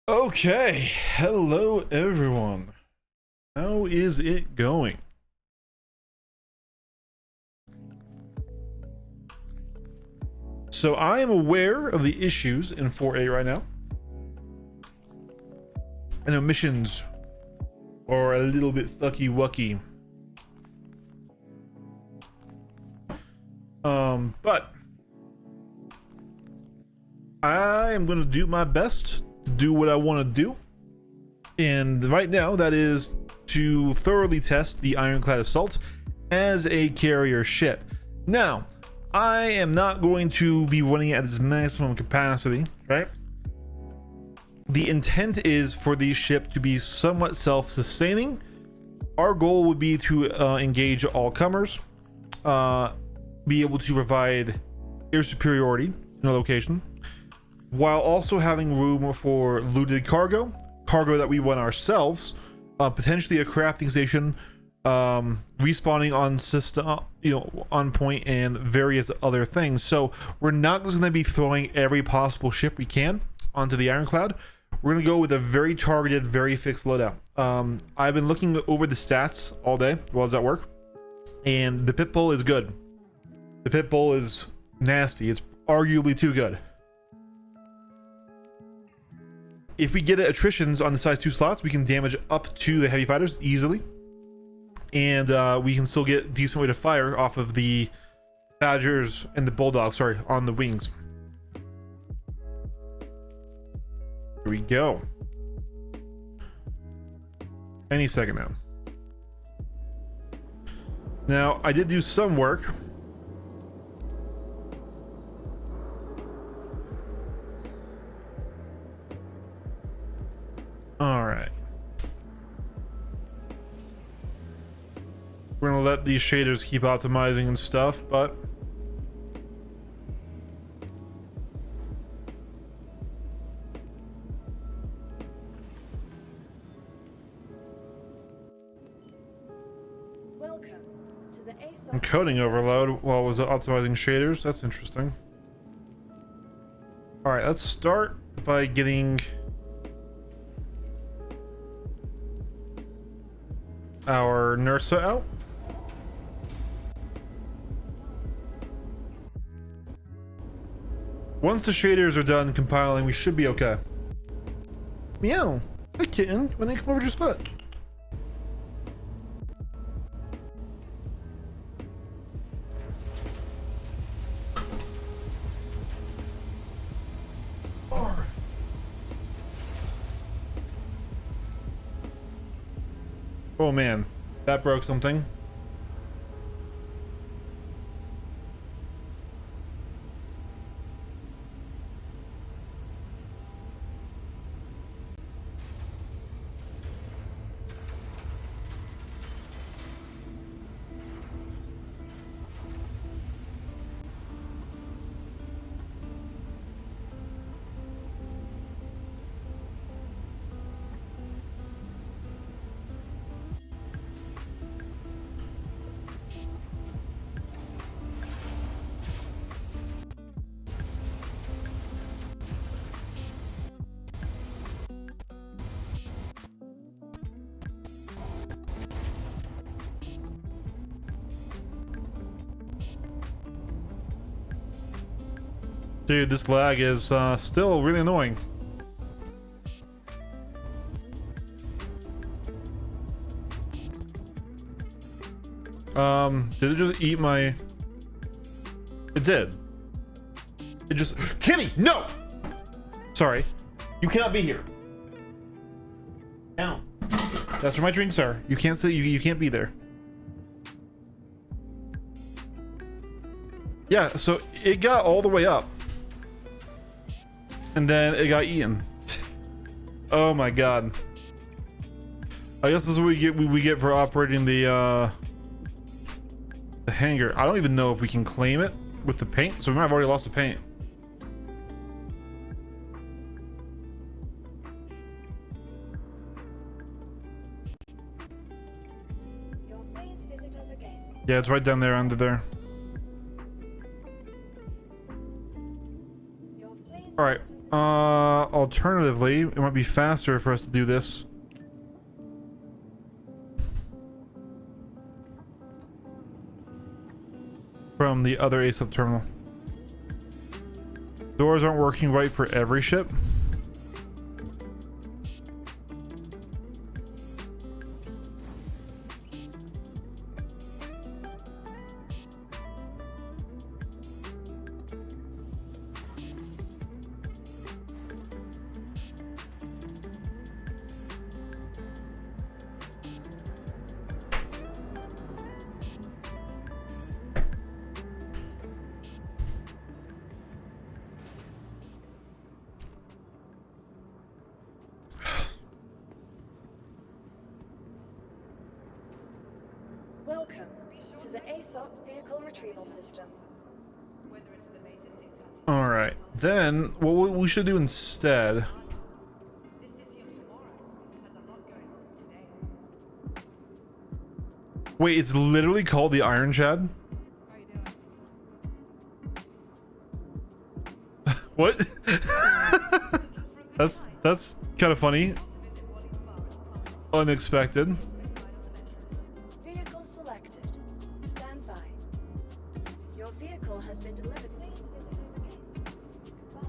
Okay, hello everyone. How is it going? So I am aware of the issues in 4A right now. I know missions are a little bit fucky wucky. But I am going to do my best to do what I want to do. And right now that is to thoroughly test the Ironclad Assault as a carrier ship. Now, I am not going to be running at its maximum capacity, right? The intent is for the ship to be somewhat self-sustaining. Our goal would be to engage all comers, be able to provide air superiority in a location, while also having room for looted cargo that we run ourselves, potentially a crafting station, respawning on system, on point, and various other things. So we're not just going to be throwing every possible ship we can onto the Ironclad. We're going to go with a very targeted, very fixed loadout. I've been looking over the stats all day while I was at work, and the pit bull is good. The pit bull is nasty. It's arguably too good. If we get attritions on the size 2 slots, we can damage up to the heavy fighters easily, and we can still get decent rate of fire off of the Badgers and the Bulldogs, sorry, on the wings. Here we go. Any second now. Now, I did do some work. All right. We're gonna let these shaders keep optimizing and stuff, but Welcome to the I'm coding overload while I was optimizing shaders. That's interesting. All right, let's start by getting our Nursa out. Once the shaders are done compiling, we should be okay. Meow. Hi kitten, when they come over to your spot. Oh man, that broke something. Dude, this lag is still really annoying. Did it just eat my... It did. It just... Kitty, no! Sorry. You cannot be here. Down. That's where my drinks are. You can't sit, you can't be there. Yeah, so it got all the way up. And then it got eaten. Oh my god. I guess this is what we get for operating the hangar. I don't even know if we can claim it with the paint, so we might have already lost the paint. Please visit us again. Yeah, it's right down there under there. All right, Alternatively, it might be faster for us to do this. From the other ASUP terminal. Doors aren't working right for every ship. Welcome to the aSOC vehicle retrieval system. All right, then what we should do instead. Wait, it's literally called the Ironclad? What? that's kind of funny. Unexpected. Vehicle selected. Stand by. Your vehicle has been delivered. Please visit us again. Goodbye.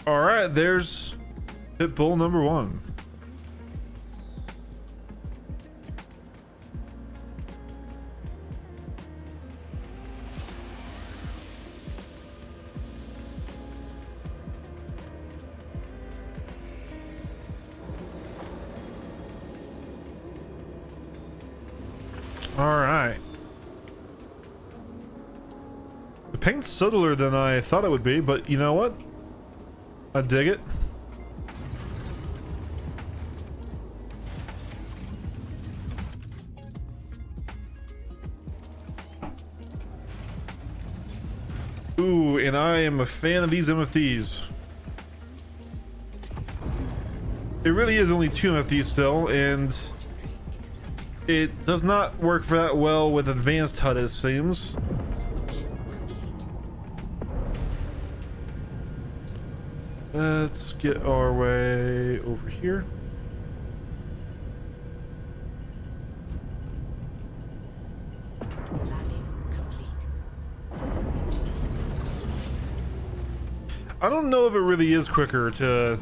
All right, there's Pitbull number 1. All right. The paint's subtler than I thought it would be, but you know what? I dig it. Ooh, and I am a fan of these MFDs. It really is only 2 MFDs still, and it does not work for that well with advanced HUD, it seems. Let's get our way over here. I don't know if it really is quicker to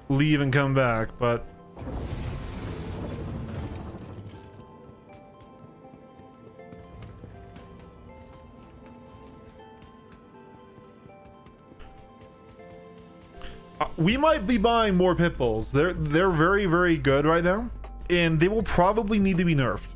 leave and come back, but we might be buying more pit bulls. They're very, very good right now, and they will probably need to be nerfed.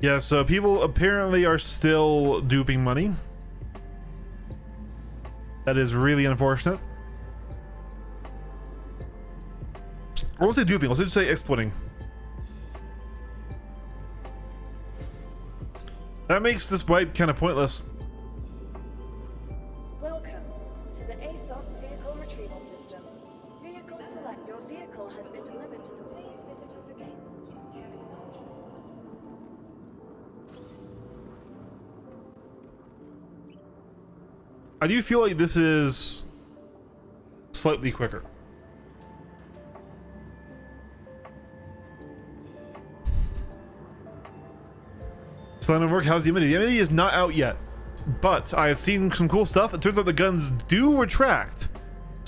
Yeah, so people apparently are still duping money. That is really unfortunate. Or let's say duping, let's just say exploiting. That makes this wipe kind of pointless. Welcome to the aSOC vehicle retrieval system. Vehicle select. Your vehicle has been delivered to the. Please visit us again. Goodbye. I do feel like this is slightly quicker. So then work. How's the Amity? The Amity is not out yet, but I have seen some cool stuff. It turns out the guns do retract,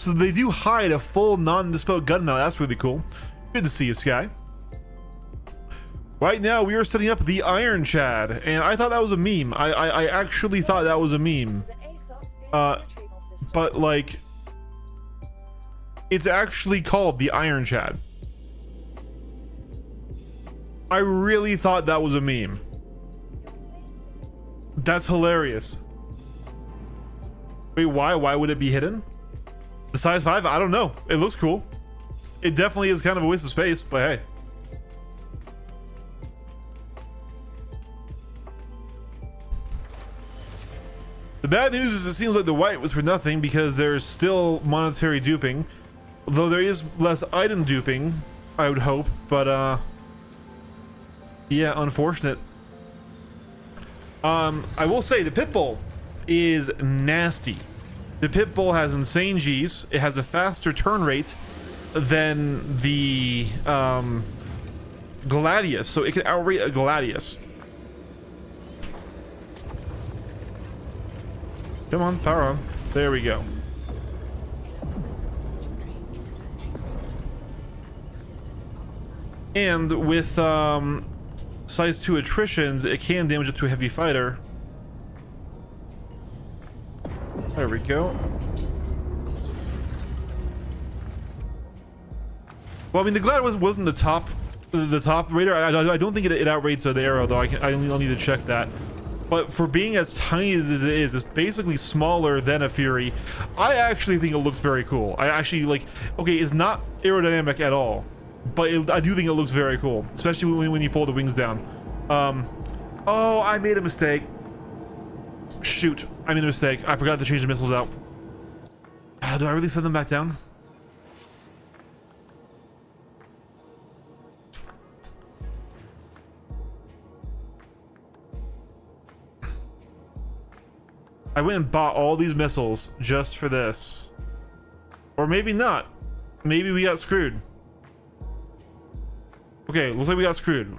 So they do hide a full non-bespoke gun mount. That's really cool. Good to see you, Sky. Right now, we are setting up the Ironclad, and I thought that was a meme. I actually thought that was a meme. But like, it's actually called the Ironclad. I really thought that was a meme. That's hilarious. Wait, why? Why would it be hidden? The size 5? I don't know. It looks cool. It definitely is kind of a waste of space, but hey. The bad news is it seems like the white was for nothing because there's still monetary duping. Though there is less item duping, I would hope, but yeah, unfortunate. I will say the Pitbull is nasty. The Pitbull has insane G's. It has a faster turn rate than the Gladius, so it can outrate a Gladius. Come on, power on. There we go. And with size 2 attritions, it can damage up to a heavy fighter. There we go. Well, I mean, the Glad wasn't the top raider. I don't think it outrates the arrow, though. I'll need to check that. But for being as tiny as it is, it's basically smaller than a Fury. I actually think it looks very cool. I actually like. Okay, it's not aerodynamic at all, but I do think it looks very cool, especially when you fold the wings down. Oh, I made a mistake. Shoot, I made a mistake. I forgot to change the missiles out. Do I really send them back down? I went and bought all these missiles just for this. Or maybe not. Maybe we got screwed. Okay, looks like we got screwed.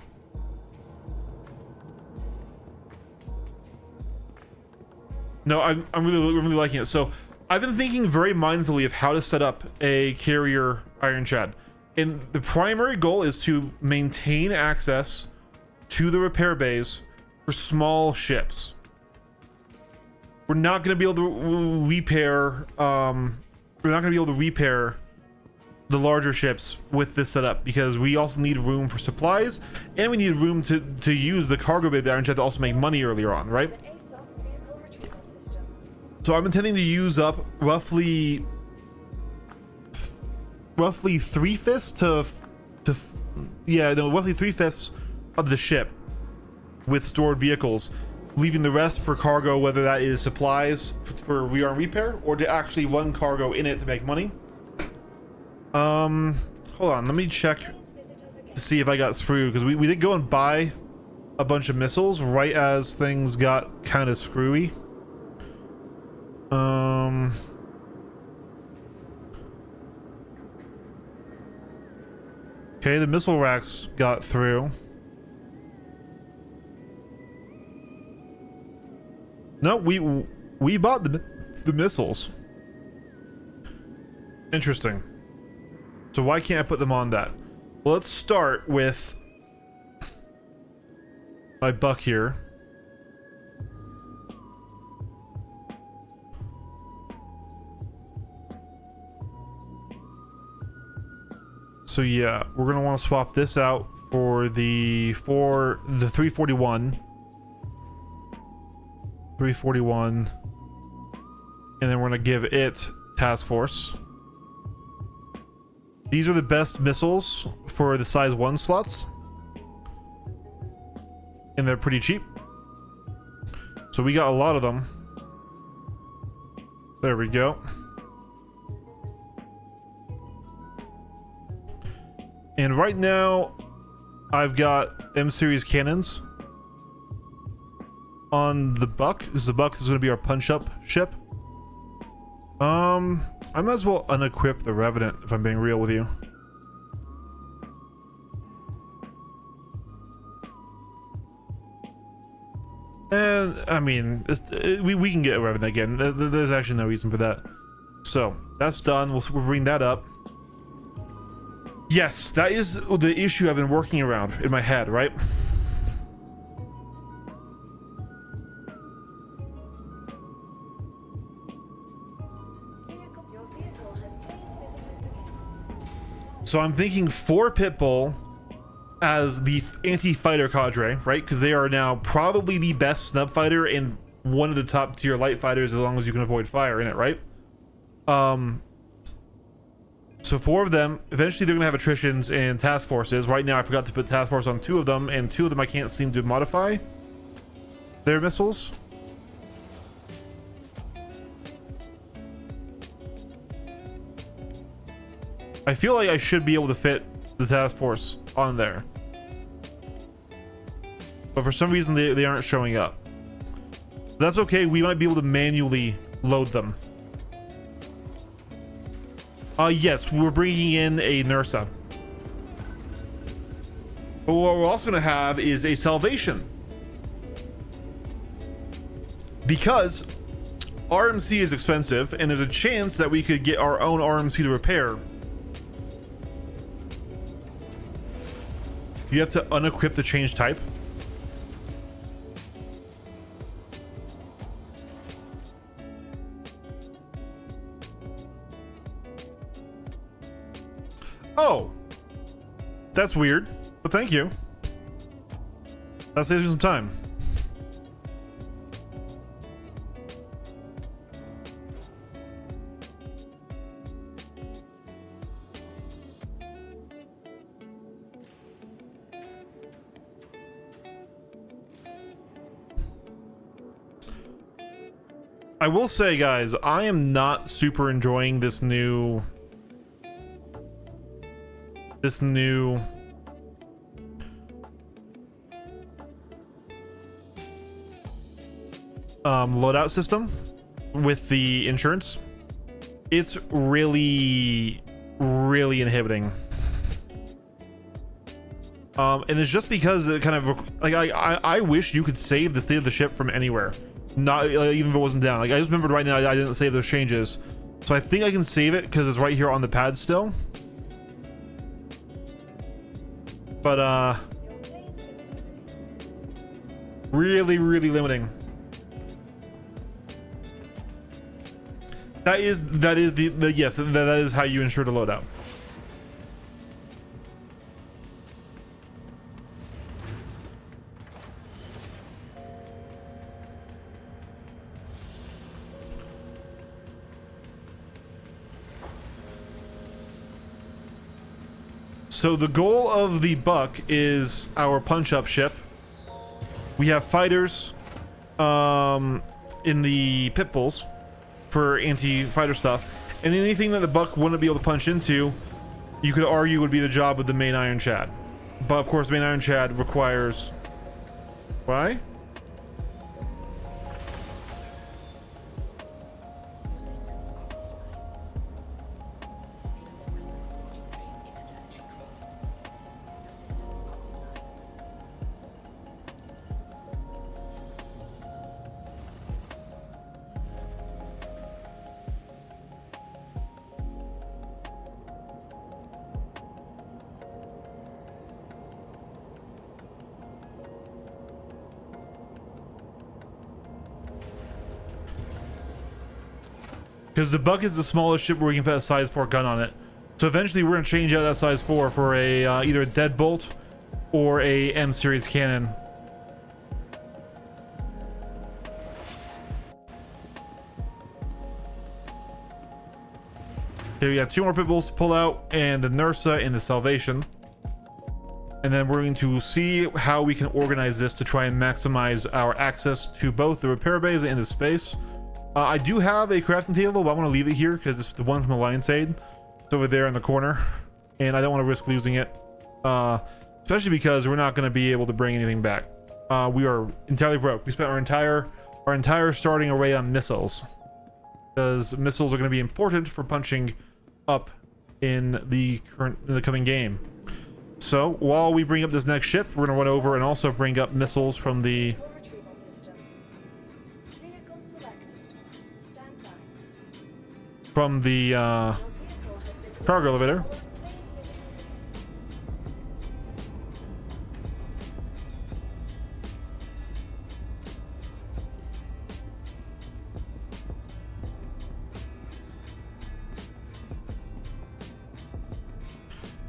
No, I'm really liking it. So I've been thinking very mindfully of how to set up a carrier Ironclad. And the primary goal is to maintain access to the repair bays for small ships. We're not going to be able to repair. We're not going to be able to repair the larger ships with this setup because we also need room for supplies, and we need room to use the cargo bay there and to also make money earlier on, right? So I'm intending to use up roughly 3/5 to yeah, no, roughly 3/5 of the ship with stored vehicles, leaving the rest for cargo, whether that is supplies for rearm repair or to actually run cargo in it to make money. Hold on, let me check to see if I got through, because we did go and buy a bunch of missiles right as things got kind of screwy. Okay, the missile racks got through. No, we bought the missiles. Interesting. So why can't I put them on that? Well, let's start with my buck here. So yeah, we're gonna want to swap this out for the 341. 341, and then we're gonna give it task force. These are the best missiles for the size 1 slots, and they're pretty cheap, so we got a lot of them. There we go. And right now I've got M series cannons on the Buck, because the Buck is going to be our punch-up ship. I might as well unequip the Revenant, if I'm being real with you. And I mean, we can get a Revenant again. There's actually no reason for that. So that's done. We'll bring that up. Yes, that is the issue I've been working around in my head, right? Your vehicle has placed visitors again. So I'm thinking 4 Pitbull as the anti-fighter cadre, right? Because they are now probably the best snub fighter and one of the top tier light fighters, as long as you can avoid fire in it, right? So 4 of them. Eventually they're gonna have attritions and task forces. Right now I forgot to put task force on 2 of them, and 2 of them I can't seem to modify their missiles. I feel like I should be able to fit the task force on there, but for some reason they aren't showing up. That's okay, we might be able to manually load them. Yes, we're bringing in a Nursa. But what we're also going to have is a salvation, because RMC is expensive and there's a chance that we could get our own RMC to repair. You have to unequip the change type. Oh, that's weird, but thank you. That saves me some time. I will say, guys, I am not super enjoying this new loadout system with the insurance. It's really inhibiting. And it's just because it kind of like I wish you could save the state of the ship from anywhere, not even if it wasn't down. Like, I just remembered right now I didn't save those changes, so I think I can save it because it's right here on the pad still. But really limiting. That is the yes, that is how you ensure the loadout. So the goal of the Buck is our punch-up ship. We have fighters in the pit bulls for anti-fighter stuff, and anything that the Buck wouldn't be able to punch into, you could argue would be the job of the main Ironclad. But of course, the main Ironclad requires... Why? Because the Buck is the smallest ship where we can fit a size 4 gun on it. So eventually we're going to change out that size 4 for a either a Deadbolt or a M series cannon. Okay, we got 2 more pit bulls to pull out, and the Nursa and the Salvation. And then we're going to see how we can organize this to try and maximize our access to both the repair bays and the space. I do have a crafting table, but I want to leave it here because it's the one from the Lion's Aid. It's over there in the corner, and I don't want to risk losing it, especially because we're not going to be able to bring anything back. We are entirely broke. We spent our entire starting array on missiles, because missiles are going to be important for punching up in the coming game. So while we bring up this next ship, we're going to run over and also bring up missiles from the... Retrieval system. Vehicle selected. Stand by. from the cargo elevator.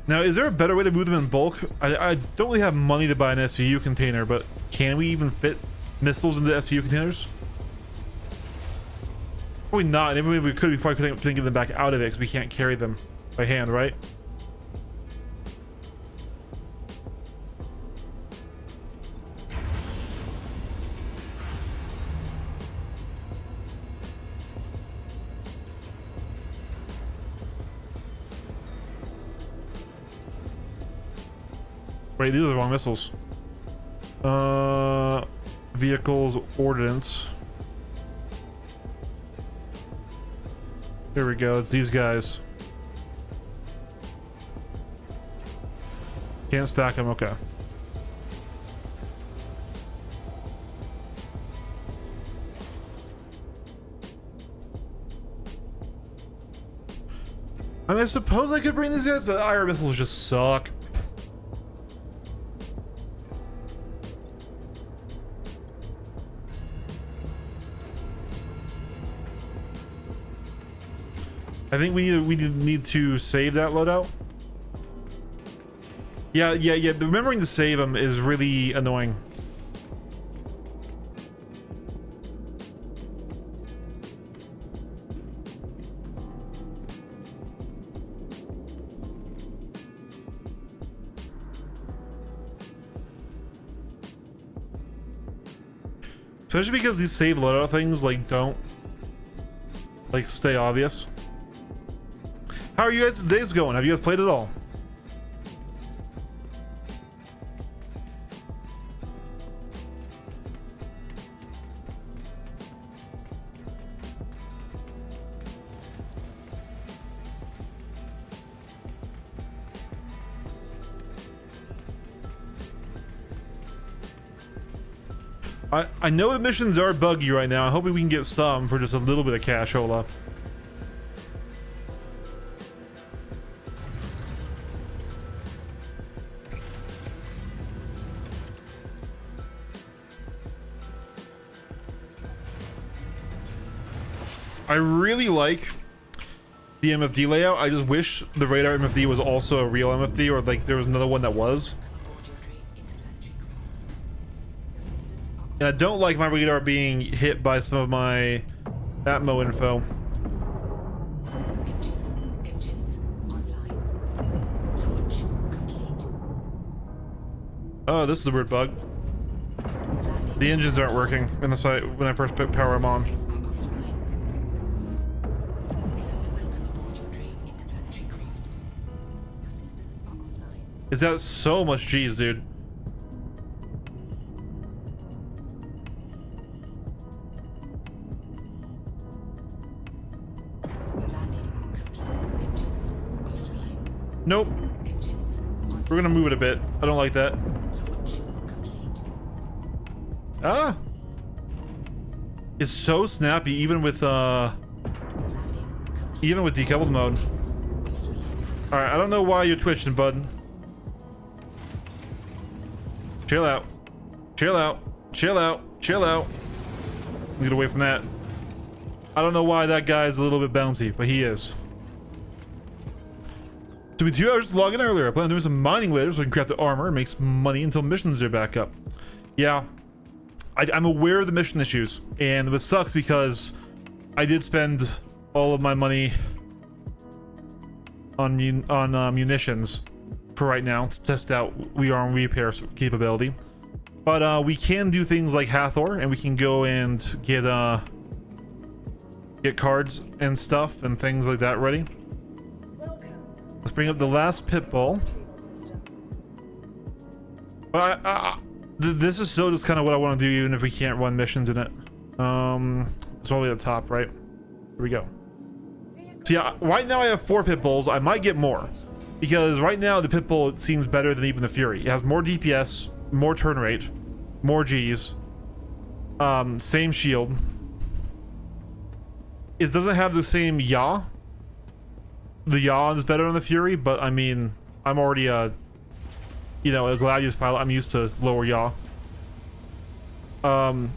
Now, is there a better way to move them in bulk? I don't really have money to buy an SVU container, but can we even fit missiles into SVU containers? Probably not. And even if we could, we probably couldn't get them back out of it because we can't carry them by hand, right? Wait, these are the wrong missiles. Vehicles, ordnance. Here we go. It's these guys. Can't stack them. Okay. I mean, I suppose I could bring these guys, but IR missiles just suck. I think we need to save that loadout. Yeah. Remembering to save them is really annoying. Especially because these save loadout things like don't like stay obvious. How are you guys' days going? Have you guys played at all? I know the missions are buggy right now. I'm hoping we can get some for just a little bit of cashola. I really like the MFD layout. I just wish the radar MFD was also a real MFD, or like there was another one that was. And I don't like my radar being hit by some of my Atmo info. Oh, this is a weird bug. The engines aren't working in the site when I first put power them on. Is that so much G's, dude? Nope. We're gonna move it a bit. I don't like that. Ah! It's so snappy even with decoupled mode. Alright, I don't know why you're twitching, bud. Chill out. Chill out. Chill out. Chill out. Get away from that. I don't know why that guy's a little bit bouncy, but he is. To be 2 hours to log in earlier. I plan on doing some mining later so I can craft the armor and make some money until missions are back up. Yeah. I'm aware of the mission issues, and it sucks because I did spend all of my money on munitions for right now to test out rearm repair capability. But we can do things like Hathor, and we can go and get cards and stuff and things like that ready. Let's bring up the last pit bull. This is still just kind of what I want to do, even if we can't run missions in it. It's only at the top, right? Here we go. So yeah, right now I have 4 pit bulls. I might get more, because right now the pit bull seems better than even the Fury. It has more DPS, more turn rate, more Gs, same shield. It doesn't have the same yaw the yaw is better on the Fury, but I mean, I'm already a Gladius pilot. I'm used to lower yaw. And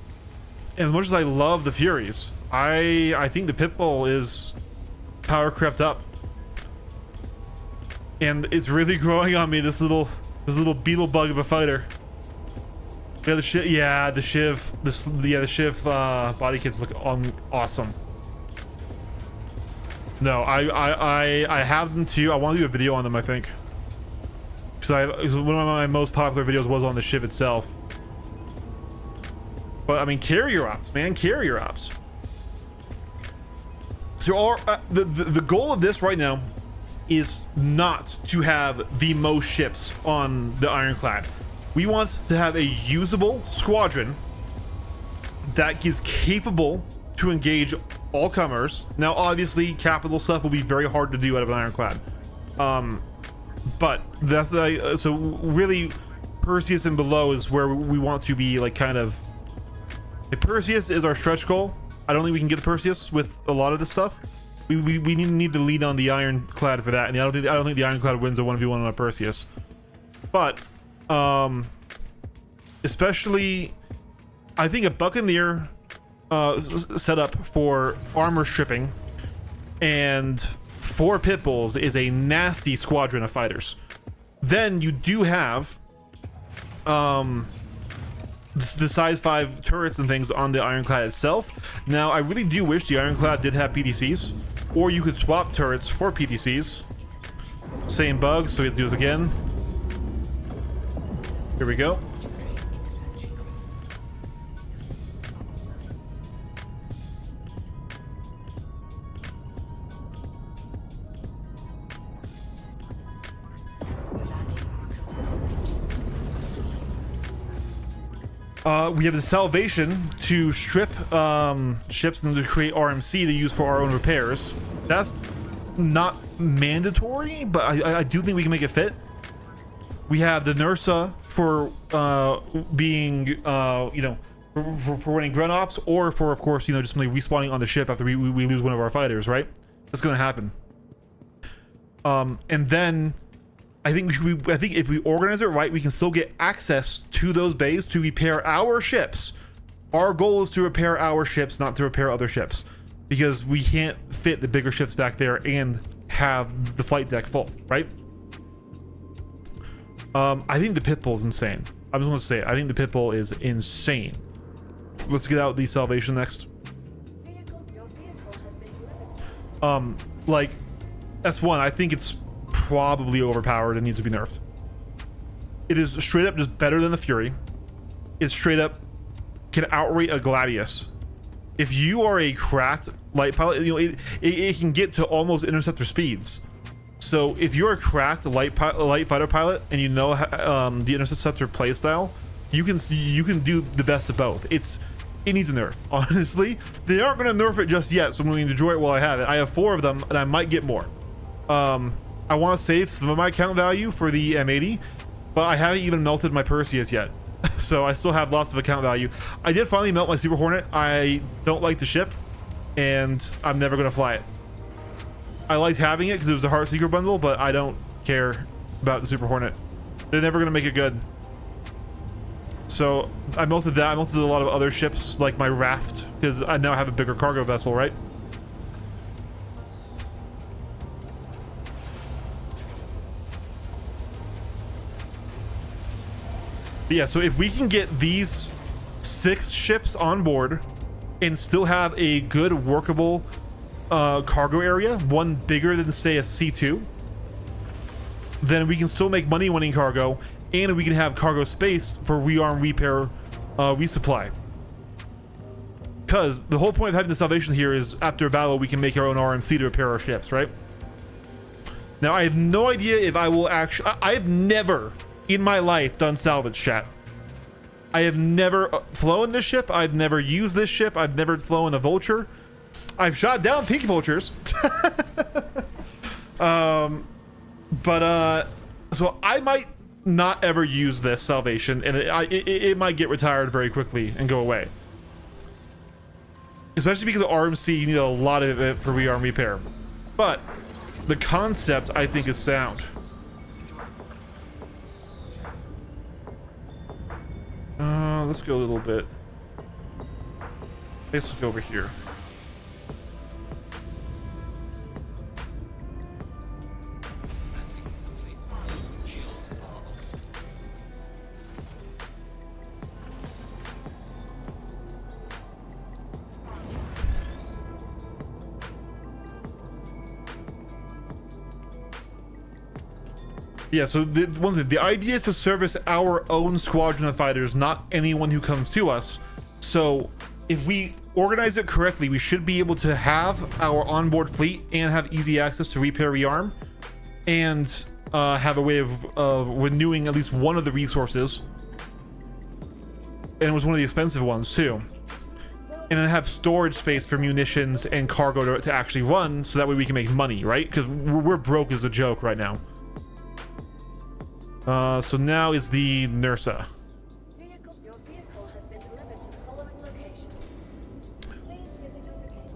as much as I love the Furies, I think the Pitbull is power crept up, and it's really growing on me. This little beetle bug of a fighter. Yeah, the Shiv. The Shiv body kits look awesome. No, I have them too. I want to do a video on them, I think, because one of my most popular videos was on the Shiv itself. But I mean, carrier ops, man, carrier ops. So the goal of this right now is not to have the most ships on the Ironclad. We want to have a usable squadron that is capable to engage all comers. Now, obviously, capital stuff will be very hard to do out of an Ironclad. But that's so really, Perseus and below is where we want to be, like, kind of. Like, Perseus is our stretch goal. I don't think we can get the Perseus with a lot of this stuff. We need to lead on the Ironclad for that, and I don't think the Ironclad wins a 1v1 on a Perseus. But especially, I think a Buccaneer setup for armor stripping and 4 pit bulls is a nasty squadron of fighters. Then you do have the size 5 turrets and things on the Ironclad itself. Now, I really do wish the Ironclad did have PTCs, or you could swap turrets for PTCs. Same bug, so we have to do this again. Here we go. We have the Salvation to strip ships and to create RMC to use for our own repairs. That's not mandatory, but I do think we can make it fit. We have the Nursa for being for running grunt ops, or for, of course, just simply respawning on the ship after we lose one of our fighters, right? That's going to happen. And then I think if we organize it right, we can still get access to those bays to repair our ships. Our goal is to repair our ships, not to repair other ships, because we can't fit the bigger ships back there and have the flight deck full, right? I think the Pitbull is insane. I just want to say it. I think the Pitbull is insane. Let's get out the Salvation next. Like S1, I think it's probably overpowered and needs to be nerfed. It is straight up just better than the Fury. It straight up can outrate a Gladius. If you are a cracked light pilot, it can get to almost interceptor speeds. So if you're a cracked light fighter pilot and the interceptor playstyle, you can do the best of both. It needs a nerf. Honestly, they aren't going to nerf it just yet, so I'm going to enjoy it while I have it. I have 4 of them, and I might get more. I want to save some of my count value for the M80, but I haven't even melted my Perseus yet. So I still have lots of account value. I did finally melt my Super Hornet. I don't like the ship, and I'm never going to fly it. I liked having it because it was a Heart Seeker bundle, but I don't care about the Super Hornet. They're never going to make it good. So I melted that. I melted a lot of other ships, like my Raft, because I now have a bigger cargo vessel, right? But yeah, so if we can get these 6 ships on board and still have a good workable cargo area, one bigger than, say, a C2, then we can still make money winning cargo, and we can have cargo space for rearm, repair, resupply. Because the whole point of having the Salvation here is after a battle we can make our own RMC to repair our ships, right? Now I have no idea if I will actually. I have never in my life done salvage, chat. I have never flown this ship. I've never used this ship. I've never flown a Vulture. I've shot down pink Vultures. So I might not ever use this Salvation, and it might get retired very quickly and go away. Especially because of RMC, you need a lot of it for rearm repair. But the concept I think is sound. Let's go a little bit. Let's look over here. Yeah, so once again, the idea is to service our own squadron of fighters, not anyone who comes to us. So if we organize it correctly, we should be able to have our onboard fleet and have easy access to repair, rearm, and have a way of renewing at least one of the resources. And it was one of the expensive ones too. And then have storage space for munitions and cargo to actually run, so that way we can make money, right? Because we're broke as a joke right now. So now is the NERSA. Your vehicle has been delivered to the following location. Please visit us again.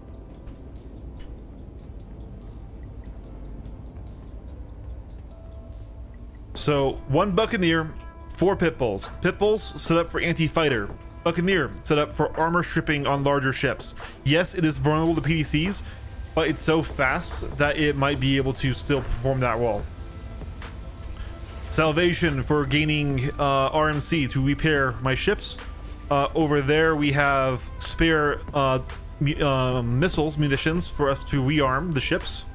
So 1 Buccaneer, 4 Pit Bulls. Pit Bulls set up for anti-fighter. Buccaneer set up for armor stripping on larger ships. Yes, it is vulnerable to PDCs, but it's so fast that it might be able to still perform that role. Salvation for gaining RMC to repair my ships. Over there we have spare munitions for us to rearm the ships.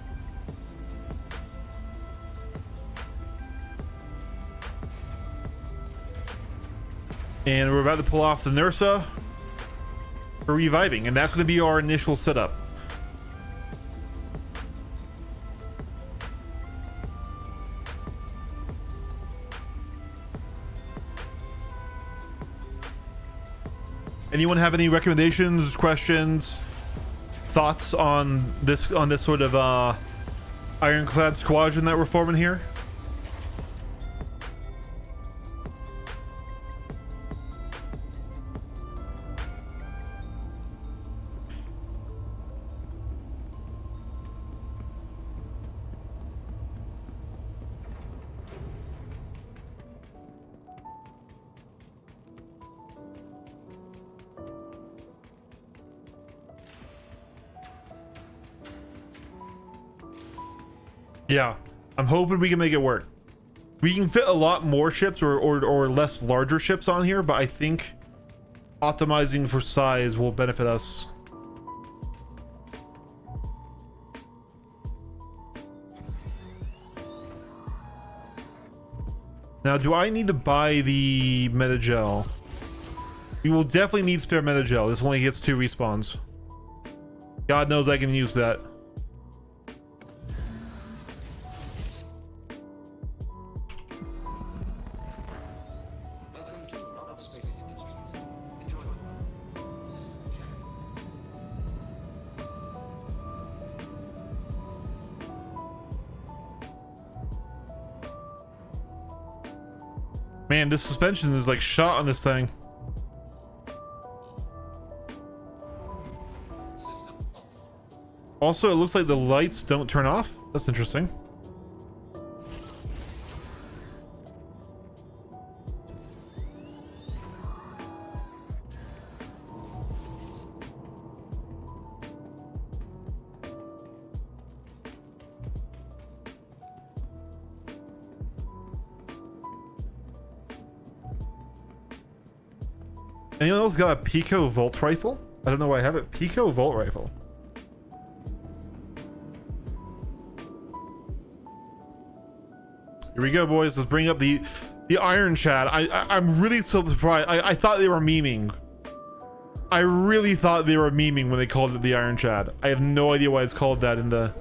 And we're about to pull off the NERSA for reviving, and that's going to be our initial setup. Anyone have any recommendations, questions, thoughts on this sort of Ironclad squadron that we're forming here? Yeah, I'm hoping we can make it work. We can fit a lot more ships or less larger ships on here, but I think optimizing for size will benefit us. Now, do I need to buy the metagel? We will definitely need spare metagel. This only gets 2 respawns. God knows I can use that. Man, this suspension is like shot on this thing. Also, it looks like the lights don't turn off. That's interesting. Anyone else got a Pico Volt rifle? I don't know why I have it. Pico Volt rifle. Here we go, boys. Let's bring up the Ironclad. I'm really so surprised. I thought they were memeing. I really thought they were memeing when they called it the Ironclad. I have no idea why it's called that in the...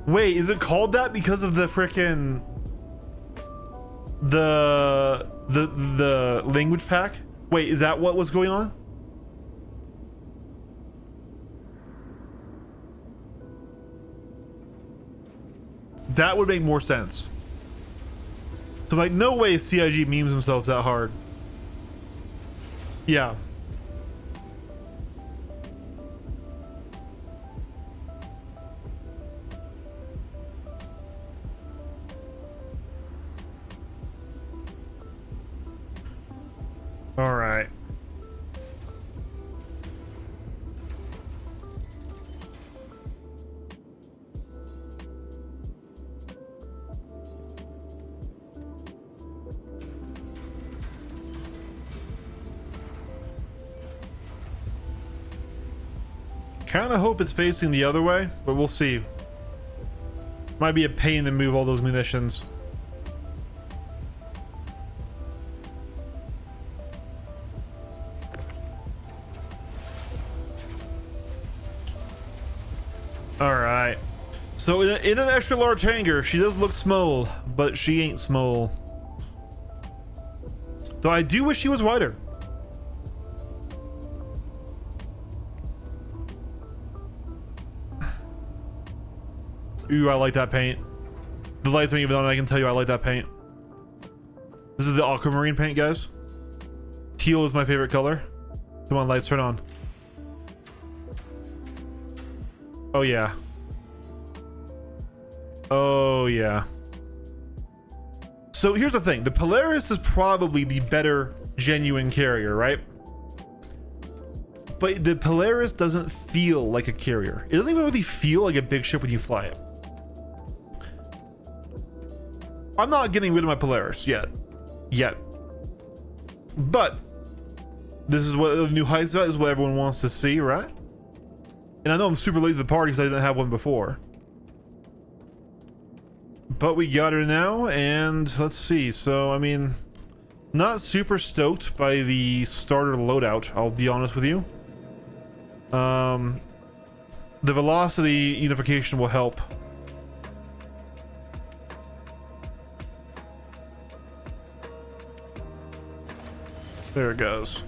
Wait, is it called that because of the frickin' the language pack? Wait, is that what was going on? That would make more sense. So like, no way CIG memes themselves that hard. Yeah. Kind of hope it's facing the other way, but we'll see. Might be a pain to move all those munitions. All right. So in an extra large hangar, she does look small, but she ain't small. Though I do wish she was wider. Ooh, I like that paint. The lights aren't even on, I can tell you I like that paint. This is the aquamarine paint, guys. Teal is my favorite color. Come on, lights, turn on. Oh, yeah. Oh, yeah. So here's the thing. The Polaris is probably the better genuine carrier, right? But the Polaris doesn't feel like a carrier. It doesn't even really feel like a big ship when you fly it. I'm not getting rid of my Polaris yet. But this is what the new heights is what everyone wants to see, right? And I know I'm super late to the party because I didn't have one before. But we got her now, and let's see. So, I mean, not super stoked by the starter loadout, I'll be honest with you. The velocity unification will help. There it goes.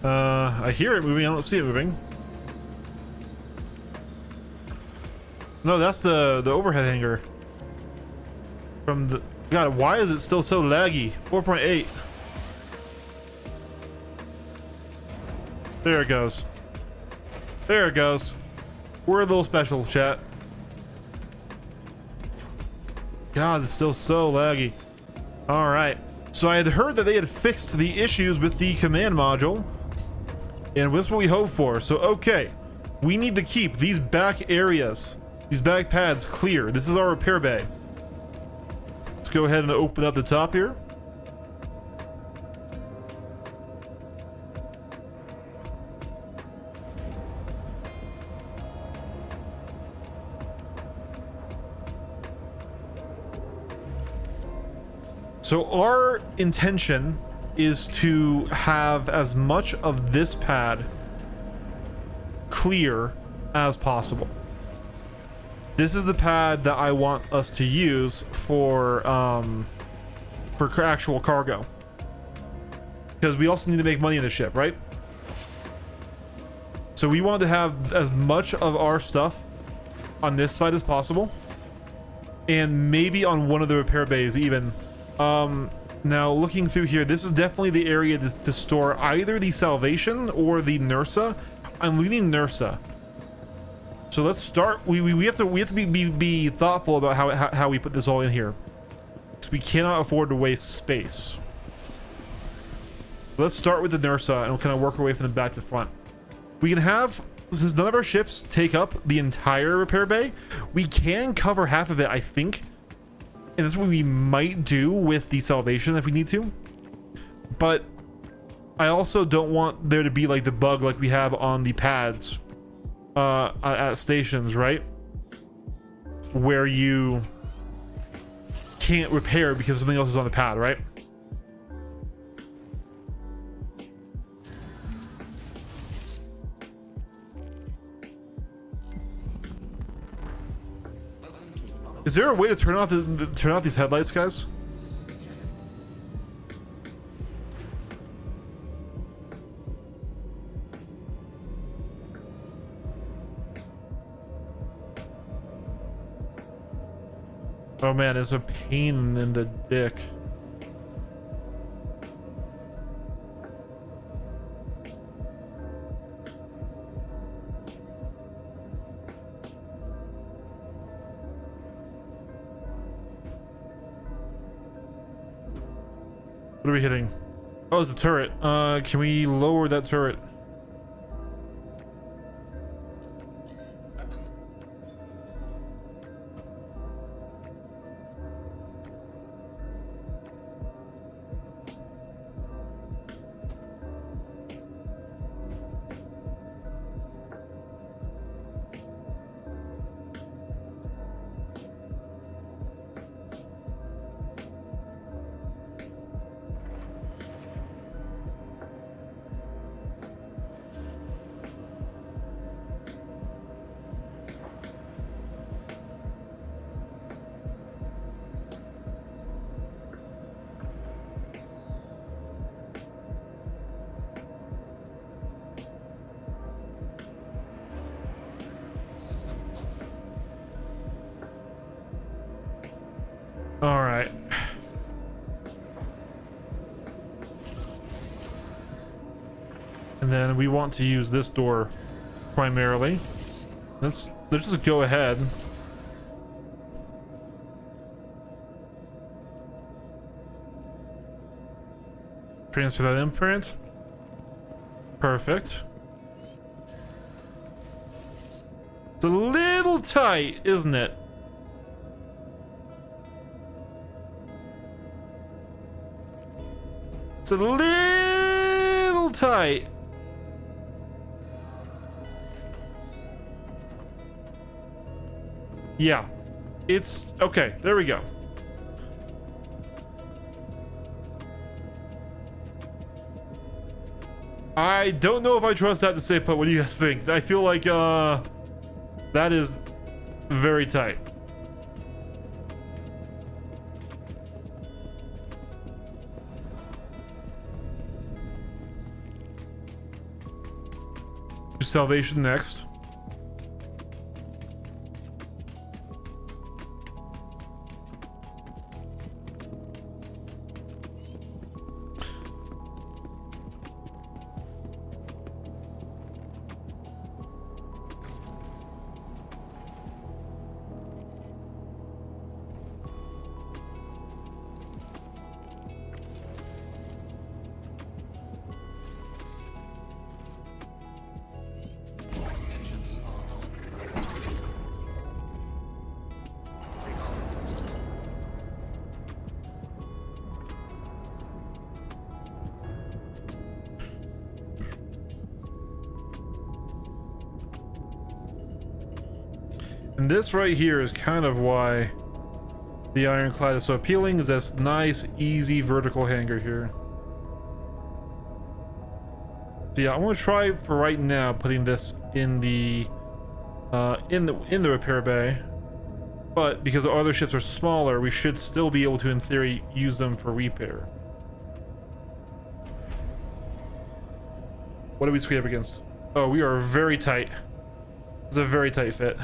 I hear it moving, I don't see it moving. No, that's the overhead hangar. From the... God, why is it still so laggy? 4.8. There it goes. There it goes. We're a little special, chat. God, it's still so laggy. Alright. So I had heard that they had fixed the issues with the command module. And that's what we hope for. So, okay. We need to keep these back areas, these back pads clear. This is our repair bay. Let's go ahead and open up the top here. So our intention is to have as much of this pad clear as possible. This is the pad that I want us to use for actual cargo, because we also need to make money in the ship, right? So we want to have as much of our stuff on this side as possible, and maybe on one of the repair bays even. Now looking through here, this is definitely the area to store either the Salvation or the Nursa. I'm leaning Nursa. So let's start. We have to be thoughtful about how we put this all in here, because we cannot afford to waste space. Let's start with the Nursa and we'll kind of work our way from the back to front. We can have, since none of our ships take up the entire repair bay, we can cover half of it, I think. And that's what we might do with the Salvation if we need to. But I also don't want there to be like the bug like we have on the pads at stations, right? Where you can't repair because something else is on the pad, right? Is there a way to turn off these headlights, guys? Oh man, it's a pain in the dick. What are we hitting? Oh, it's a turret. Can we lower that turret? And then we want to use this door primarily. Let's just go ahead. Transfer that imprint. Perfect. It's a little tight, isn't it? It's a little tight. Yeah. It's okay. There we go. I don't know if I trust that to stay put. What do you guys think? I feel like that is very tight. Salvation next. And this right here is kind of why the Ironclad is so appealing, is this nice, easy vertical hanger here. So yeah, I want to try for right now putting this in the repair bay, but because the other ships are smaller, we should still be able to, in theory, use them for repair. What do we squeeze up against? Oh, we are very tight. It's a very tight fit.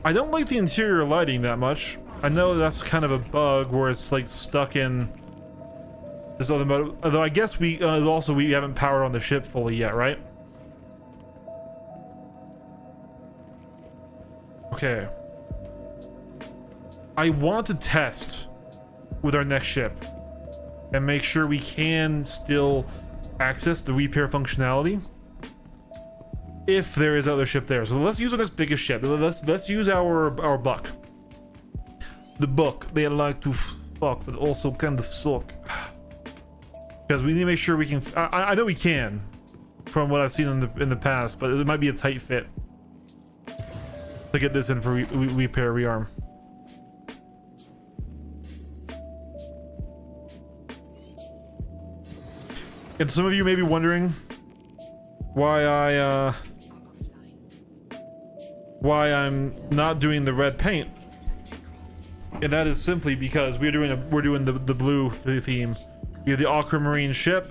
I don't like the interior lighting that much. I know that's kind of a bug where it's like stuck in this other mode. Although I guess we also we haven't powered on the ship fully yet, right? Okay. I want to test with our next ship and make sure we can still access the repair functionality if there is other ship there. So let's use our next biggest ship. Let's use our buck. The buck. They like to fuck, but also kind of suck. Because we need to make sure we can. I know we can, from what I've seen in the past, but it might be a tight fit to get this in for repair, rearm. And some of you may be wondering why I'm not doing the red paint, and that is simply because we're doing the blue theme. We have the aquamarine ship,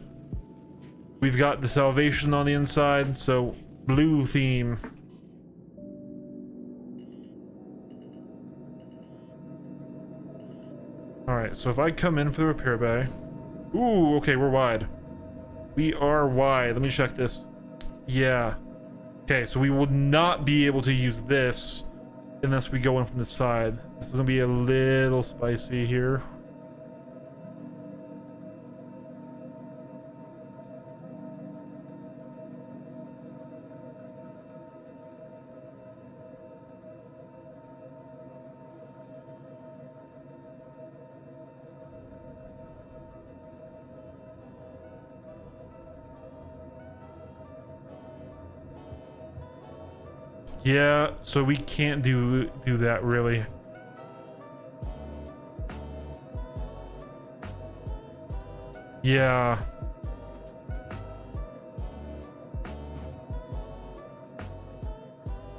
we've got the Salvation on the inside, so blue theme. All right, so if I come in for the repair bay, ooh, okay, we're wide. We are wide. Let me check this. Yeah. Okay, so we will not be able to use this unless we go in from the side. This is gonna be a little spicy here. Yeah, so we can't do that really. Yeah.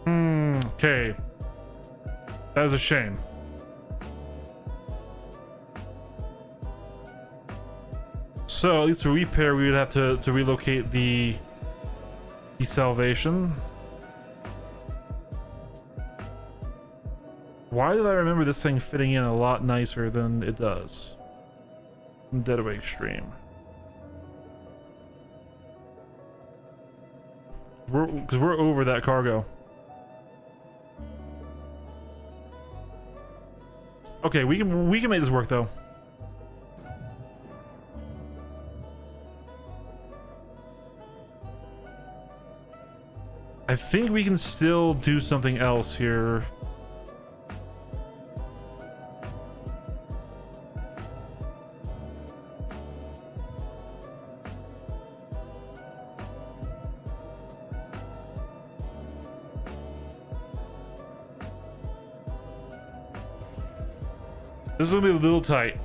Okay. That is a shame. So at least to repair, we would have to relocate the The salvation. Why did I remember this thing fitting in a lot nicer than it does in Dead Away Extreme? Because we're over that cargo. Okay, we can make this work though. I think we can still do something else here. This is gonna be a little tight.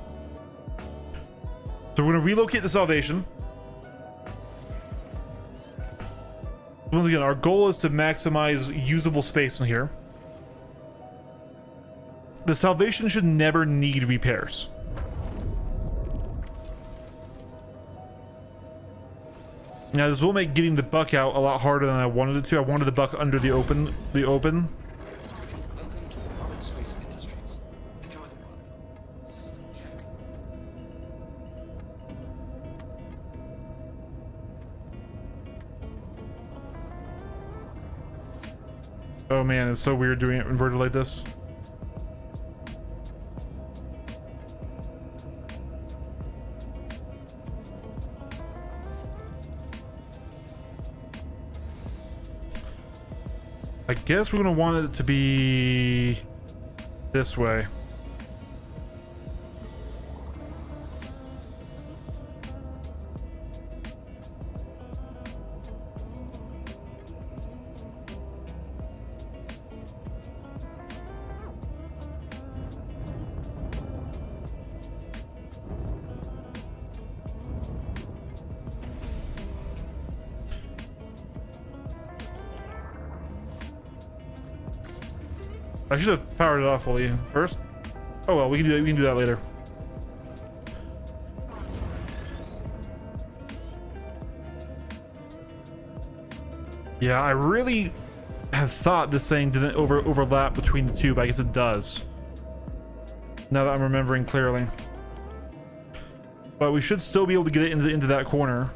So we're gonna relocate the salvation. Once again, our goal is to maximize usable space in here. The salvation should never need repairs. Now this will make getting the buck out a lot harder than I wanted it to. I wanted the buck under the open. Welcome to Robert Space Industries. Enjoy the ride. System check. Oh man, it's so weird doing it inverted like this. I guess we're gonna want it to be this way. I should have powered it off fully first. Oh well, we can do that. We can do that later. Yeah, I really had thought this thing didn't overlap between the two, but I guess it does. Now that I'm remembering clearly. But we should still be able to get it into that corner.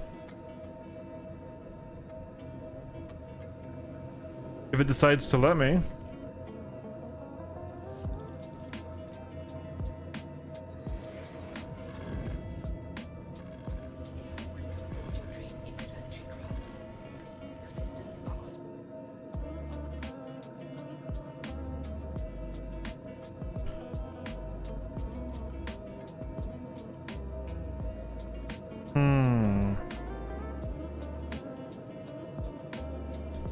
If it decides to let me.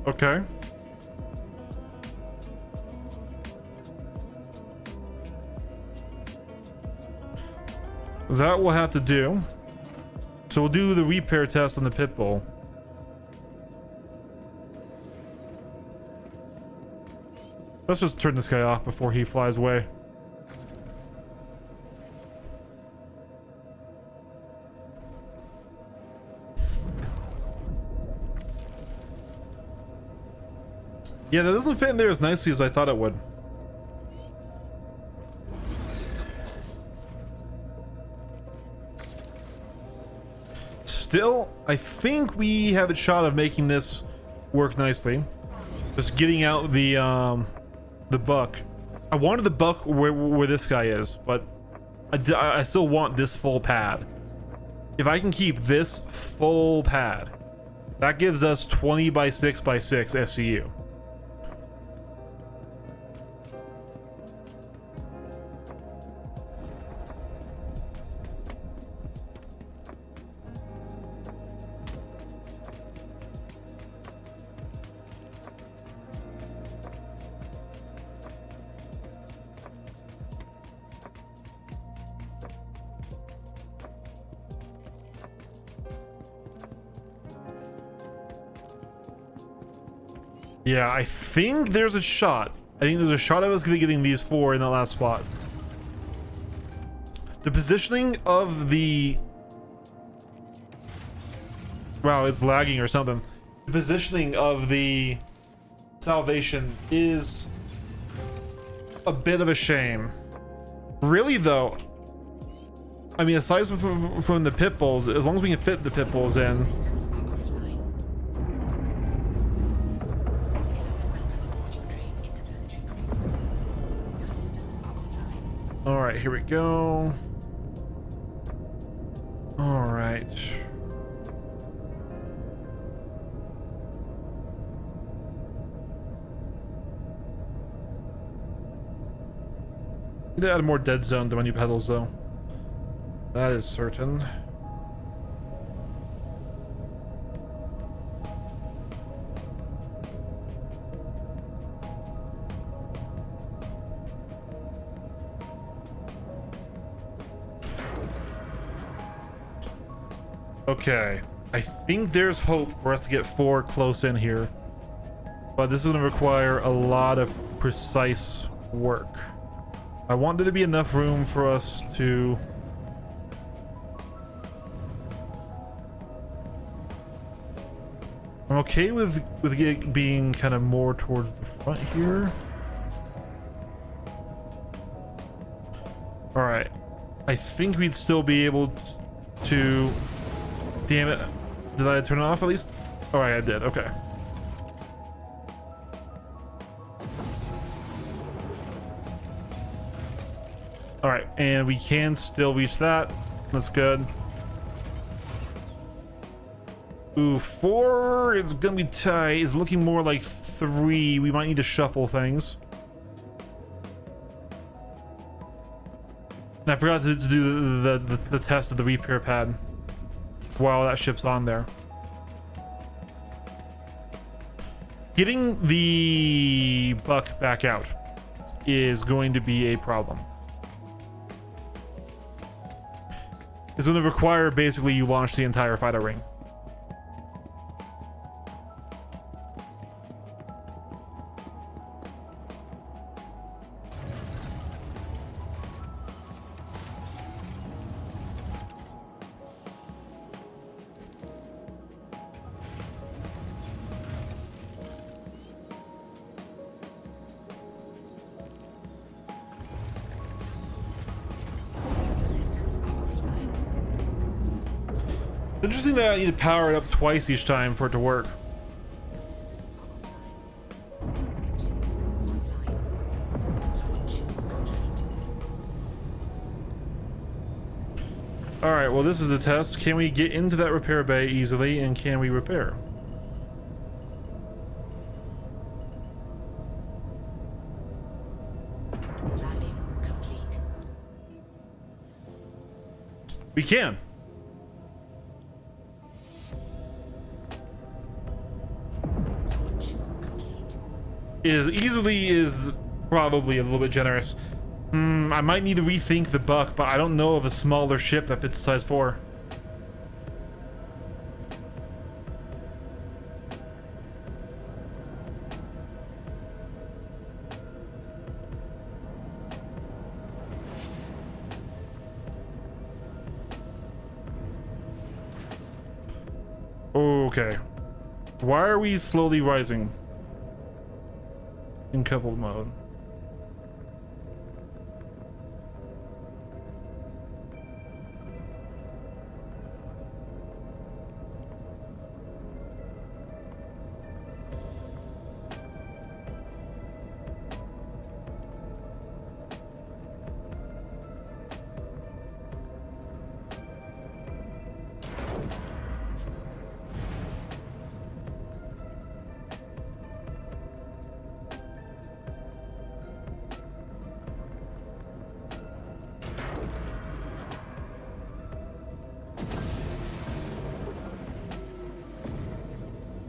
Okay. That we'll have to do. So we'll do the repair test on the pit bull. Let's just turn this guy off before he flies away. Yeah, that doesn't fit in there as nicely as I thought it would. Still, I think we have a shot of making this work nicely. Just getting out the buck. I wanted the buck where this guy is, but I still want this full pad. If I can keep this full pad, that gives us 20 by 6 by 6 SCU. Yeah, I think there's a shot. I think there's a shot of us getting these four in that last spot. The positioning of the... Wow, it's lagging or something. positioning of the Salvation is a bit of a shame. Really, though, I mean, aside from the pit bulls, as long as we can fit the pit bulls in. Systems are offline. Welcome aboard your train interplanetary cruise. Your systems are online. All right, here we go. All right. Need to add more dead zone to my new pedals, though. That is certain. Okay, I think there's hope for us to get 4 close in here, but this is going to require a lot of precise work. I want there to be enough room for us to... I'm okay with it being kind of more towards the front here. All right, I think we'd still be able to... Damn it, did I turn it off at least? All right, I did. Okay. All right, and we can still reach that. That's good. Ooh, 4, it's gonna be tight. It's looking more like 3. We might need to shuffle things. And I forgot to do the test of the repair pad while that ship's on there. Getting the buck back out is going to be a problem. It's going to require basically you launch the entire fighter ring. Your systems are offline. Interesting that I need to power it up twice each time for it to work. Your systems are online. Engines online. Launch complete. All right, well, this is the test. Can we get into that repair bay easily, and can we repair? Landing complete. We can. Launch complete. Easily is probably a little bit generous. I might need to rethink the buck, but I don't know of a smaller ship that fits size 4. Okay. Why are we slowly rising in coupled mode?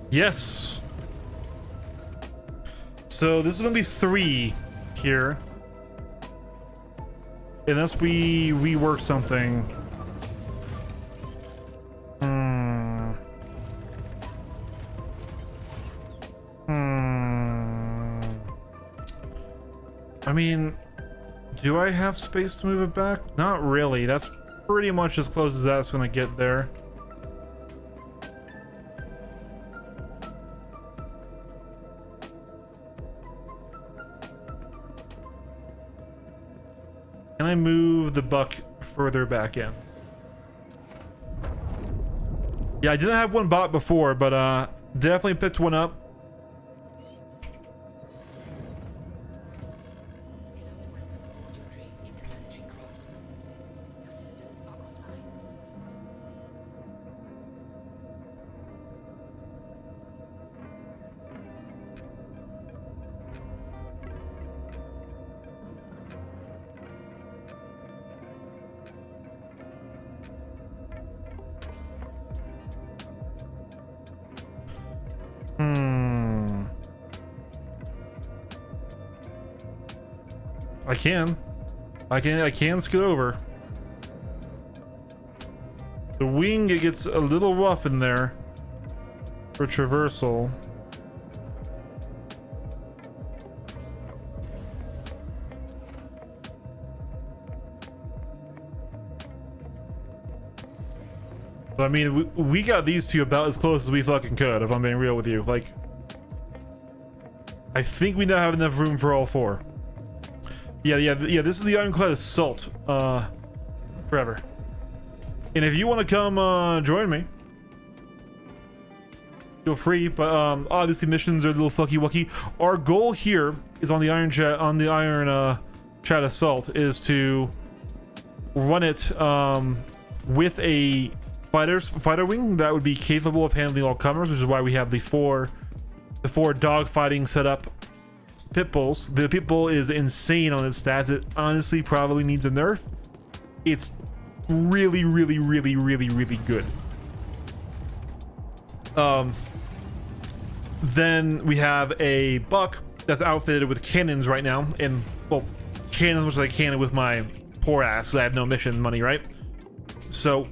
Yes. So this is gonna be 3 here, unless we rework something. I mean, do I have space to move it back? Not really. That's pretty much as close as that's gonna get there. Can I move the buck further back in? Yeah, I didn't have one bot before, but definitely picked one up. Hello and welcome aboard your Drake interplanetary craft. Your systems are online. I can scoot over. The wing, it gets a little rough in there for traversal. But I mean, we got these two about as close as we fucking could, if I'm being real with you. Like, I think we now have enough room for all four. Yeah, this is the Ironclad Assault, forever. And if you want to come, join me, feel free, but, obviously missions are a little fucky-wucky. Our goal here is on the Iron Chat Assault is to run it, with a fighter wing that would be capable of handling all comers, which is why we have the four dogfighting set up. Pit bulls. The pit bull is insane on its stats. It honestly probably needs a nerf. It's really good. Then we have a buck that's outfitted with cannons right now, and well, cannons which I can with my poor ass, 'cause I have no mission money, right? So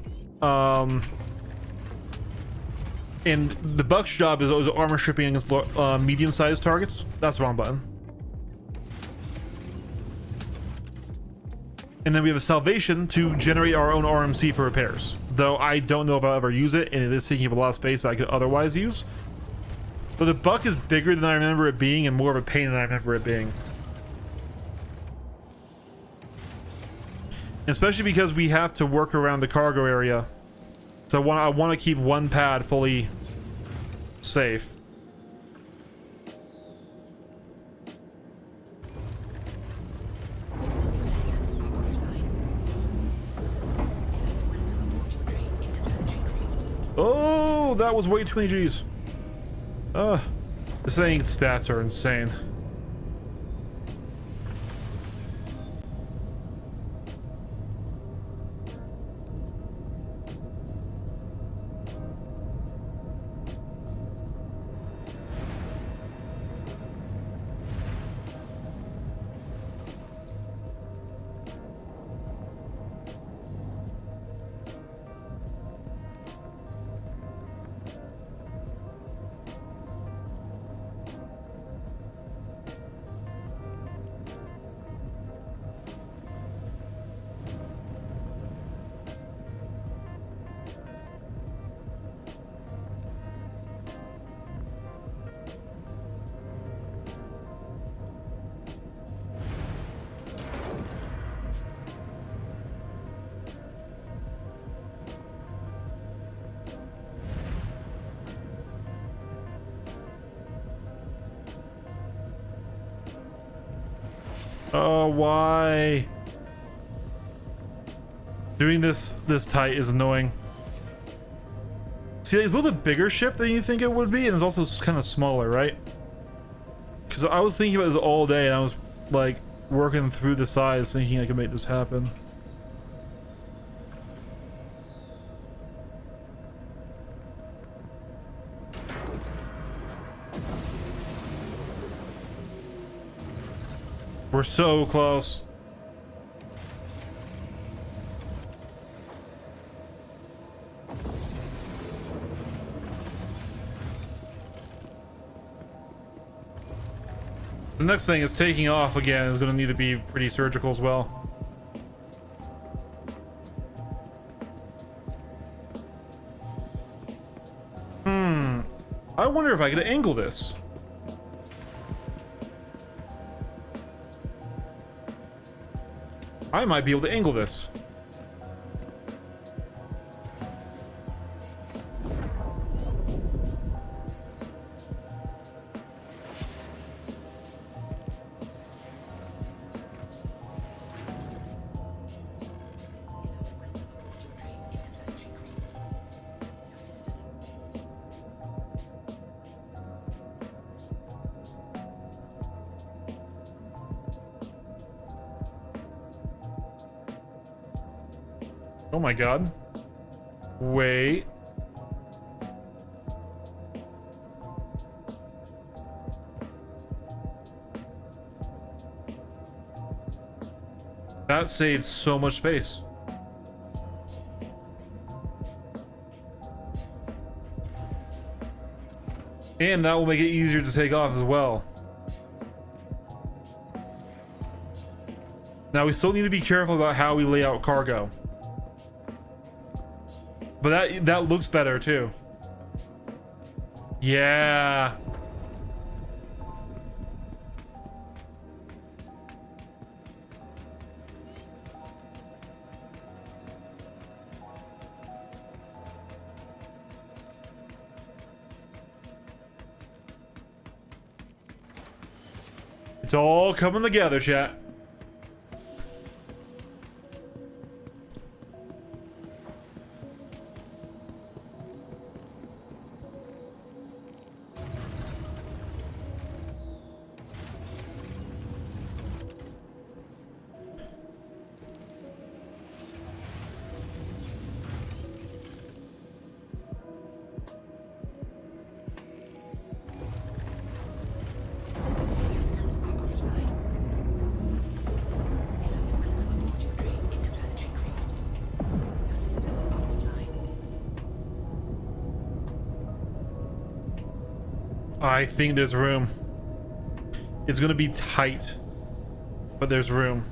and the buck's job is armor stripping against medium-sized targets. That's the wrong button. And then we have a salvation to generate our own RMC for repairs. Though I don't know if I'll ever use it, and it is taking up a lot of space I could otherwise use. But the buck is bigger than I remember it being, and more of a pain than I remember it being. Especially because we have to work around the cargo area. So I want to keep one pad fully safe. Your systems are offline. Hello and welcome aboard your Drake interplanetary craft. Oh, that was way too many G's. This thing's stats are insane. Oh, why? Doing this tight is annoying. See, it's both a bigger ship than you think it would be, and it's also kind of smaller, right? Because I was thinking about this all day, and I was like working through the size, thinking I could make this happen. We're so close. The next thing is taking off again is going to need to be pretty surgical as well. I wonder if I could angle this. I might be able to angle this. Oh my god. Wait. That saves so much space. And that will make it easier to take off as well. Now we still need to be careful about how we lay out cargo. But that looks better too. Yeah. It's all coming together, chat. I think there's room. It's gonna be tight, but there's room.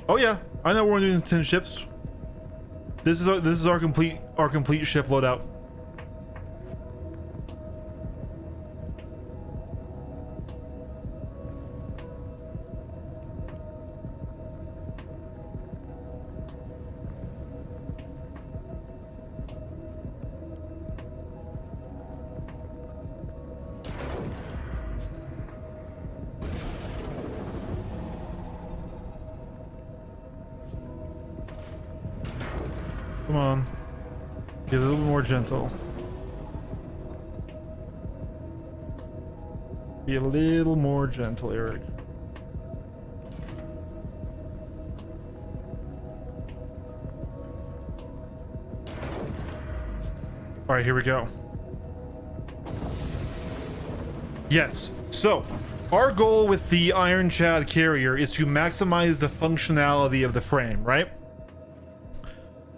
Oh yeah, I know we're doing 10 ships. This is our complete ship loadout. Come on. Get a little bit more gentle. Be a little more gentle, Eric. All right, here we go. Yes. So, our goal with the Ironclad carrier is to maximize the functionality of the frame, right?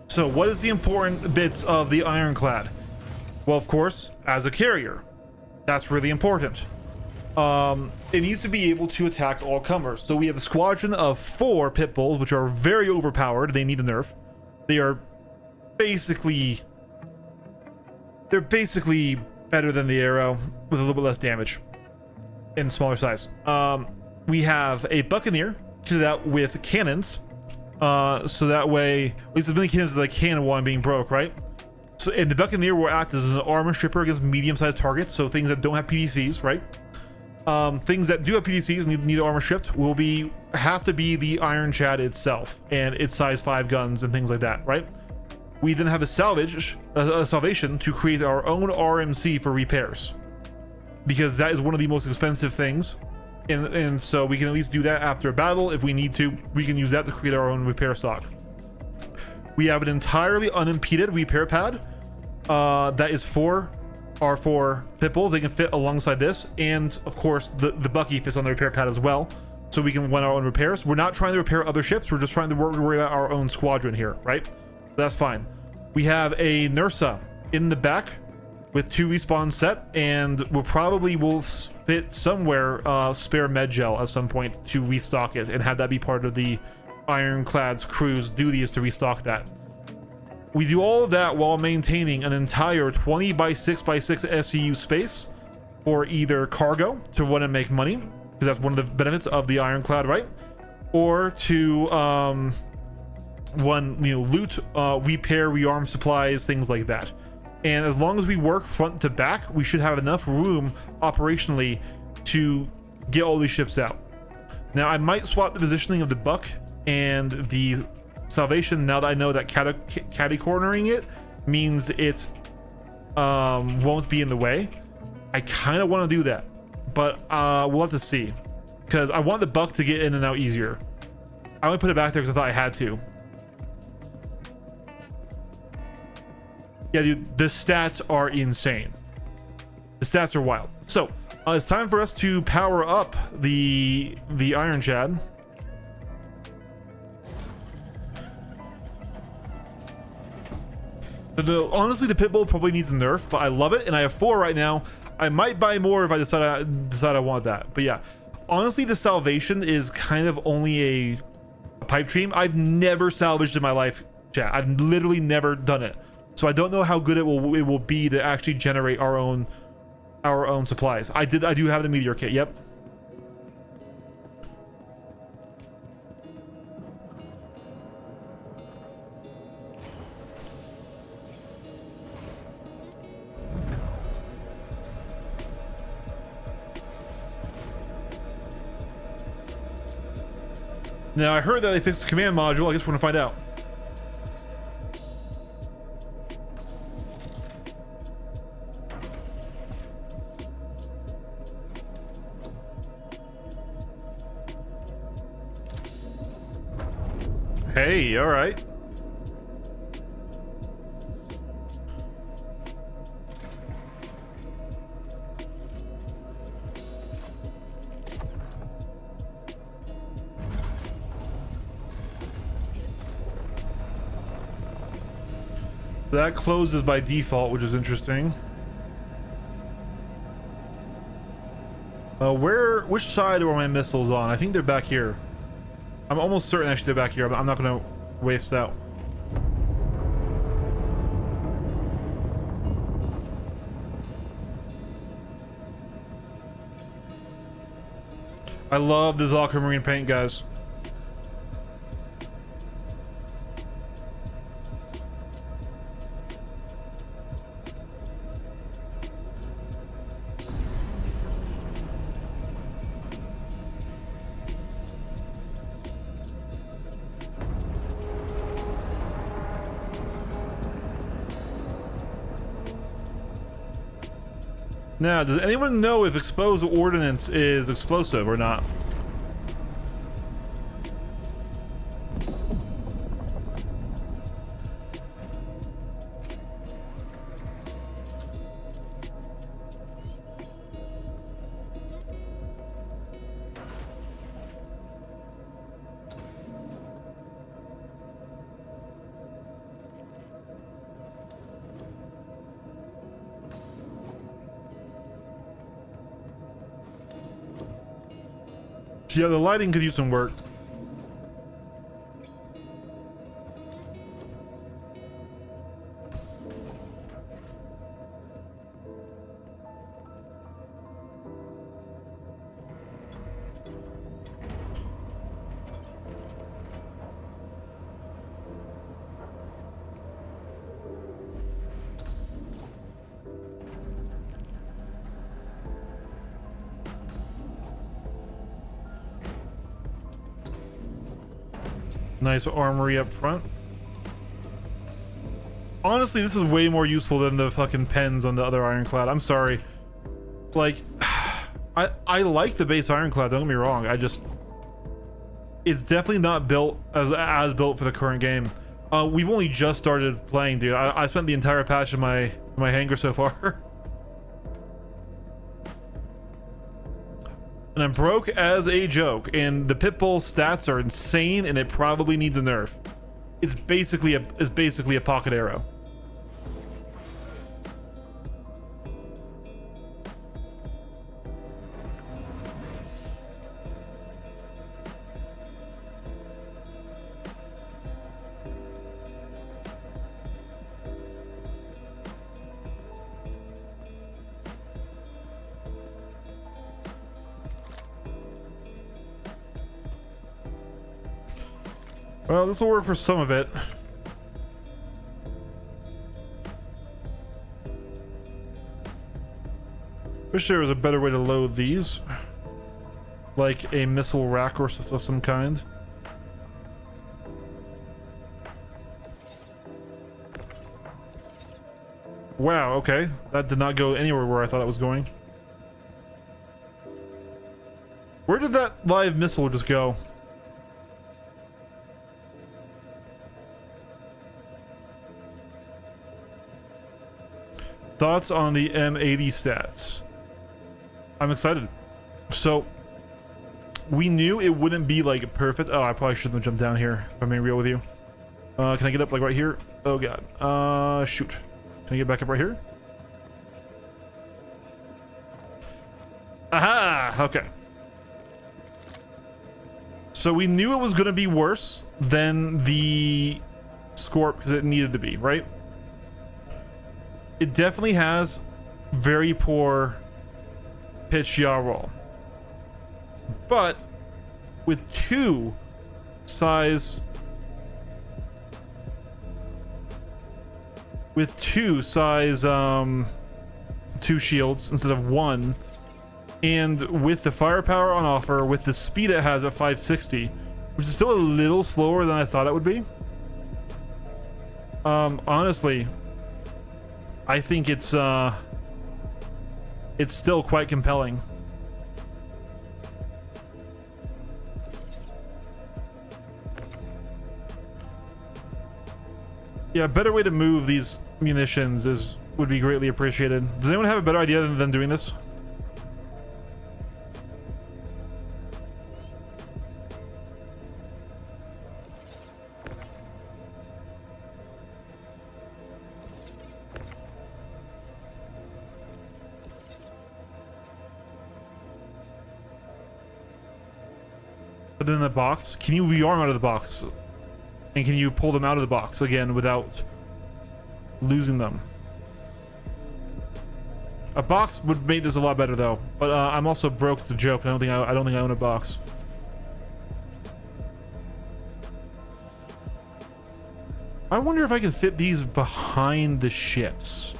So what is the important bits of the Ironclad? Well, of course, as a carrier, that's really important. It needs to be able to attack all comers. So we have a squadron of 4 pit bulls, which are very overpowered. They need a nerf. They're basically better than the arrow with a little bit less damage in smaller size. We have a buccaneer kitted out with cannons. So that way, at least as many cannons as I can while I'm being broke, right? So, and the Buccaneer will act as an armor stripper against medium-sized targets, so things that don't have PDCs, right? Things that do have PDCs and need armor stripped will have to be the Ironclad itself and its size 5 guns and things like that, right? We then have a salvation to create our own RMC for repairs, because that is one of the most expensive things. And so we can at least do that after a battle. If we need to, we can use that to create our own repair stock. We have an entirely unimpeded repair pad that is for our 4 pit bulls. They can fit alongside this, and of course the Bucky fits on the repair pad as well, so we can run our own repairs. We're not trying to repair other ships, we're just trying to worry about our own squadron here, right? That's fine. We have a Nursa in the back with 2 respawns set, and we'll probably fit somewhere spare med gel at some point to restock it and have that be part of the Ironclad's crew's duty, is to restock that. We do all of that while maintaining an entire 20 by 6 by 6 SCU space for either cargo to run and make money, because that's one of the benefits of the Ironclad, right? Or to run, loot, repair, rearm supplies, things like that. And as long as we work front to back, we should have enough room operationally to get all these ships out. Now, I might swap the positioning of the Buck and the Salvation now that I know that catty cornering it means it won't be in the way. I kind of want to do that, but we'll have to see, because I want the Buck to get in and out easier. I only put it back there because I thought I had to. Yeah, dude, the stats are insane. The stats are wild. So it's time for us to power up the Ironclad. Honestly, the pit bull probably needs a nerf, but I love it, and I have 4 right now. I might buy more if I decide I want that. But yeah, honestly, the Salvation is kind of only a pipe dream. I've never salvaged in my life, chat. I've literally never done it, so I don't know how good it will be to actually generate our own supplies. I do have the meteor kit. Yep. Now, I heard that they fixed the command module. I guess we're gonna find out. Hey, all right. That closes by default, which is interesting. Which side are my missiles on? I think they're back here. I'm almost certain actually they're back here. I'm not gonna waste out. I love this aquamarine paint, guys. Now, does anyone know if exposed ordnance is explosive or not? Yeah, the lighting could use some work. Nice armory up front. Honestly, this is way more useful than the fucking pens on the other Ironclad. I'm sorry. Like, I like the base Ironclad, don't get me wrong. It's definitely not built as built for the current game. We've only just started playing, dude. I spent the entire patch in my hangar so far. And I'm broke as a joke, and the Pitbull stats are insane, and it probably needs a nerf. It's basically a pocket arrow. Well, this will work for some of it. Wish there was a better way to load these. Like a missile rack or of some kind. Wow, okay. That did not go anywhere where I thought it was going. Where did that live missile just go? Thoughts on the M80 stats? I'm excited. So, we knew it wouldn't be like perfect. Oh, I probably shouldn't have jumped down here, if I'm being real with you. Can I get up like right here? Oh god. Shoot. Can I get back up right here? Aha! Okay. So we knew it was going to be worse than the Scorp because it needed to be, right? It definitely has very poor pitch yaw roll. But with two size two shields instead of one, and with the firepower on offer, with the speed it has at 560, which is still a little slower than I thought it would be. Honestly, I think it's still quite compelling. Yeah, a better way to move these munitions would be greatly appreciated. Does anyone have a better idea than doing this? Put it in the box. Can you rearm out of the box? And can you pull them out of the box again without losing them? A box would make this a lot better though, but I'm also broke as a joke. I don't think I own a box. I wonder if I can fit these behind the ships.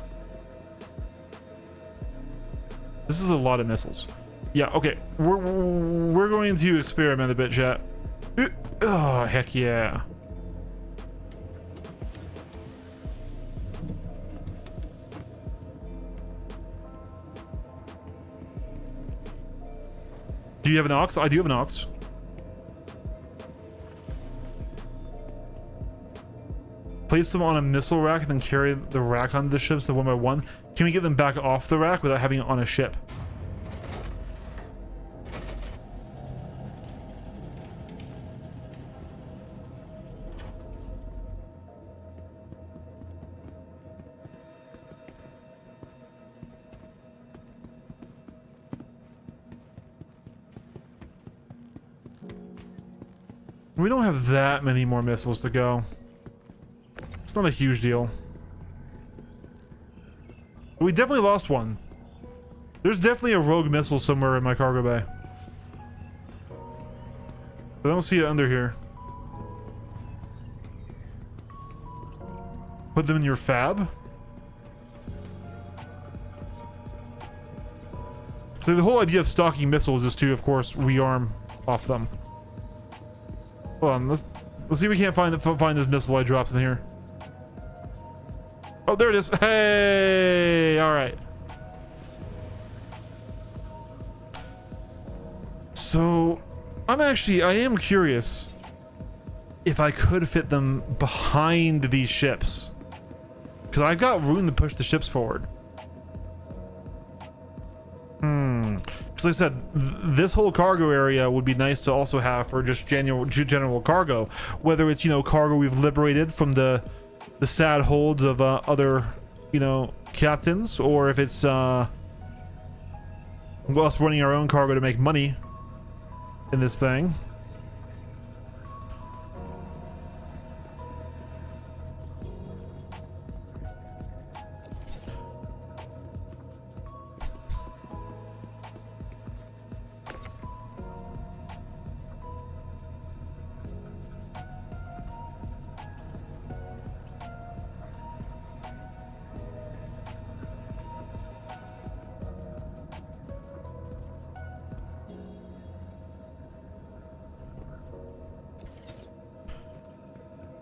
This is a lot of missiles. Yeah, okay. We're going to experiment a bit, chat. Oh, heck yeah. Do you have an aux? I do have an aux. Place them on a missile rack and then carry the rack onto the ships, one by one. Can we get them back off the rack without having it on a ship? We don't have that many more missiles to go. It's not a huge deal. We definitely lost one. There's definitely a rogue missile somewhere in my cargo bay. But I don't see it under here. Put them in your fab? So the whole idea of stocking missiles is to, of course, rearm off them. Hold on, let's see if we can't find this missile I dropped in here. Oh, there it is. Hey, all right. So, I am curious if I could fit them behind these ships, because I've got room to push the ships forward. Because like I said, this whole cargo area would be nice to also have for just general cargo, whether it's, you know, cargo we've liberated from the sad holds of other, you know, captains, or if it's us running our own cargo to make money in this thing.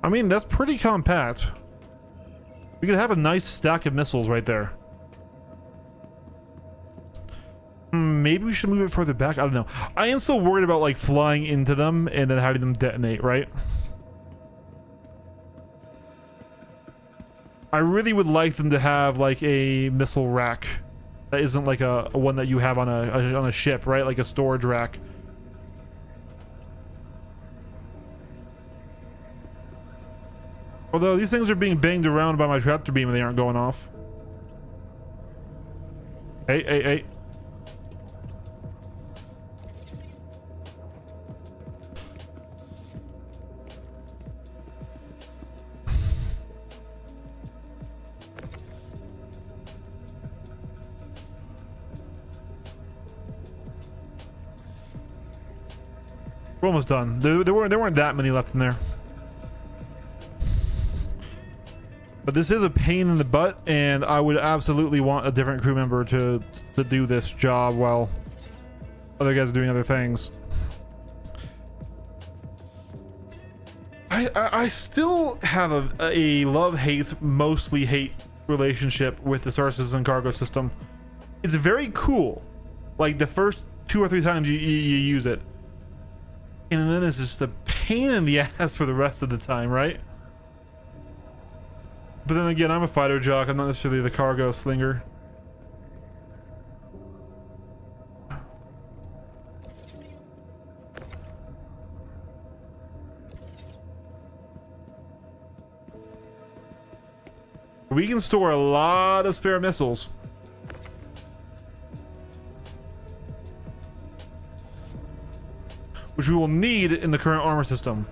I mean, that's pretty compact. We could have a nice stack of missiles right there. Maybe we should move it further back. I don't know. I am still worried about like flying into them and then having them detonate, right? I really would like them to have like a missile rack that isn't like a one that you have on a ship, right? Like a storage rack. Although these things are being banged around by my tractor beam and they aren't going off. Hey. We're almost done. There weren't that many left in there. But this is a pain in the butt, and I would absolutely want a different crew member to do this job while other guys are doing other things. I still have a love-hate, mostly hate relationship with the Star Citizen cargo system. It's very cool, like the first 2 or 3 times you use it, and then it's just a pain in the ass for the rest of the time, right? But then again, I'm a fighter jock. I'm not necessarily the cargo slinger. We can store a lot of spare missiles. Which we will need in the current armor system.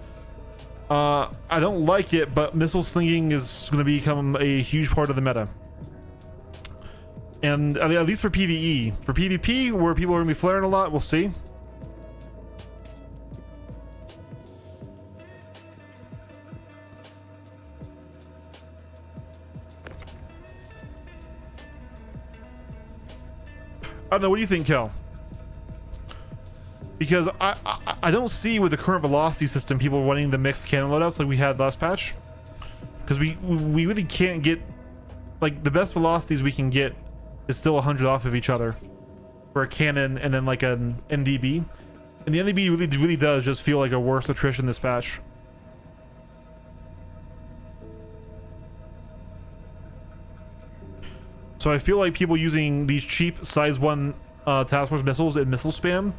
I don't like it, but missile slinging is going to become a huge part of the meta. And at least for PvE. For PvP, where people are going to be flaring a lot, we'll see. I don't know, what do you think, Kel? Because I don't see with the current velocity system people running the mixed cannon loadouts like we had last patch. Because we really can't get, like, the best velocities we can get is still 100 off of each other for a cannon and then like an NDB. And the NDB really does just feel like a worse attrition this patch. So I feel like people using these cheap size 1 task force missiles in missile spam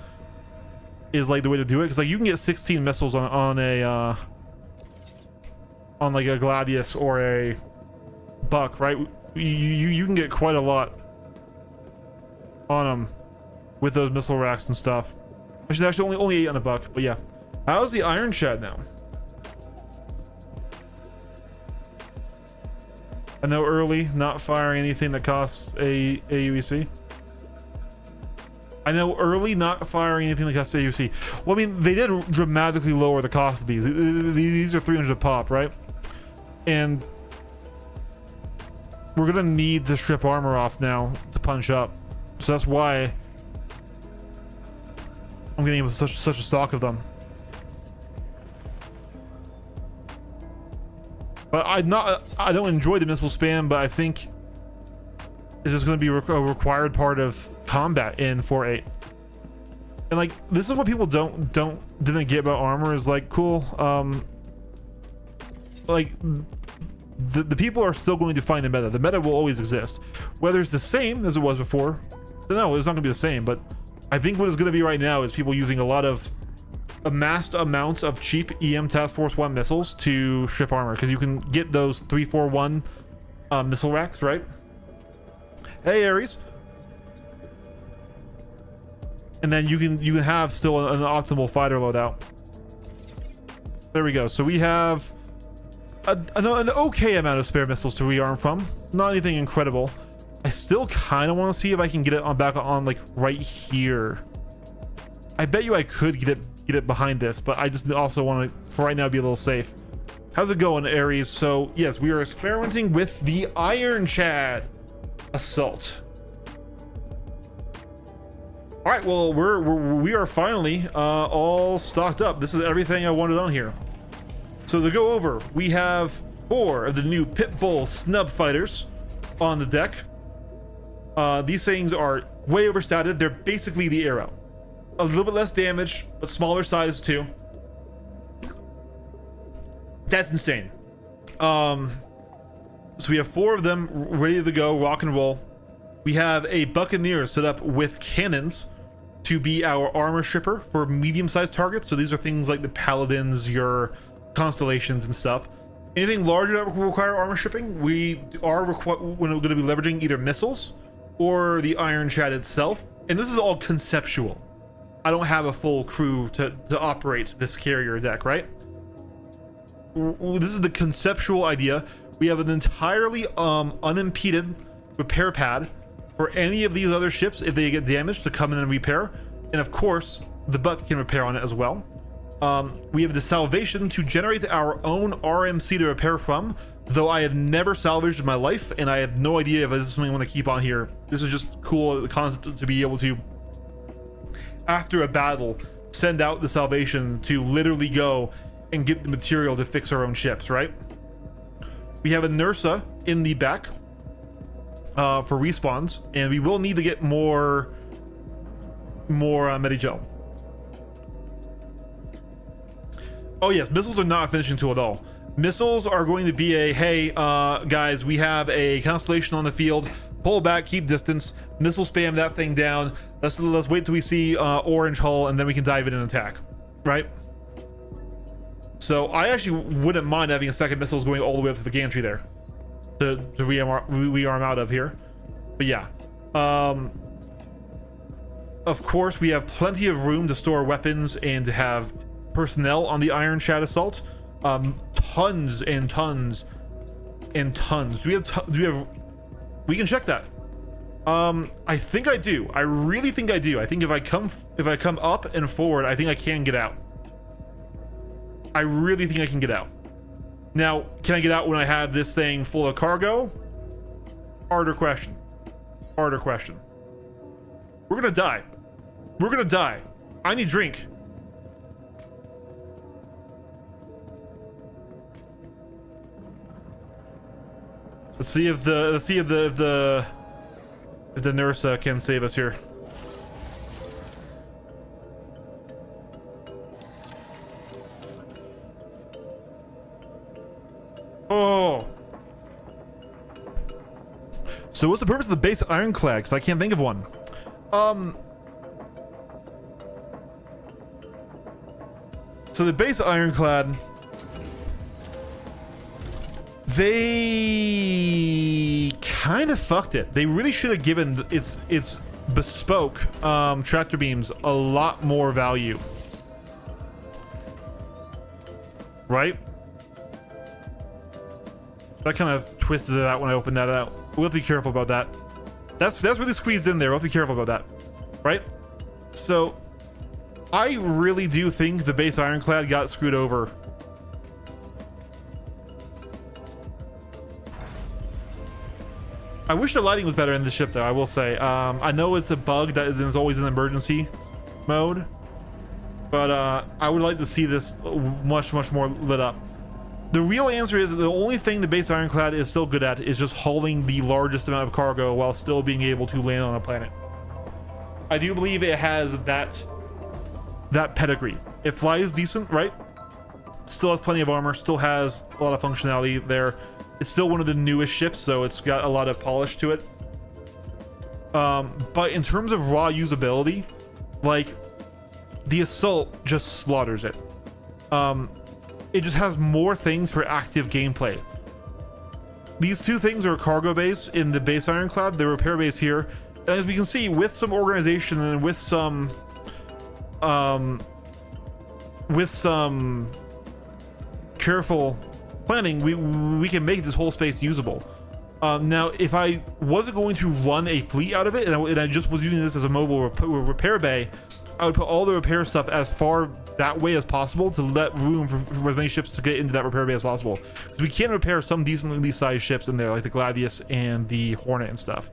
is like the way to do it, because like you can get 16 missiles on like a Gladius or a Buck, right? You can get quite a lot on them with those missile racks and stuff. Actually only 8 on a Buck, but yeah. How's the Ironclad now? I know early, not firing anything that costs a aUEC. I know early, not firing anything that costs aUEC. Well, I mean, they did dramatically lower the cost of these. These are 300 a pop, right? And we're gonna need to strip armor off now to punch up. So that's why I'm getting such a stock of them. But I don't enjoy the missile spam, but I think it's just going to be a required part of combat in 4.8. And like, this is what people didn't get about armor, is like, cool, like the people are still going to find the meta. The meta will always exist. Whether it's the same as it was before, no, it's not gonna be the same. But I think what it's gonna be right now is people using a lot of amassed amounts of cheap EM Task Force 1 missiles to strip armor, because you can get those 341 missile racks, right? Hey Ares. And then you can have still an optimal fighter loadout. There we go. So we have an okay amount of spare missiles to rearm from. Not anything incredible. I still kind of want to see if I can get it on back on like right here. I bet you I could get it behind this, but I just also want to for right now be a little safe. How's it going, Ares? So yes, we are experimenting with the Ironclad assault. All right, well, we are finally all stocked up. This is everything I wanted on here. So to go over, we have 4 of the new Pitbull snub fighters on the deck. These things are way overstated. They're basically the Arrow. A little bit less damage, but smaller size too. That's insane. So we have 4 of them ready to go, rock and roll. We have a Buccaneer set up with cannons to be our armor shipper for medium-sized targets. So these are things like the Paladins, your Constellations and stuff. Anything larger that will require armor shipping, we are going to be leveraging either missiles or the Ironclad itself. And this is all conceptual. I don't have a full crew to operate this carrier deck, right? This is the conceptual idea. We have an entirely unimpeded repair pad for any of these other ships if they get damaged to come in and repair. And of course, the Buck can repair on it as well. We have the Salvation to generate our own RMC to repair from, though I have never salvaged in my life, and I have no idea if this is something I want to keep on here. This is just cool, the concept to be able to, after a battle, send out the Salvation to literally go and get the material to fix our own ships, right? We have a Nursa in the back for respawns, and we will need to get more Medigel. Oh yes, missiles are not a finishing tool at all. Missiles are going to be a, hey, guys, we have a Constellation on the field, pull back, keep distance, missile spam that thing down, let's wait till we see orange hull, and then we can dive in and attack, right? So I actually wouldn't mind having a second missiles going all the way up to the gantry there to rearm out of here. But yeah, of course we have plenty of room to store weapons and to have personnel on the Ironclad assault. Tons and tons and tons. Do we have we can check that. I think I do. I really think I do. I think if I come up and forward, I think I can get out. I really think I can get out. Now, can I get out when I have this thing full of cargo? Harder question. Harder question. We're gonna die. We're gonna die. I need drink. Let's see if the nurse can save us here. Oh. So what's the purpose of the base Ironclad? Because I can't think of one. So the base Ironclad, they kind of fucked it. They really should have given its bespoke tractor beams a lot more value, right? That kind of twisted it out when I opened that out. We'll have to be careful about that. That's really squeezed in there. We'll have to be careful about that, right? So I really do think the base Ironclad got screwed over. I wish the lighting was better in the ship though, I will say. I know it's a bug that is always in emergency mode, but I would like to see this much more lit up. The real answer is the only thing the base Ironclad is still good at is just hauling the largest amount of cargo while still being able to land on a planet. I do believe it has that pedigree. It flies decent, right? Still has plenty of armor, still has a lot of functionality there. It's still one of the newest ships, so it's got a lot of polish to it. But in terms of raw usability, like, the Assault just slaughters it. It just has more things for active gameplay. These two things are a cargo base in the base Ironclad, the repair base here. And as we can see, with some organization and with some careful planning, we can make this whole space usable. Now, if I wasn't going to run a fleet out of it, and I just was using this as a mobile repair bay, I would put all the repair stuff as far that way as possible to let room for as many ships to get into that repair bay as possible. Because we can repair some decently sized ships in there, like the Gladius and the Hornet and stuff.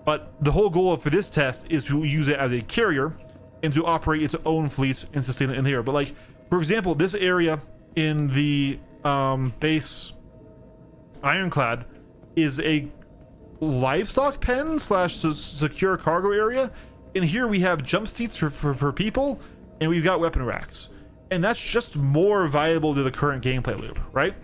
But the whole goal for this test is to use it as a carrier and to operate its own fleet and sustain it in here. But like, for example, this area in the base Ironclad is a livestock pen slash secure cargo area. And here we have jump seats for people, and we've got weapon racks. And that's just more valuable to the current gameplay loop, right?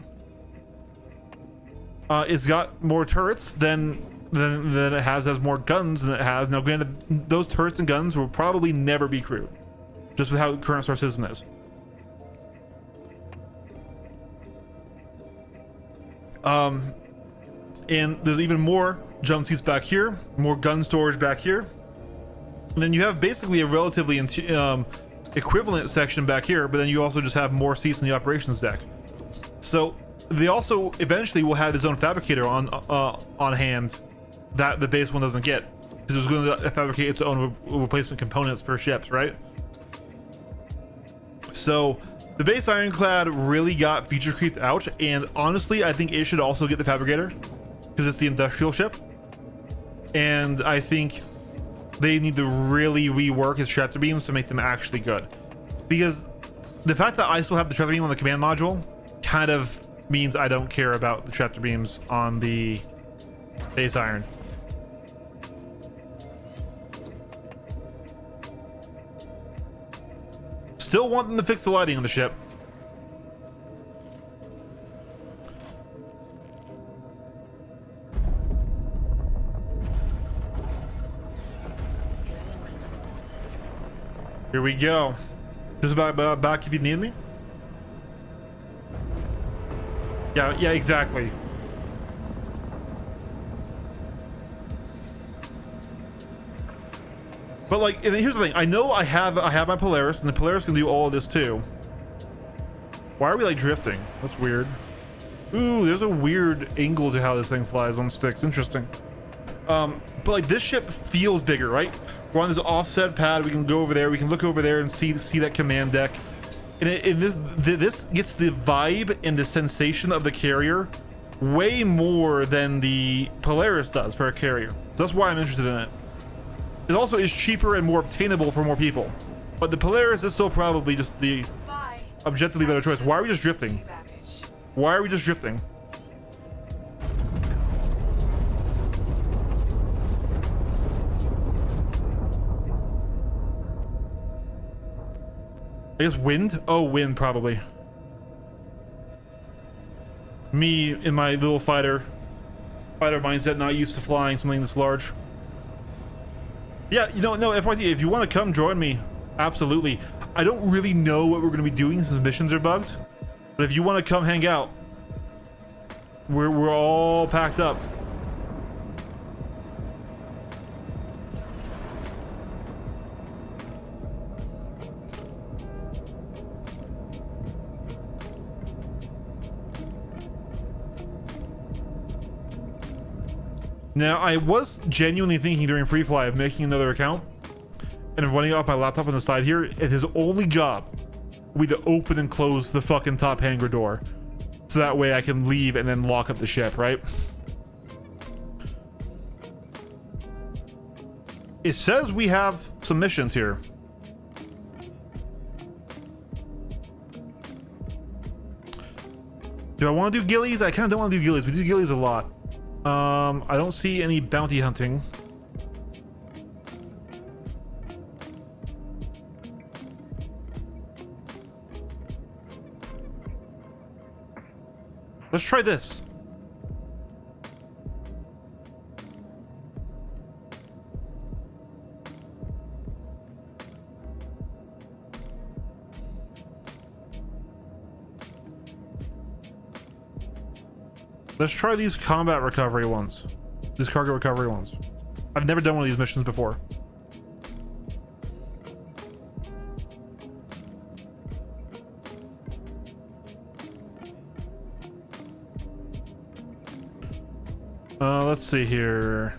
It's got more turrets than it has more guns than it has. Now, granted, those turrets and guns will probably never be crewed, just with how the current Star Citizen is. And there's even more jump seats back here, more gun storage back here. And then you have basically a relatively equivalent section back here, but then you also just have more seats in the operations deck. So they also eventually will have its own fabricator on hand that the base one doesn't get, because it's going to fabricate its own replacement components for ships, right? So the base Ironclad really got feature creeped out, and honestly, I think it should also get the fabricator because it's the industrial ship. And I think they need to really rework its tractor beams to make them actually good, because the fact that I still have the tractor beam on the command module kind of means I don't care about the tractor beams on the base Iron. Still want them to fix the lighting on the ship. Here we go. Just about back if you need me. Yeah, exactly. But like, and here's the thing. I know I have my Polaris, and the Polaris can do all of this too. Why are we like drifting? That's weird. Ooh, there's a weird angle to how this thing flies on sticks. Interesting. But like, this ship feels bigger, right? We're on this offset pad. We can go over there. We can look over there and see that command deck. And this gets the vibe and the sensation of the carrier way more than the Polaris does for a carrier. So that's why I'm interested in it. It also is cheaper and more obtainable for more people. But the Polaris is still probably just the objectively better choice. Why are we just drifting? Why are we just drifting? I guess wind? Oh, wind probably. Me in my little fighter mindset, not used to flying something this large. Yeah, you know, no, FYT, if you want to come join me, absolutely. I don't really know what we're going to be doing since missions are bugged, but if you want to come hang out, we're all packed up. Now, I was genuinely thinking during free fly of making another account and running it off my laptop on the side here, and his only job will be to open and close the fucking top hangar door, so that way I can leave and then lock up the ship, right? It says we have some missions here. Do I want to do ghillies? I kind of don't want to do ghillies. We do ghillies a lot. I don't see any bounty hunting. Let's try this. Let's try these combat recovery ones. These cargo recovery ones. I've never done one of these missions before. Let's see here.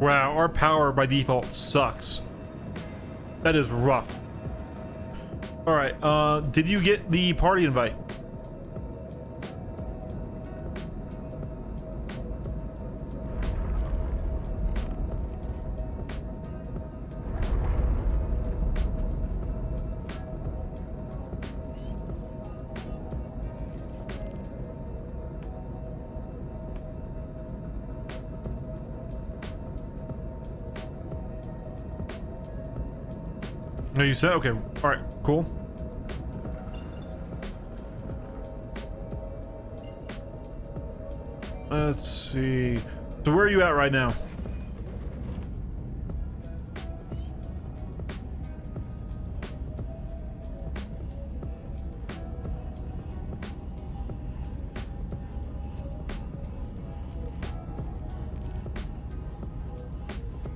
Wow, our power by default sucks. That is rough. All right, did you get the party invite? No, you said okay. All right, cool. Let's see. So where are you at right now?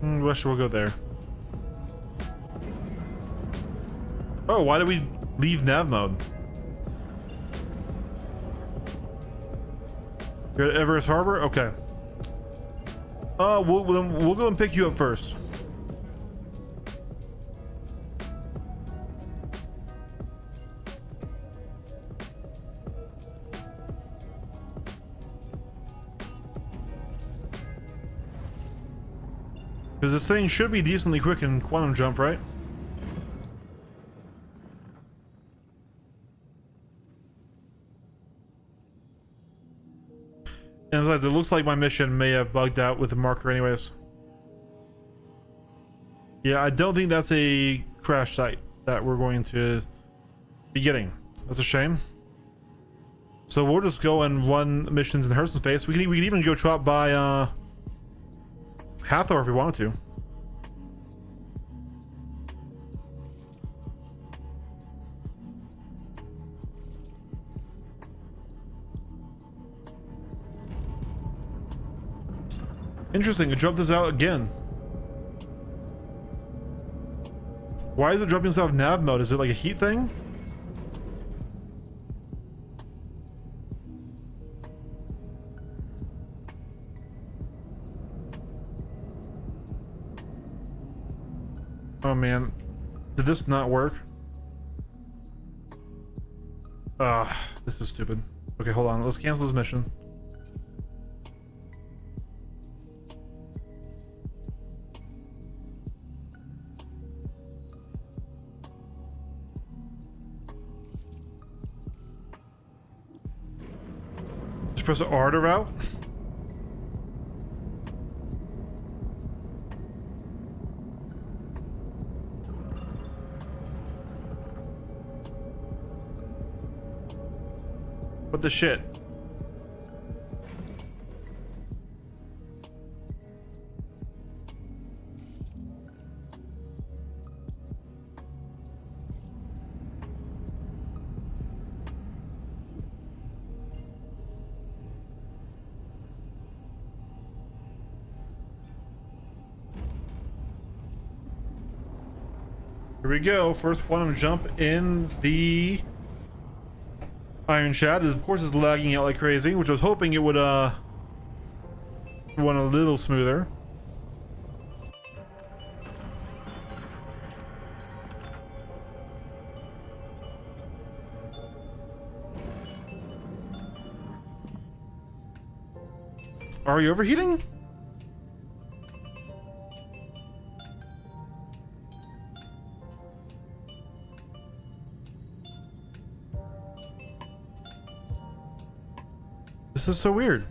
Wish we'll go there. Oh, why did we leave nav mode? You're at Everest Harbor? Okay. We'll go and pick you up first. Because this thing should be decently quick in quantum jump, right? And besides, it looks like my mission may have bugged out with the marker anyways. Yeah, I don't think that's a crash site that we're going to be getting. That's a shame. So we'll just go and run missions in Hurston space. We can even go drop by Hathor if we wanted to. Interesting, it dropped us out again. Why is it dropping us out of nav mode? Is it like a heat thing? Oh man, did this not work? This is stupid. Okay, hold on, let's cancel this mission. Just press R to route. What the shit? Here we go. First quantum jump in the Ironclad. Of course, it's lagging out like crazy, which I was hoping it would run a little smoother. Are you overheating? This is so weird.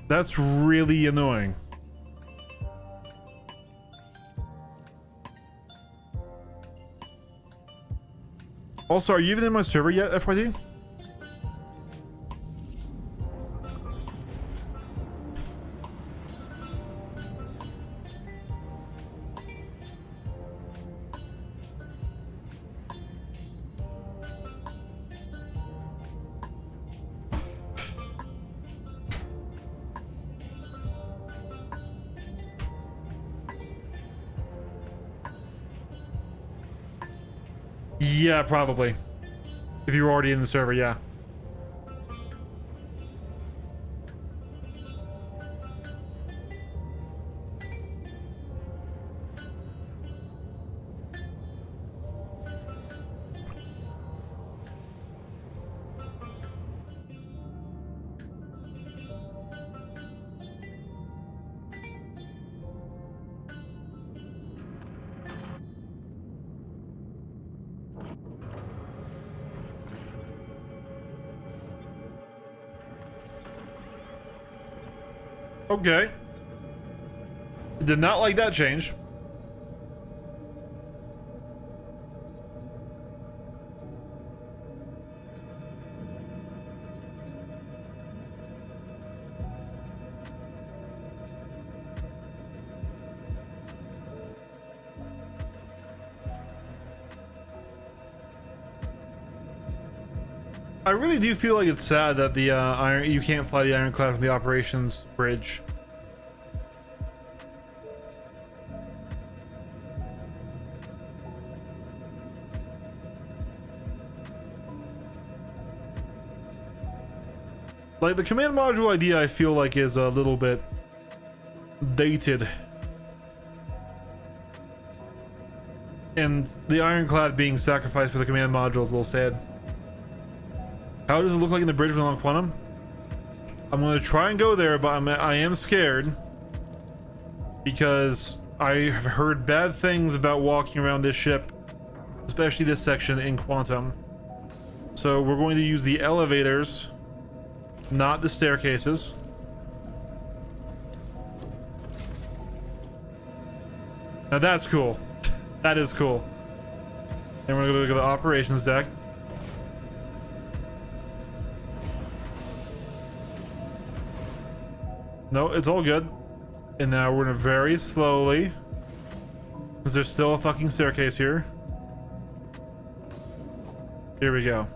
That's really annoying. Also, are you even in my server yet, FYD? Yeah, probably. If you were already in the server, yeah. Okay. Did not like that change. I really do feel like it's sad that the you can't fly the Ironclad from the operations bridge. Like the command module idea, I feel like is a little bit dated, and the Ironclad being sacrificed for the command module is a little sad. How does it look like in the bridge on Quantum? I'm going to try and go there, but I am scared because I have heard bad things about walking around this ship, especially this section in Quantum. So we're going to use the elevators, not the staircases. Now that's cool. That is cool. And we're going to go to the operations deck. No, it's all good. And now we're gonna very slowly, because there's still a fucking staircase here. Here we go.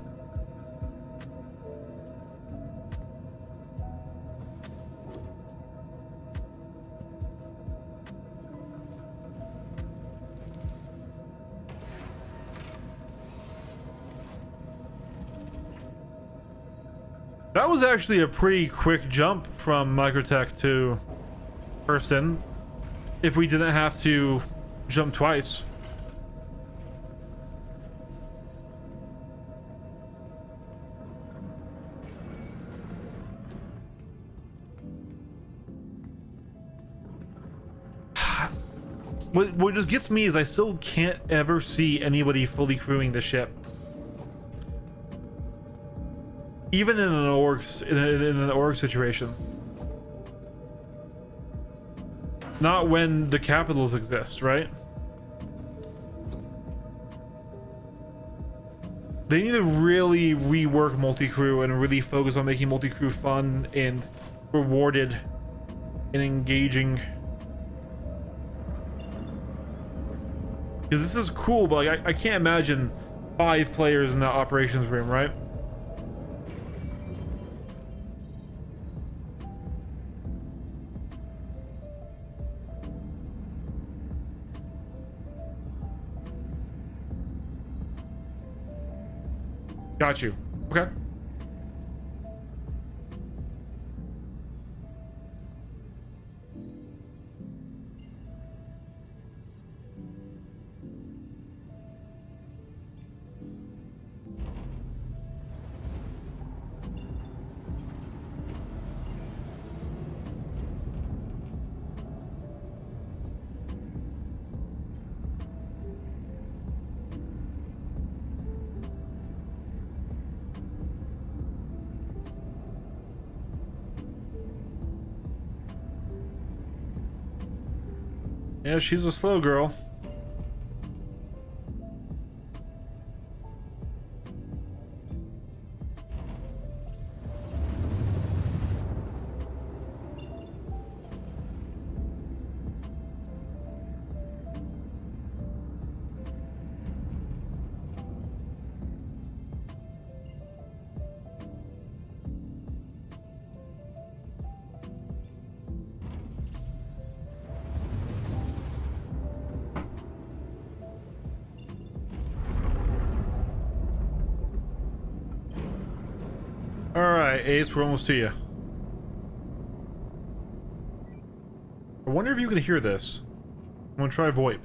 That was actually a pretty quick jump from Microtech to Hurston, if we didn't have to jump twice. What just gets me is I still can't ever see anybody fully crewing the ship. Even in an org situation. Not when the capitals exist, right? They need to really rework multi-crew and really focus on making multi-crew fun and rewarded and engaging. Because this is cool, but like I can't imagine 5 players in the operations room, right? Got you. Okay. Yeah, she's a slow girl. All right, Ace, we're almost to you. I wonder if you can hear this. I'm gonna try VoIP.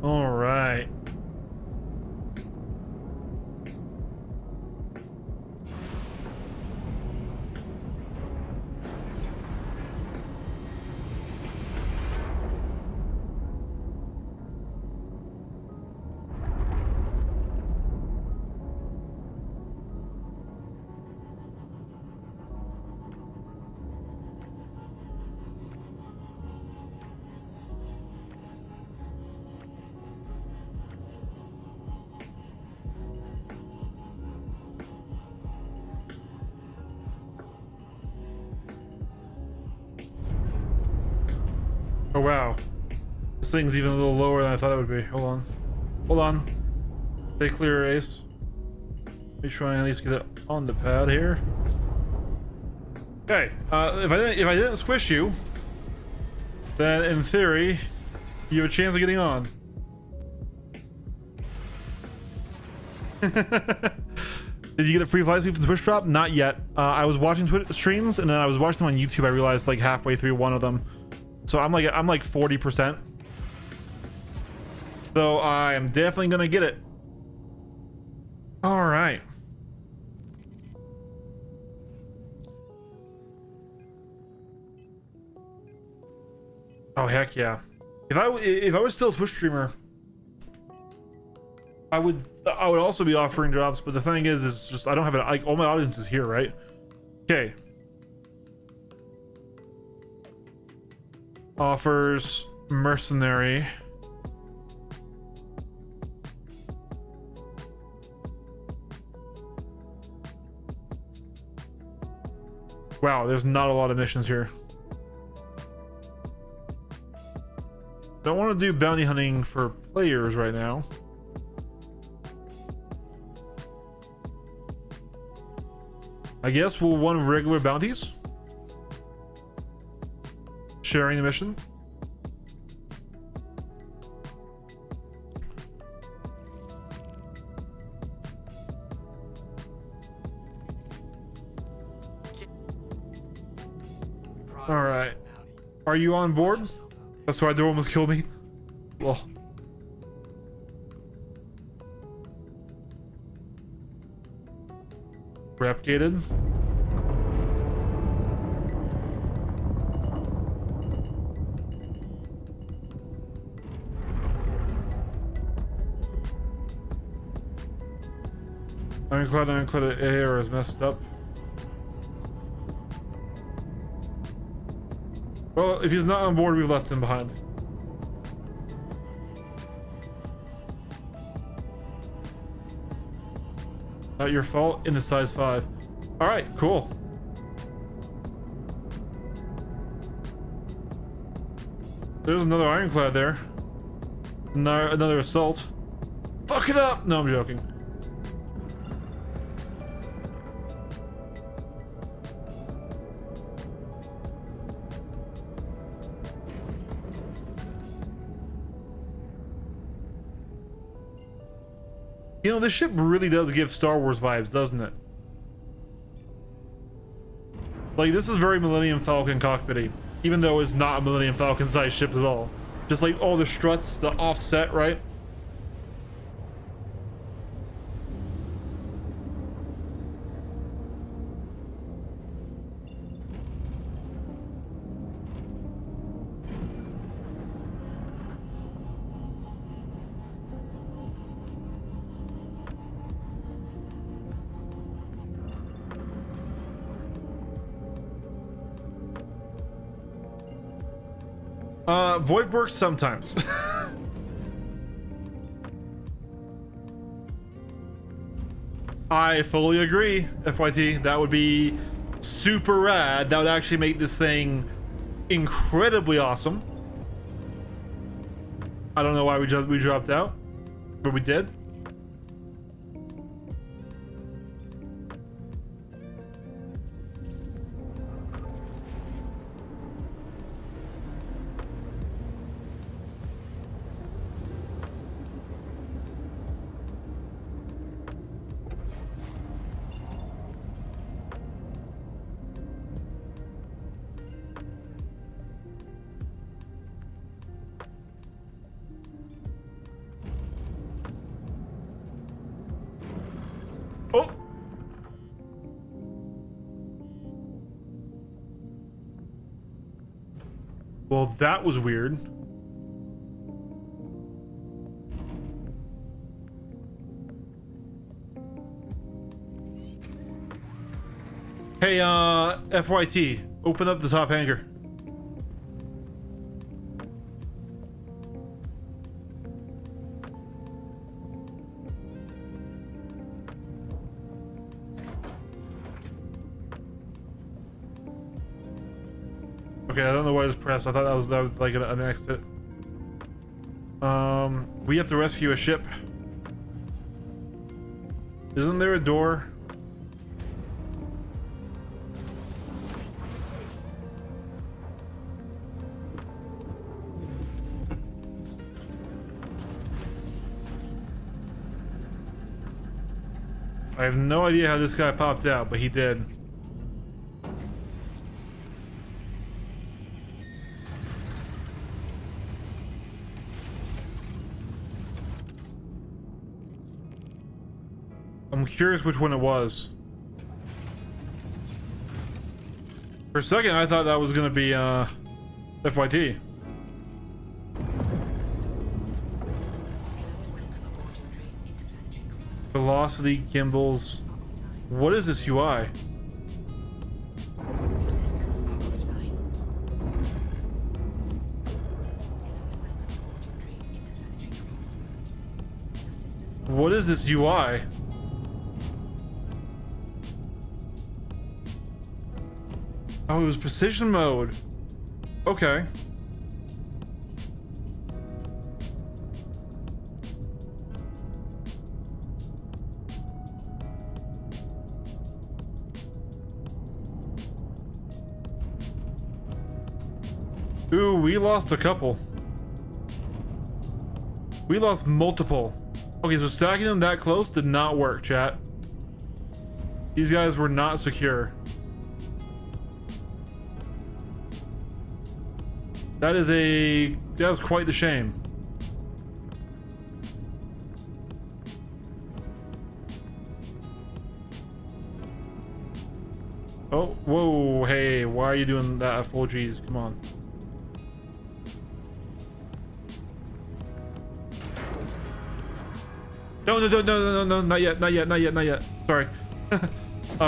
All right. Oh wow. This thing's even a little lower than I thought it would be. Hold on. Hold on. Stay clear, Ace. Let me try and at least get it on the pad here. Okay. If I didn't squish you, then in theory, you have a chance of getting on. Did you get a free fly sweep from the Twitch drop? Not yet. I was watching Twitch streams and then I was watching them on YouTube. I realized like halfway through one of them. So I'm like 40%. So I am definitely gonna get it. All right. Oh heck yeah! If I was still a Twitch streamer, I would also be offering jobs. But the thing is just I don't have like all my audience is here, right? Okay. Offers mercenary. Wow, there's not a lot of missions here. Don't want to do bounty hunting for players right now. I guess we'll run regular bounties. Sharing the mission. All right. Are you on board? That's why they almost killed me. Well. Replicated. Ironclad air is messed up. Well, if he's not on board, we've left him behind. Not your fault in the size 5. All right, cool. There's another Ironclad there. Another assault. Fuck it up! No, I'm joking. You know, this ship really does give Star Wars vibes, doesn't it? Like, this is very Millennium Falcon cockpity, even though it's not a Millennium Falcon sized ship at all. Just like all the struts, the offset, right? VoIP works sometimes. I fully agree, FYT. That would be super rad. That would actually make this thing incredibly awesome. I don't know why we dropped out, but we did. Oh! Well, that was weird. Hey, FYT, open up the top hangar. Okay, I don't know why I just pressed. I thought that was like an exit. We have to rescue a ship. Isn't there a door? I have no idea how this guy popped out, but he did. I'm curious which one it was. For a second, I thought that was gonna be FYT. Velocity gimbals. What is this UI? Your systems are offline. What is this UI? Oh, it was precision mode. Okay. Ooh, we lost a couple. We lost multiple. Okay, so stacking them that close did not work, chat. These guys were not secure. That's quite the shame. Oh, whoa, hey, why are you doing that at full G's? Come on. No, not yet. Sorry.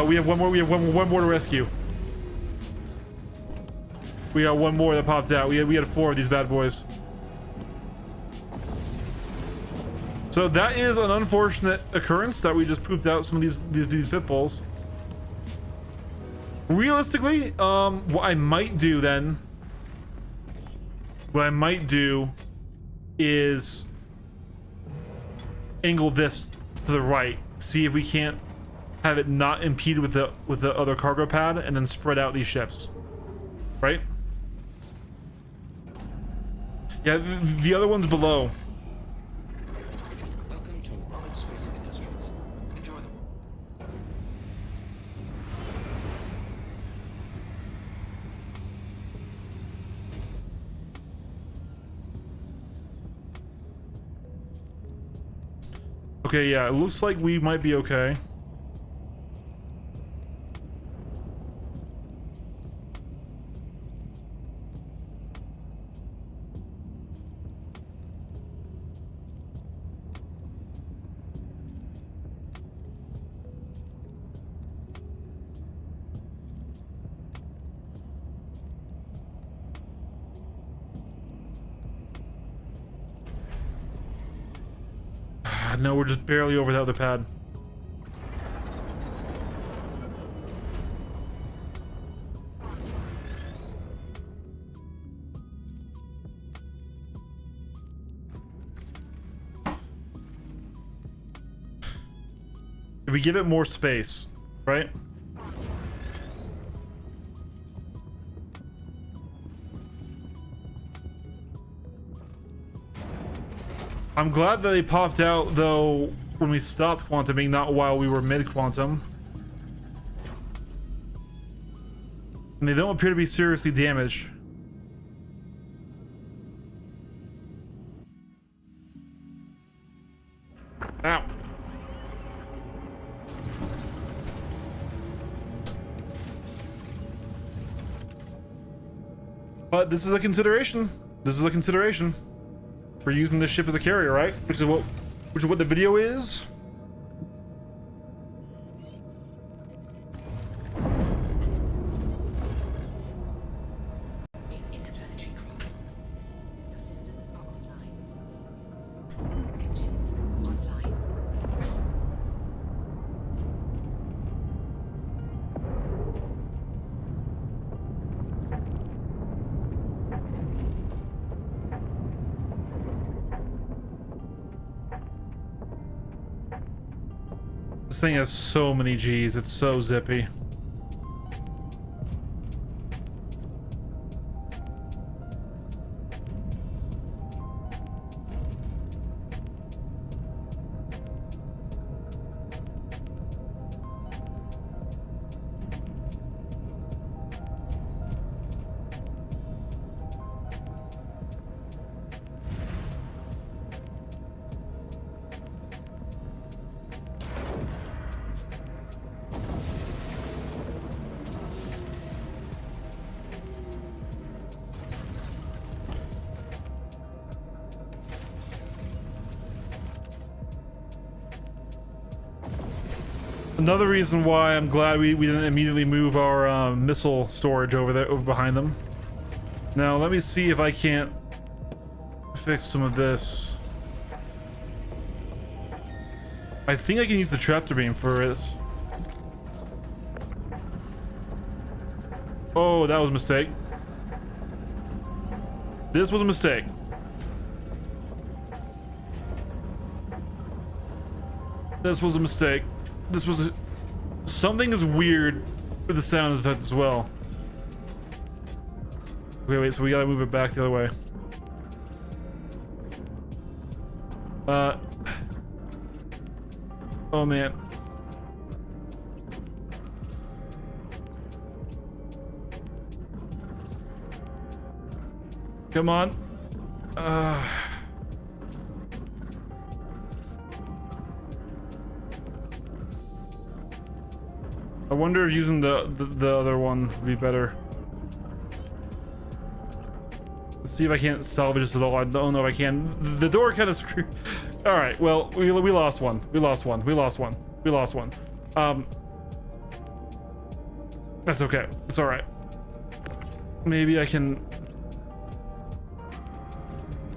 We have one more to rescue. We got one more that popped out. We had 4 of these bad boys. So that is an unfortunate occurrence that we just pooped out some of these pit bulls. Realistically, what I might do is angle this to the right, see if we can't have it not impede with the other cargo pad, and then spread out these ships, right? Yeah, the other one's below. Welcome to aerospace industries. Enjoy the work. Okay, yeah, it looks like we might be okay. No, we're just barely over the other pad. If we give it more space, right? I'm glad that they popped out, though, when we stopped quantuming, not while we were mid-quantum. And they don't appear to be seriously damaged. Ow. But this is a consideration. We're using this ship as a carrier, right? Which is what the video is. Interplanetary craft. Your systems are online. Engines online. This thing has so many G's. It's so zippy. Another reason why I'm glad we didn't immediately move our missile storage over behind them. Now let me see if I can't fix some of this. I think I can use the tractor beam for this. Oh, that was a mistake. This was a mistake. This was a mistake. This was something is weird with the sound effect as well. Okay, wait, so we gotta move it back the other way. Oh man. Come on. I wonder if using the other one would be better. Let's see if I can't salvage this at all. I don't know if I can. The door kind of screwed. All right. Well, we lost one. We lost one. We lost one. We lost one. That's okay. It's all right. Maybe I can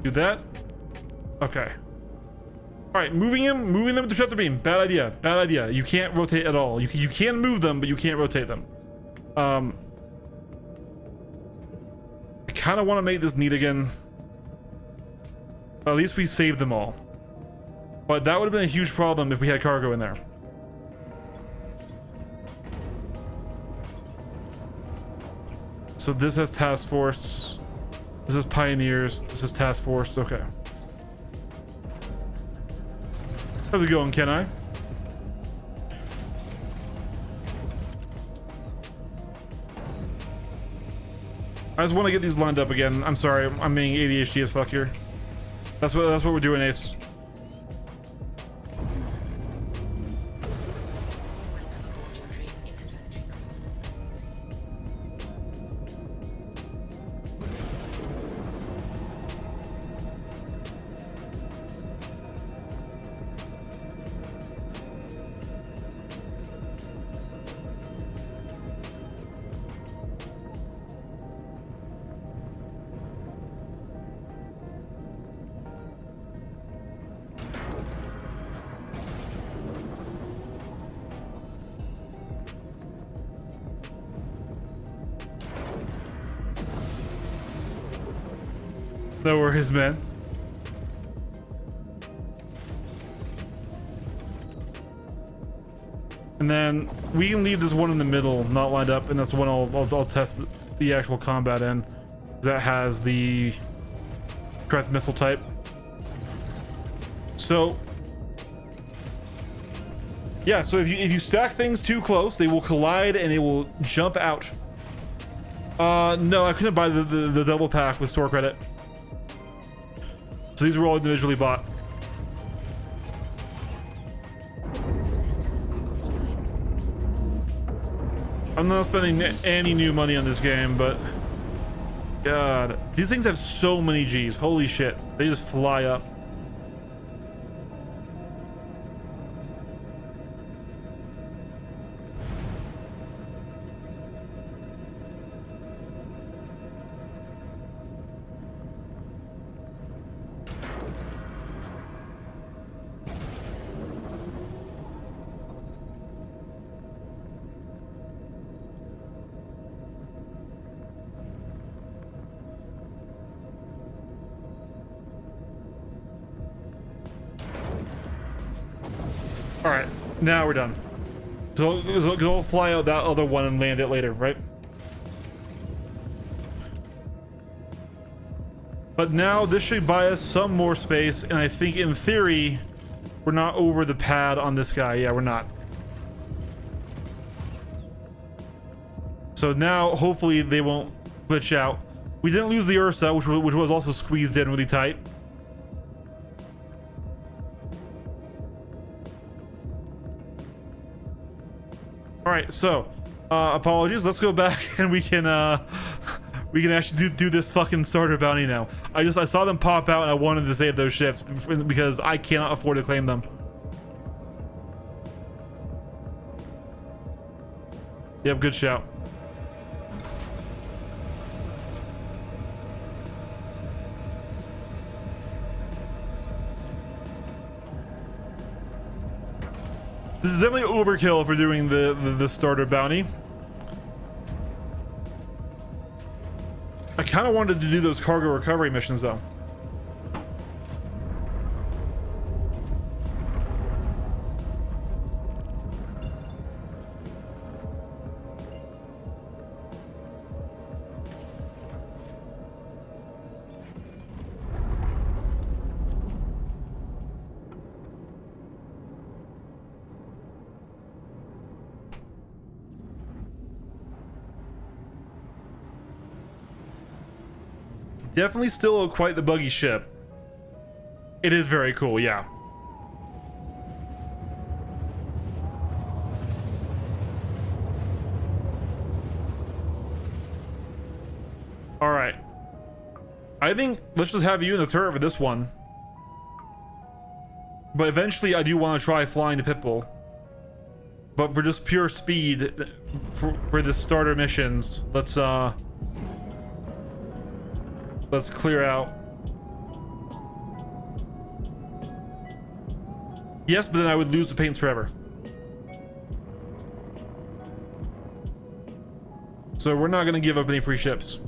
do that. Okay. All right, moving them to the disruptor beam. Bad idea. Bad idea. You can't rotate at all. You can move them, but you can't rotate them. I kind of want to make this neat again. At least we saved them all. But that would have been a huge problem if we had cargo in there. So this has task force. This is pioneers. This is task force. Okay. How's it going, Can I? I just want to get these lined up again. I'm sorry, I'm being ADHD as fuck here. That's what we're doing, Ace. There were his men. And then we can leave this one in the middle, not lined up, and that's the one I'll test the actual combat in. That has the strength missile type. So yeah, so if you stack things too close, they will collide and they will jump out. No, I couldn't buy the double pack with store credit. So these were all individually bought. I'm not spending any new money on this game, but God, these things have so many G's. Holy shit, they just fly up. All right, now we're done. So we'll fly out that other one and land it later, right? But now this should buy us some more space, and I think in theory, we're not over the pad on this guy. Yeah, we're not. So now, hopefully, they won't glitch out. We didn't lose the Ursa, which was also squeezed in really tight. All right, so apologies. Let's go back and we can actually do this fucking starter bounty now. I saw them pop out and I wanted to save those ships because I cannot afford to claim them. Yep, good shout. This is definitely overkill for doing the starter bounty. I kind of wanted to do those cargo recovery missions though. Definitely still quite the buggy ship. It is very cool, yeah. All right. I think let's just have you in the turret for this one. But eventually I do want to try flying the Pitbull. But for just pure speed for the starter missions, let's clear out. Yes, but then I would lose the paints forever. So we're not going to give up any free ships.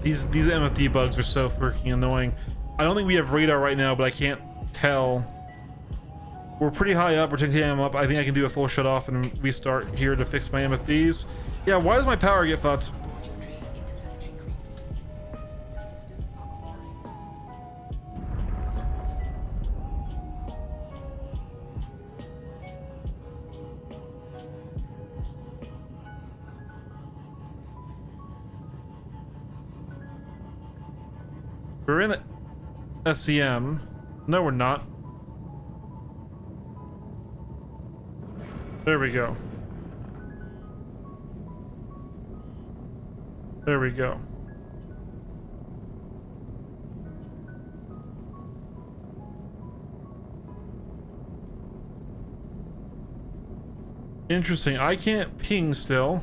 These MFD bugs are so freaking annoying. I don't think we have radar right now, but I can't tell. We're pretty high up. We're 10 km up. I think I can do a full shut off and restart here to fix my MFDs. Yeah, why does my power get fucked? We're in the SCM. No, we're not. There we go. There we go. Interesting. I can't ping still.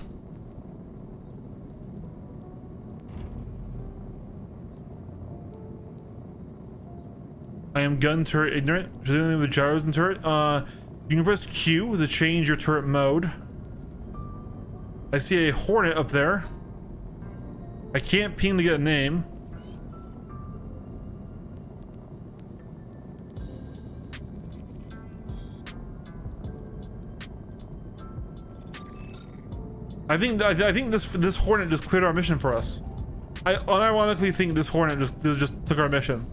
I am gun turret ignorant. Presumably the gyros in turret. You can press Q to change your turret mode. I see a Hornet up there. I can't ping to get a name. I think this Hornet just cleared our mission for us. I unironically think this Hornet just took our mission.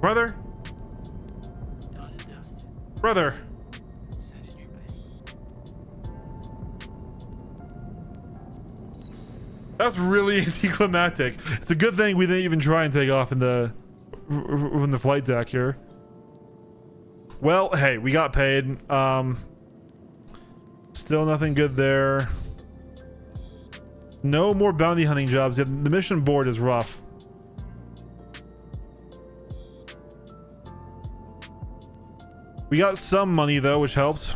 Brother? Brother. That's really anticlimactic. It's a good thing we didn't even try and take off in the flight deck here. Well, hey, we got paid. Still nothing good there. No more bounty hunting jobs. The mission board is rough. We got some money though, which helps.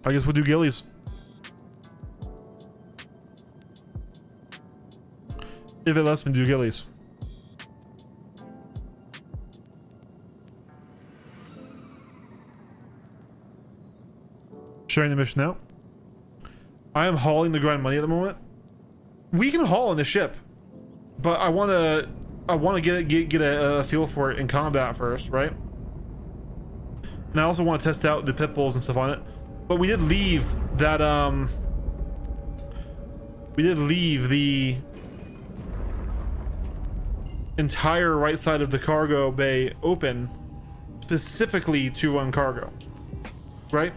I guess we'll do Gillies. If it lets me do Gillies. Sharing the mission out. I am hauling the grind money at the moment. We can haul on the ship, but I want to get a feel for it in combat first, right? And I also want to test out the pit bulls and stuff on it. But we did leave that we did leave the entire right side of the cargo bay open specifically to run cargo, right?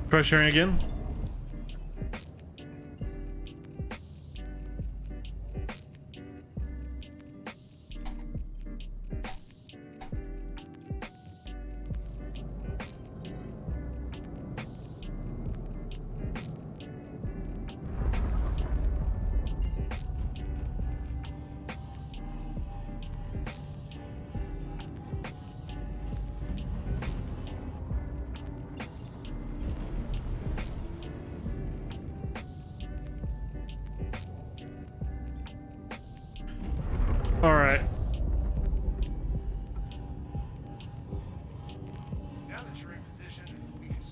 Try sharing again.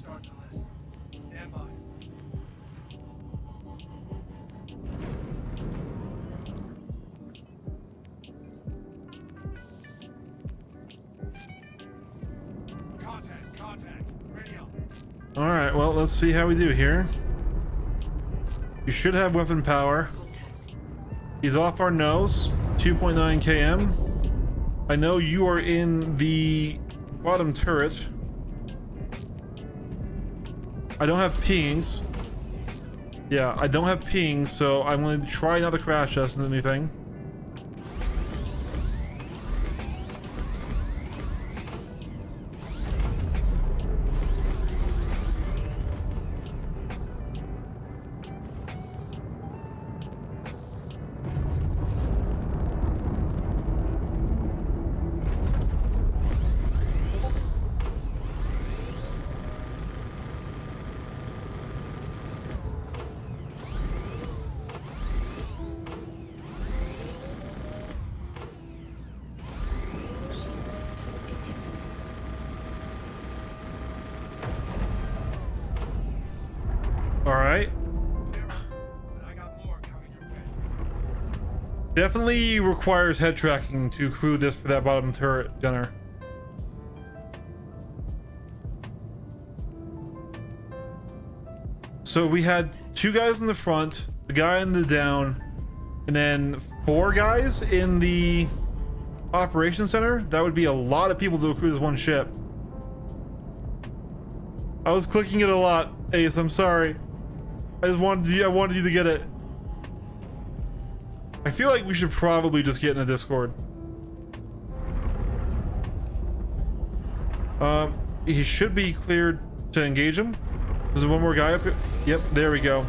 start to listen. Stand by. Contact. Radio. All right, well, let's see how we do here. You should have weapon power. He's off our nose, 2.9 km. I know you are in the bottom turret. I don't have pings. Yeah, I don't have pings, so I'm going to try not to crash us into anything. Shield system is hit. All right. But I got more coming your way. Definitely requires head tracking to crew this for that bottom turret, Gunner. So we had 2 guys in the front, the guy in the down, and then 4 guys in the operations center. That would be a lot of people to crew this one ship. I was clicking it a lot, Ace. I'm sorry. I wanted you to get it. I feel like we should probably just get in a Discord. He should be cleared to engage him. There's one more guy up here. Yep, there we go.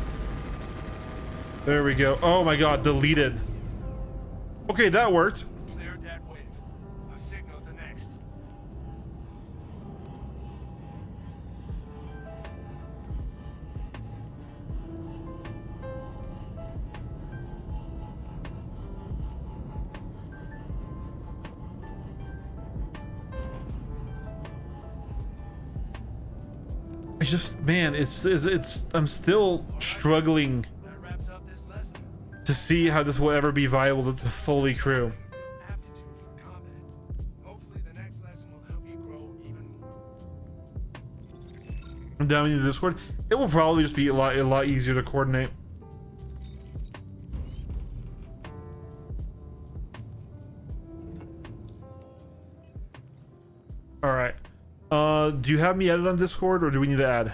There we go. Oh my god, deleted. Okay, that worked. Cleared that wave. I've signaled the next. I just, man, it's I'm still struggling That wraps up this lesson. to see how this will ever be viable to fully crew. Aptitude for combat. Hopefully the next lesson will help you grow even more. I'm down in the Discord. It will probably just be a lot easier to coordinate. All right. Do you have me added on Discord, or do we need to add?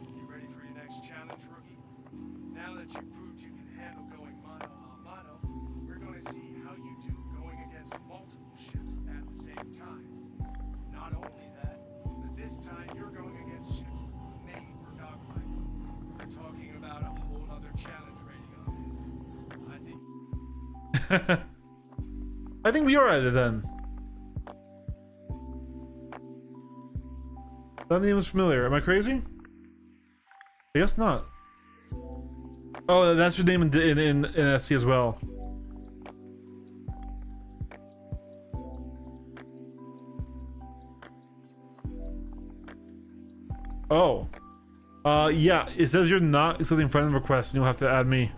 You ready for your next challenge, rookie? Now that you've proved you can handle going mano a mano, we're going to see how you do going against multiple ships at the same time. Not only that, but this time you're going against ships made for dogfighting. We're talking about a whole other challenge rating on this. I think I think we are at it then. That name was familiar. Am I crazy? I guess not. Oh, that's your name in SC as well. Oh. Yeah, it says you're not accepting friend requests and you'll have to add me.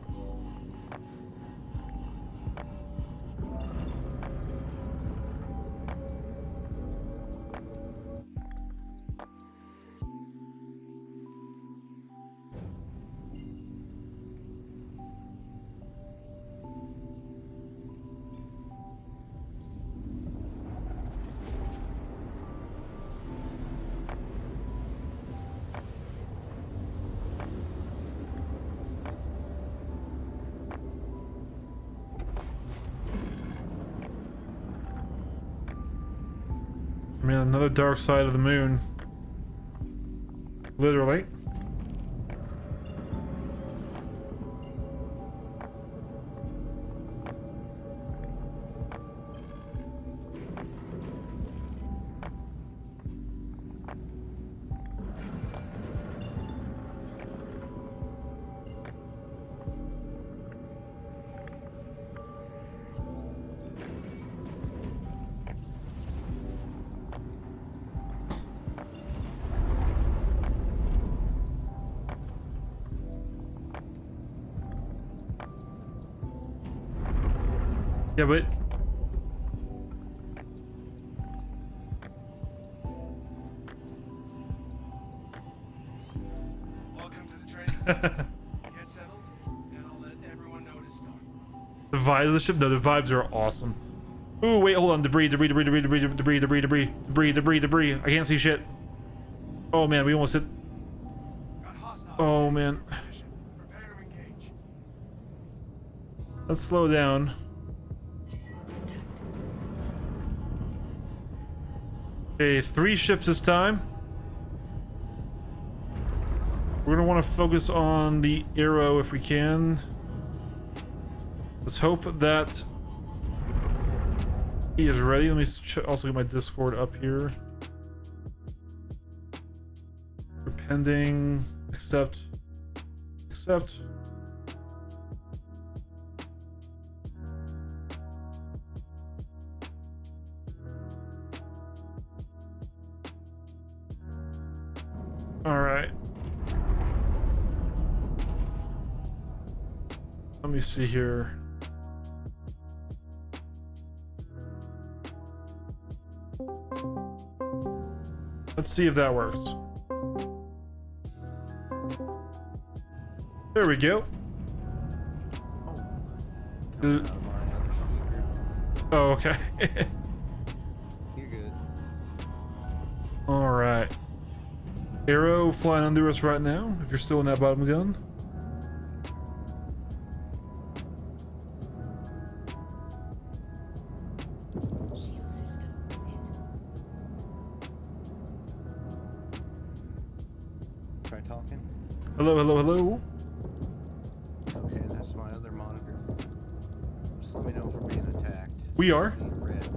Man, another dark side of the moon. Literally. Yeah, but Welcome to the training center. Get settled, and I'll let everyone know to start. the vibes of the ship, no, the vibes are awesome. Ooh, wait, hold on. Debris. I can't see shit. Oh man, we almost hit. Got hostiles Oh in man. your position. Prepare to engage. Let's slow down. Okay, 3 ships this time. We're gonna want to focus on the arrow if we can. Let's hope that he is ready. Let me also get my Discord up here. We're pending. Accept. All right. Let me see here. Let's see if that works. There we go. Coming out of my other speaker. Oh, okay. You're good. All right. Arrow flying under us right now. If you're still in that bottom gun. Shield system is hit. Try talking. Hello. Okay, that's my other monitor. Just let me know if we're being attacked. We are. Red.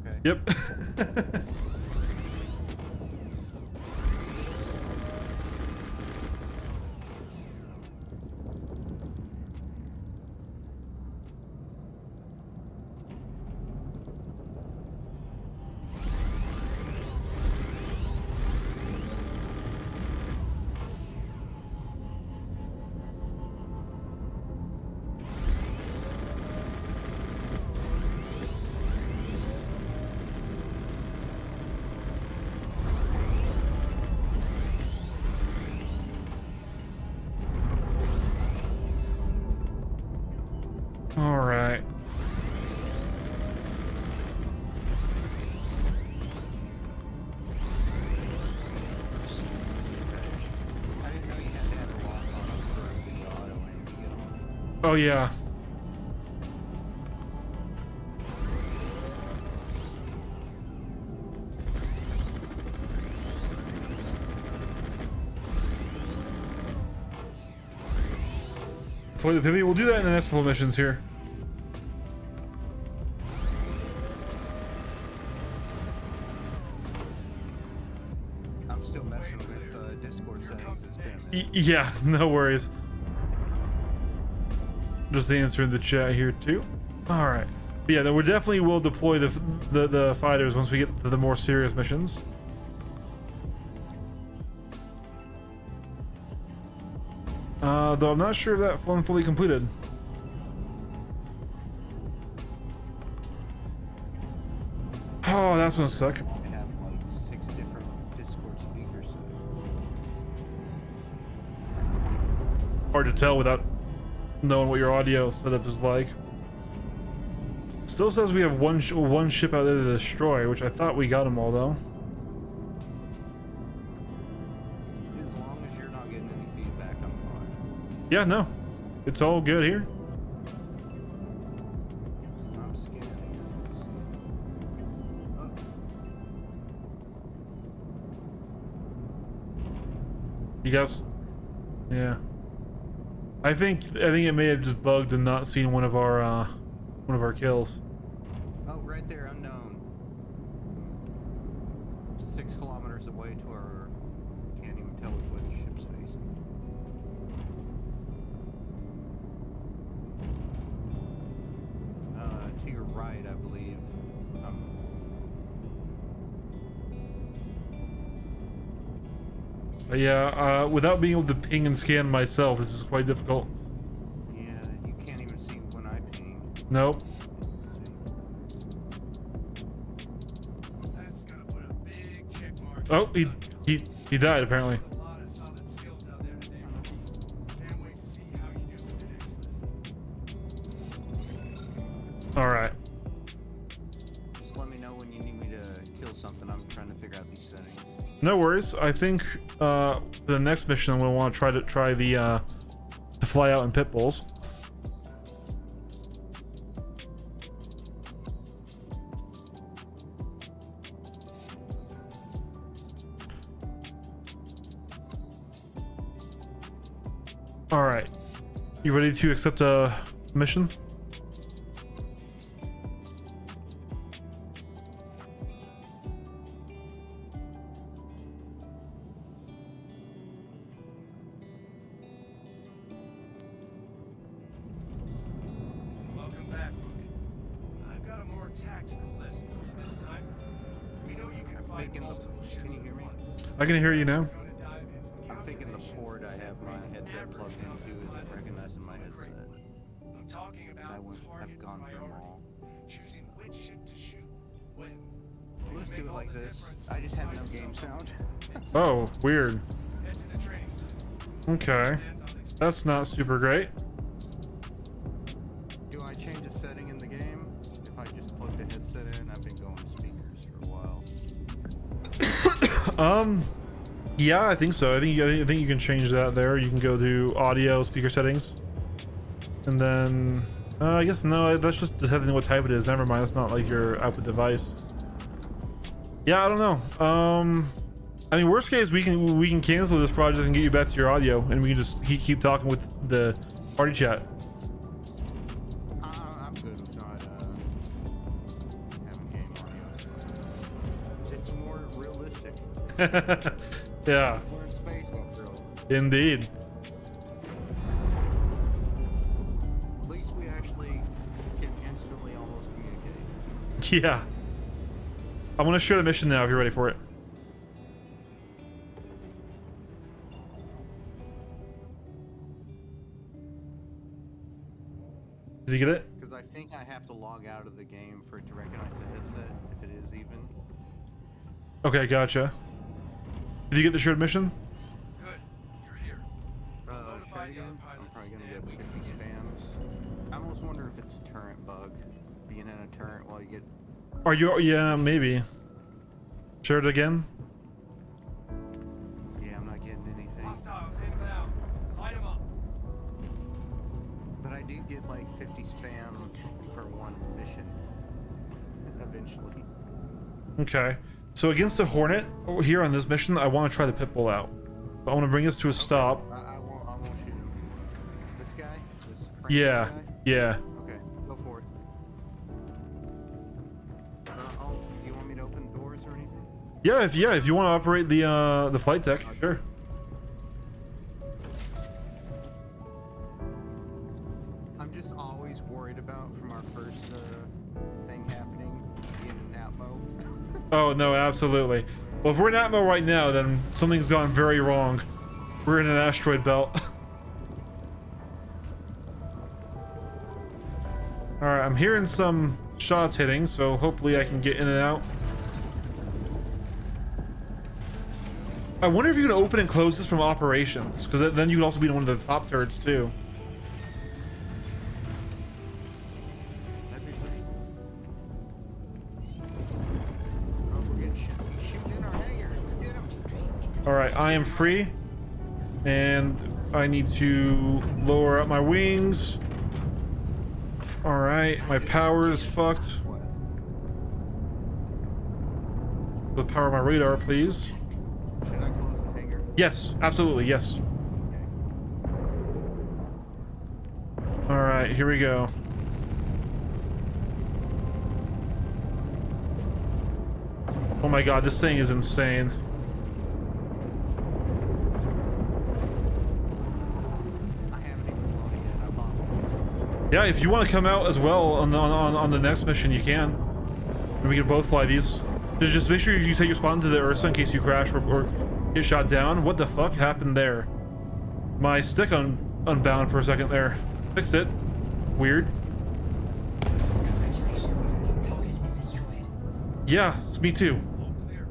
Okay. Yep. All right. Shield system is hit. I didn't know you had to have a lock on them for the auto and Oh yeah. Deploy the pivot. We'll do that in the next couple missions here. I'm still messing with Discord settings. It's been a minute. Yeah, no worries. Just answering the chat here too. All right. But yeah, then we definitely will deploy the fighters once we get to the more serious missions. Though I'm not sure if that one fully completed. Oh, that's gonna suck. I have like 6 different Discord speakers. Hard to tell without knowing what your audio setup is like. Still says we have one ship out there to destroy, which I thought we got them all though. As long as you're not getting any feedback, I'm fine. Yeah, no, it's all good here. I'm scanning. Oh, You guys, yeah. I think it may have just bugged and not seen one of our kills. oh, right there, unknown. 6 kilometers away to our. Can't even tell which way the ship's facing. To your right, I believe. Yeah, without being able to ping and scan myself, this is quite difficult. Yeah, you can't even see when I ping. Nope. Oh, he died apparently. A lot of solid skills out there today, rookie. Can't wait to see how you do with the next lesson. All right. Just let me know when you need me to kill something. I'm trying to figure out these settings. No worries. I think for the next mission I'm gonna want to try the to fly out in pit bulls. All right. You ready to accept a mission? Welcome back, Luke. I've got a more tactical lesson for you this time. We know you can fight Thinking the- multiple can ships you at hear me? once. I can hear you now. We're gonna dive into I'm thinking the calculations port I have my and headset plugged into isn't average recognizing my headset. I'm talking I about would target have gone for them priority. all. Choosing which ship to shoot when. Let's do it like this. I just have no game sound. Oh, weird. Head to the training site. Okay. Hands on experience. That's not super great. Do I change a setting in the game? If I just plug the headset in, I've been going speakers for a while. Yeah, I think so. I think you can change that there. You can go to audio speaker settings, and then I guess no. That's just deciding what type it is. Never mind. It's not like your output device. Yeah, I don't know. I mean, worst case, we can cancel this project and get you back to your audio, and we can just keep talking with the party chat. I'm good with not having game audio. It's more realistic. Yeah, We're in space after all. indeed. At least we actually can instantly almost communicate. Yeah. I'm gonna share the mission now if you're ready for it. Did you get it? Because I think I have to log out of the game for it to recognize the headset, if it is even. Okay, gotcha. Did you get the shared mission? Good. You're here. Try it again. I'm probably gonna get 50 spams. I almost wonder if it's a turret bug. Being in a turret while you get. Are you? Yeah, maybe. Share it again. Yeah, I'm not getting anything. Hostiles inbound. Light 'em up. But I did get like 50 spam for one mission. Eventually. Okay. So against the Hornet here on this mission, I want to try the pit bull out. I want to bring this to a stop. I won't shoot him. This guy? This Frank Yeah. guy? Yeah. Okay, go for it. Do you want me to open doors or anything? Yeah. If you want to operate the flight deck, sure. I'm just always worried about from our first thing happening being in Atmo. Oh no, absolutely. Well, if we're in Atmo right now, then something's gone very wrong. We're in an asteroid belt. All right, I'm hearing some shots hitting, so hopefully I can get in and out. I wonder if you can open and close this from operations, because then you can also be in one of the top turrets too. That'd be great. Oh, we're getting shooting in our hangar. Let's get him. All right, I am free, and I need to lower up my wings. All right, my power is fucked. What? The power of my radar, please. Should I close the hangar? Yes, absolutely, yes. Okay. All right, here we go. Oh my god, this thing is insane. I haven't even flown it yet. I bought Yeah, if you want to come out as well on the next mission, you can. And we can both fly these. Just make sure you take your spot into the Ursa in case you crash or get shot down. What the fuck happened there? My stick unbound for a second there. Fixed it. Weird. Congratulations. Target is destroyed. Yeah, me too. All clear.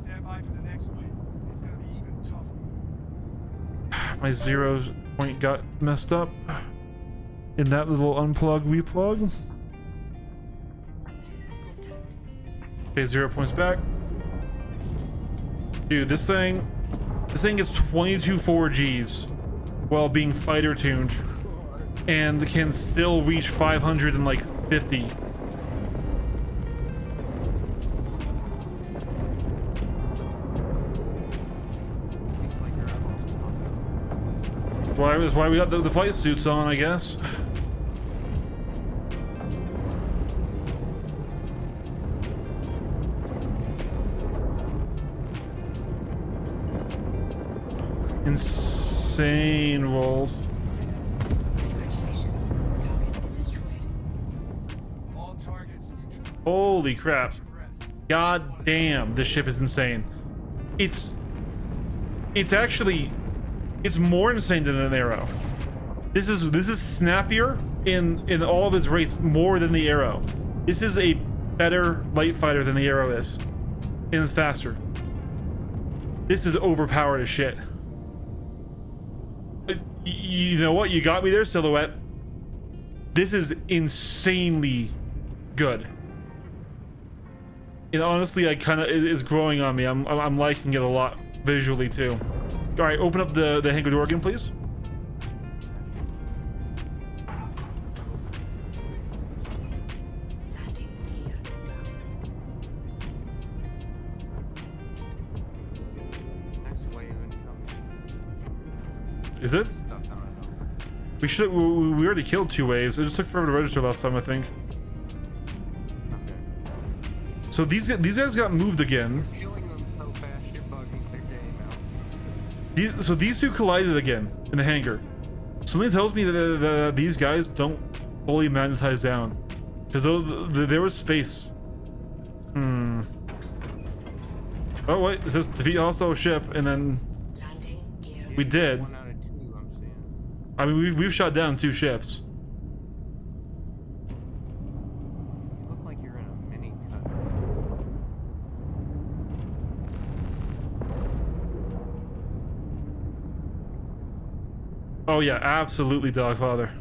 Stand by for the next My 0 point got messed up in that little unplug replug. Okay, 0 points back. Dude, this thing gets 22 4Gs while being fighter tuned and can still reach 550. That's why we got the flight suits on, I guess. Insane rolls. Congratulations. Target is destroyed. All targets neutral. Holy crap. Breath. God damn, this ship is insane. It's actually, it's more insane than an Arrow. This is snappier in all of its rates more than the Arrow. This is a better light fighter than the Arrow is, and it's faster. This is overpowered as shit. You know what? You got me there, Silhouette. This is insanely good. And honestly, I kind of is growing on me. I'm liking it a lot visually too. All right, open up the hangar door again, please. Landing gear down. Next wave incoming. Is it? Stuff on it. We should. We already killed 2 waves. It just took forever to register last time, I think. Okay. So these guys got moved again. Killing them so fast, you're bugging their game out. So these two collided again in the hangar. Something tells me that these guys don't fully magnetize down, because there was space. Oh wait, it says defeat hostile ship, and then Landing gear. we did. 1 out of 2, I'm seeing. I mean, we've shot down 2 ships. You look like you're in a mini cut. Oh yeah, absolutely, Dogfather.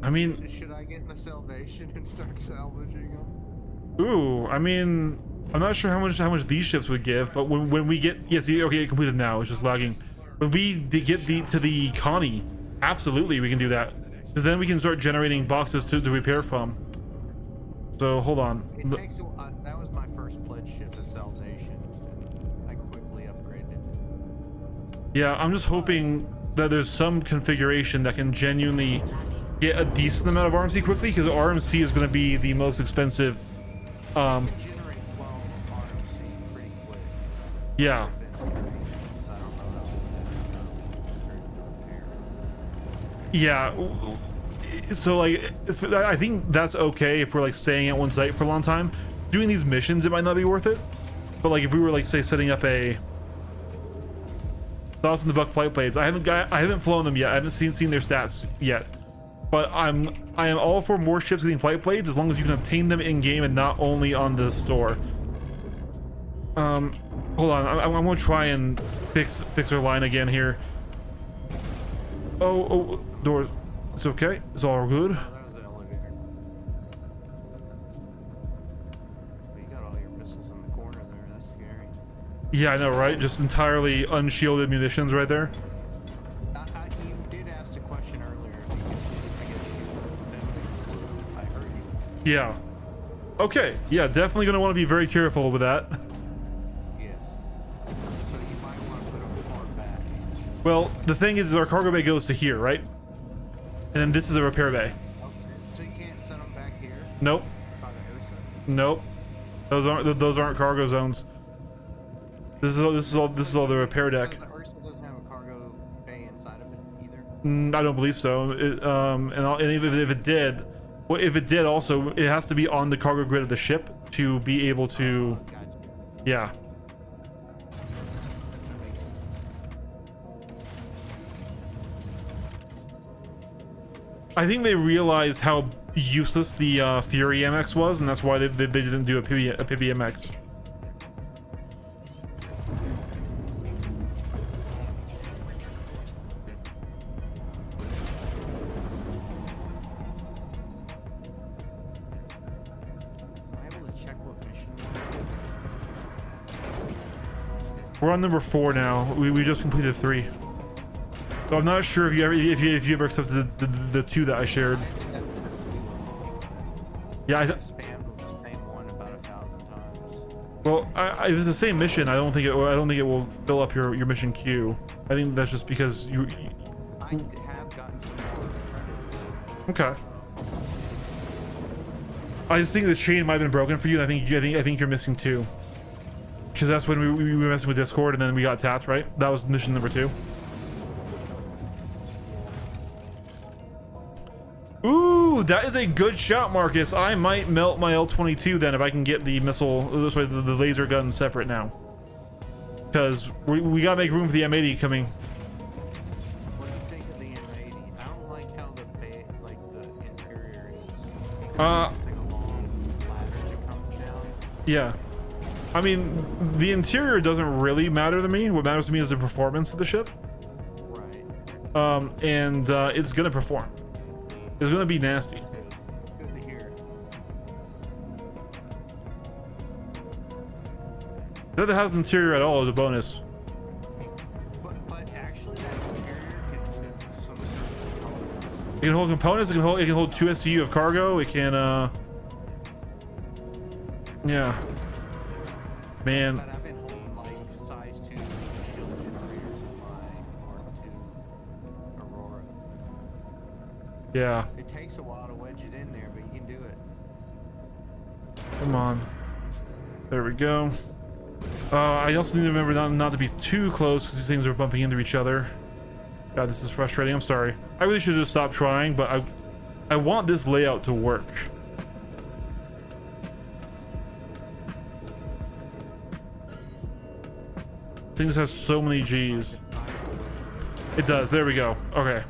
I mean, Should I get in the salvation and start salvaging them? ooh, I mean, I'm not sure how much these ships would give, but when we get, yes, okay, it completed now. It's just lagging. When we get to the Connie, absolutely we can do that, because then we can start generating boxes to repair from. So hold on. It takes a while. That was my first pledge ship of salvation. I quickly upgraded it. Yeah, I'm just hoping that there's some configuration that can genuinely get a decent amount of RMC quickly, because RMC is going to be the most expensive. Generate 12 RMC pretty quick. Yeah. Yeah, so like I think that's okay if we're like staying at one site for a long time. Doing these missions, it might not be worth it, but like if we were like, say, setting up a thoughts on the Buck flight blades, I haven't flown them yet. I haven't seen their stats yet, but I am all for more ships getting flight blades as long as you can obtain them in game and not only on the store. Hold on, I'm gonna try and fix our line again here. Oh, doors. It's okay. It's all good. Oh, that was an elevator. But you got all your missiles in the corner there. That's scary. Yeah, I know, right? Just entirely unshielded munitions right there. You did ask the question earlier. If you could, I guess, shoot them. I heard you. Yeah. Okay. Yeah, definitely gonna want to be very careful with that. Yes. So you might want to put them far back. Well, the thing is our cargo bay goes to here, right? And then this is a repair bay. Okay. So you can't send them back here? Nope. By the Ursa? Nope. Those aren't cargo zones. This is all the repair deck. The Ursa doesn't have a cargo bay inside of it either? I don't believe so. And if it did, well, if it did also, it has to be on the cargo grid of the ship to be able to. Gotcha. Yeah. I think they realized how useless the Fury MX was, and that's why they didn't do a PBMX. We're on number 4 now. We just completed 3. So I'm not sure if you ever accepted the 2 that I shared. Yeah, I've spammed with the same one about 1,000 times. well, if it's the same mission, I don't think it will fill up your mission queue. I think that's just because you I have gotten some more credits. okay. I just think the chain might have been broken for you, and I think you're missing 2. Because that's when we were messing with Discord, and then we got tapped, right? That was mission number 2. Ooh, that is a good shot, Marcus. I might melt my L-22 then if I can get the missile, sorry, the laser gun separate now. Because we gotta make room for the M80 coming. What do you think of the M80? I don't like how the interior is. It's like a long ladder that comes down. Yeah. I mean, the interior doesn't really matter to me. What matters to me is the performance of the ship. Right. And it's gonna perform. It's gonna be nasty. It's good to hear. That it has an interior at all is a bonus. But actually, that interior can fit some components. It can hold components. It can hold 2 SCU of cargo. It can yeah. Man. But I've been holding like size 2 shield generators in my Mark II Aurora. Yeah. It takes a while to wedge it in there, but you can do it. Come on. There we go. I also need to remember not to be too close because these things are bumping into each other. God, this is frustrating. I'm sorry. I really should just stop trying, but I want this layout to work. Things has so many G's. It does. There we go. Okay.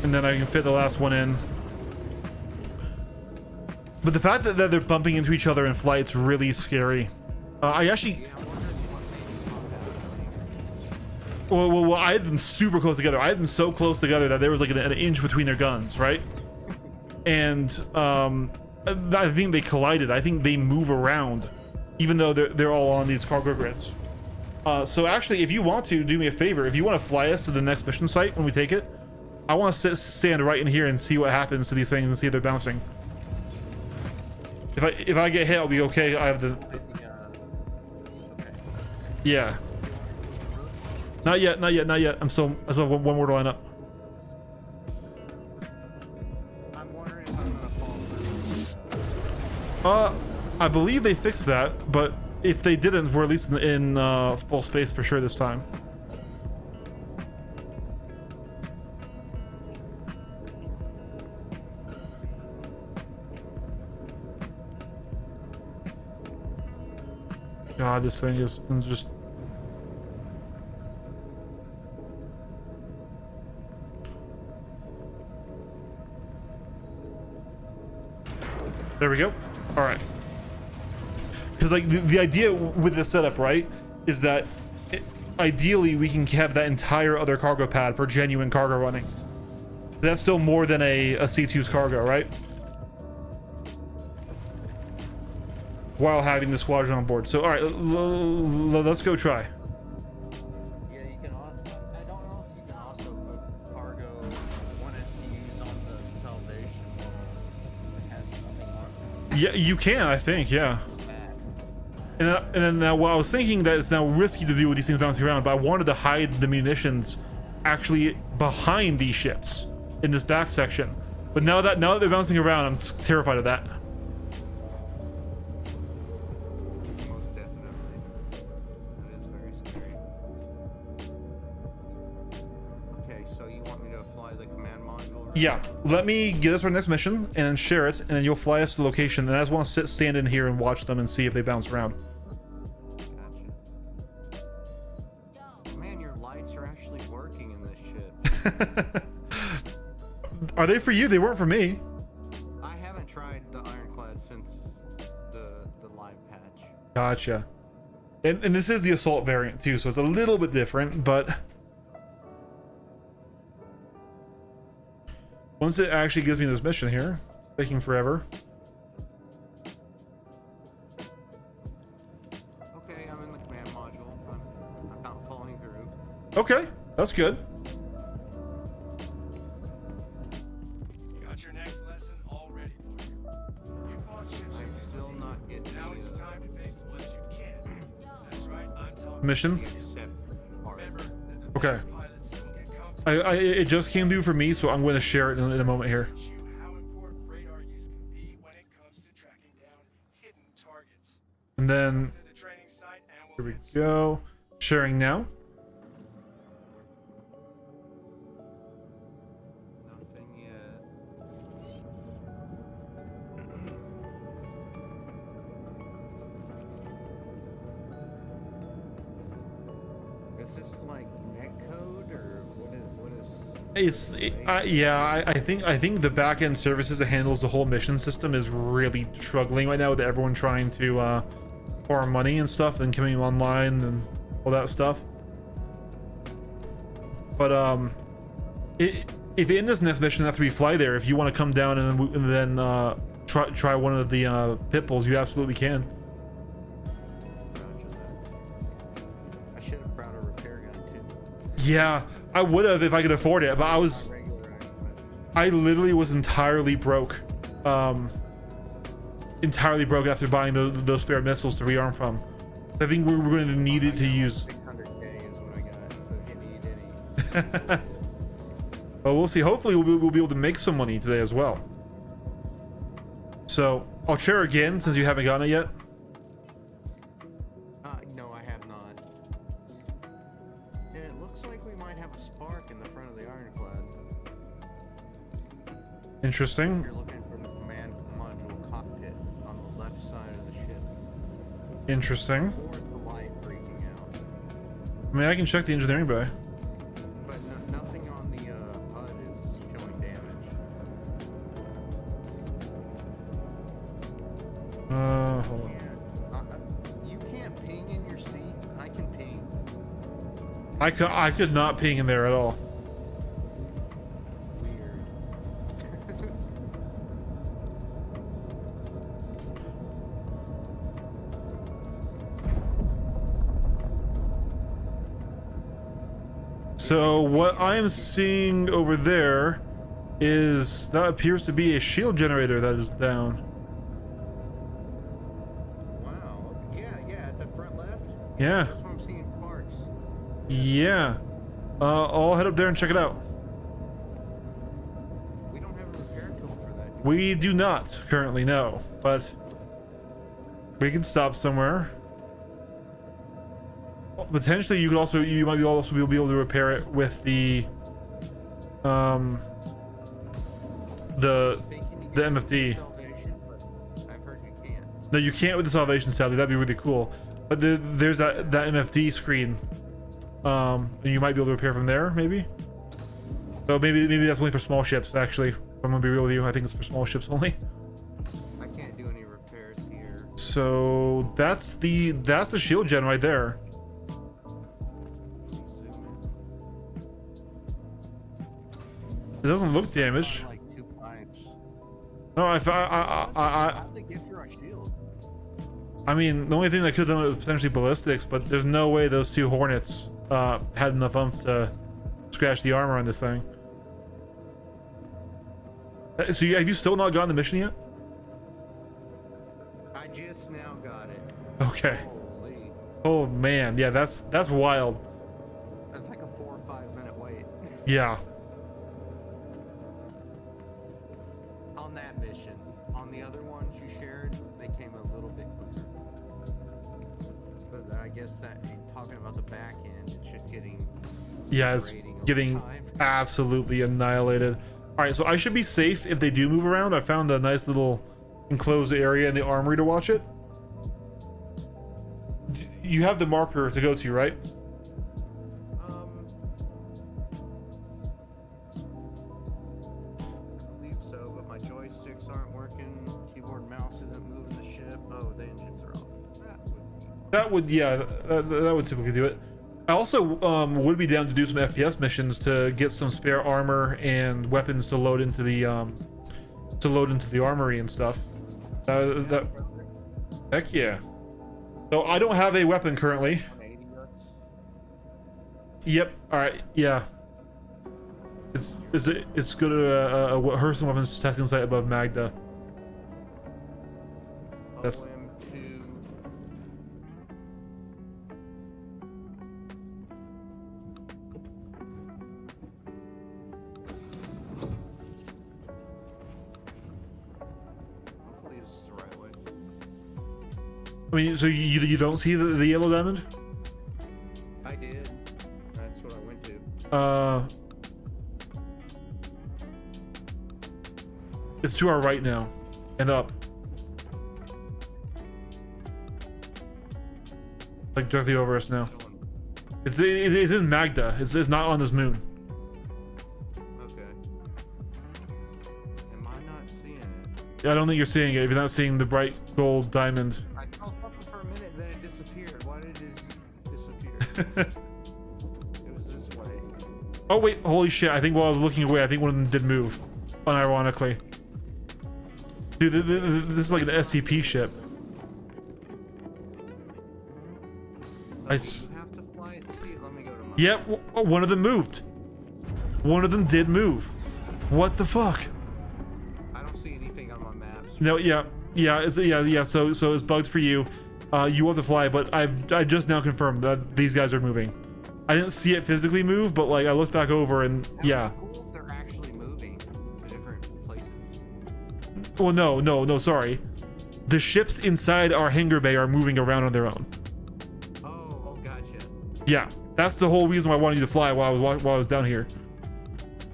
And then I can fit the last one in. But the fact that they're bumping into each other in flight's really scary. I actually... Yeah, I'm wondering what made me pop out. Well, I had them super close together. I had them so close together that there was like an inch between their guns, right? And I think they collided. I think they move around, even though they're all on these cargo grids. So actually, if you want to do me a favor, if you want to fly us to the next mission site when we take it, I want to stand right in here and see what happens to these things and see if they're bouncing. If I get hit, I'll be okay. I have the... Okay. Yeah. Not yet. I still have one more to line up. I'm wondering if I'm gonna fall through. I believe they fixed that, but if they didn't, we're at least in full space for sure this time. God, this thing is just... There we go. All right. Because like the idea with this setup, right, is that ideally we can have that entire other cargo pad for genuine cargo running. That's still more than a C2's cargo, right? While having the squadron on board. So all right, let's go try. Yeah, you can. I don't know if you can also put cargo when it's used on the Salvation model. It has nothing on it. Yeah, you can, I think. Yeah. Back. And then now, well, I was thinking that it's now risky to do with these things bouncing around, but I wanted to hide the munitions actually behind these ships in this back section. But now that they're bouncing around, I'm terrified of that. Most definitely. That is very scary. Okay, so you want me to fly the command module? Right? Yeah, let me get us our next mission and then share it, and then you'll fly us to the location. And I just want to stand in here and watch them and see if they bounce around. Gotcha. Man, your lights are actually working in this ship. Are they for you? They weren't for me. I haven't tried the Ironclad since the live patch. Gotcha. And this is the assault variant too, so it's a little bit different, but once it actually gives me this mission here, taking forever. Okay, I'm in the command module. Okay, that's good. Got your next lesson all ready for you. You fought ships you I'm can still see. not getting Now the, it's time to face the ones you can't. That's right, I'm talking Mission? accept part. Remember that the Okay. best pilots don't get comfortable. It just came through for me, so I'm going to share it in a moment here. Teach you how important radar use can be when it comes to tracking down hidden targets. And then To the training site and here we'll we get go. Sharing now. Nothing yet. Is this like net code or what is Yeah, I think the back-end services that handles the whole mission system is really struggling right now with everyone trying to farm money and stuff and coming online and all that stuff. But if in this next mission after we fly there, if you want to come down and then try one of the pit bulls, you absolutely can. Roger that. I should have brought a repair gun too. Yeah, I would have if I could afford it, but I literally was entirely broke. Entirely broke after buying those spare missiles to rearm from. I think we're going to need it to use. 600K is what I got, so if you need any. Well, we'll see. Hopefully we'll be able to make some money today as well. So I'll share again since you haven't gotten it yet. No, I have not. And it looks like we might have a spark in the front of the Ironclad. Interesting. You're looking from the command module cockpit on the left side of the ship. Interesting. Or the light freaking out. I mean, I can check the engineering bay. But nothing on the HUD is showing damage. Hold on. And, you can't ping in your seat. I can ping. I could not ping in there at all. Weird. So what I am seeing over there is that appears to be a shield generator that is down. Wow. Yeah, at the front left. Yeah. That's what I'm seeing sparks. Yeah. I'll head up there and check it out. We don't have a repair tool for that. do We do not currently know, but we can stop somewhere. Potentially, you might be also be able to repair it with the Thinking you the can use MFD. salvation, but I've heard you can't. No, you can't with the salvation, sadly. That'd be really cool. But there's that MFD screen. And you might be able to repair from there, maybe. So maybe that's only for small ships. Actually, if I'm gonna be real with you, I think it's for small ships only. I can't do any repairs here. So that's the shield gen right there. Zoom It doesn't look in. damaged. Like 2 pipes. No, How'd they get through our shield? I mean, the only thing that could have done it was potentially ballistics, but there's no way those two Hornets had enough oomph to scratch the armor on this thing. So have you still not gotten the mission yet? I just now got it. Okay. Holy. Oh man, yeah, that's wild. That's like a 4 or 5 minute wait. Yeah. On that mission. On the other ones you shared, they came a little bit quicker. But I guess that talking about the back end, it's just getting Yeah, it's degrading over getting time. absolutely annihilated. All right, so I should be safe if they do move around. I found a nice little enclosed area in the armory to watch it. You have the marker to go to, right? I believe so, but my joysticks aren't working. Keyboard and mouse isn't moving the ship. Oh, the engines are off. That would, yeah, that would typically do it. I also would be down to do some FPS missions to get some spare armor and weapons to load into the armory and stuff. Heck yeah. So I don't have a weapon currently. 180 bucks. Yep. All right. Yeah. It's good at Hurston weapons testing site above Magda. That's- OM2. Hopefully this is the right way. I mean, so you don't see the yellow diamond? I did. That's what I went to. It's to our right now, and up. Like directly over us now. It's in Magda. It's not on this moon. Okay. Am I not seeing it? Yeah, I don't think you're seeing it if you're not seeing the bright gold diamond. I saw something for a minute, then it disappeared. Why did it disappear? It was this way. Oh wait, holy shit! I think while I was looking away, I think one of them did move, unironically. Dude, this is like an SCP ship. You have to fly it to see it. Let me go to my. Yep, one of them moved. One of them did move. What the fuck? I don't see anything on my maps. No, yeah. So it's bugged for you. You have to fly, but I just now confirmed that these guys are moving. I didn't see it physically move, but like I looked back over and That yeah. would be cool if they're actually moving to different places. Well, no, sorry. The ships inside our hangar bay are moving around on their own. Oh, gotcha. Yeah, that's the whole reason why I wanted you to fly while I was down here.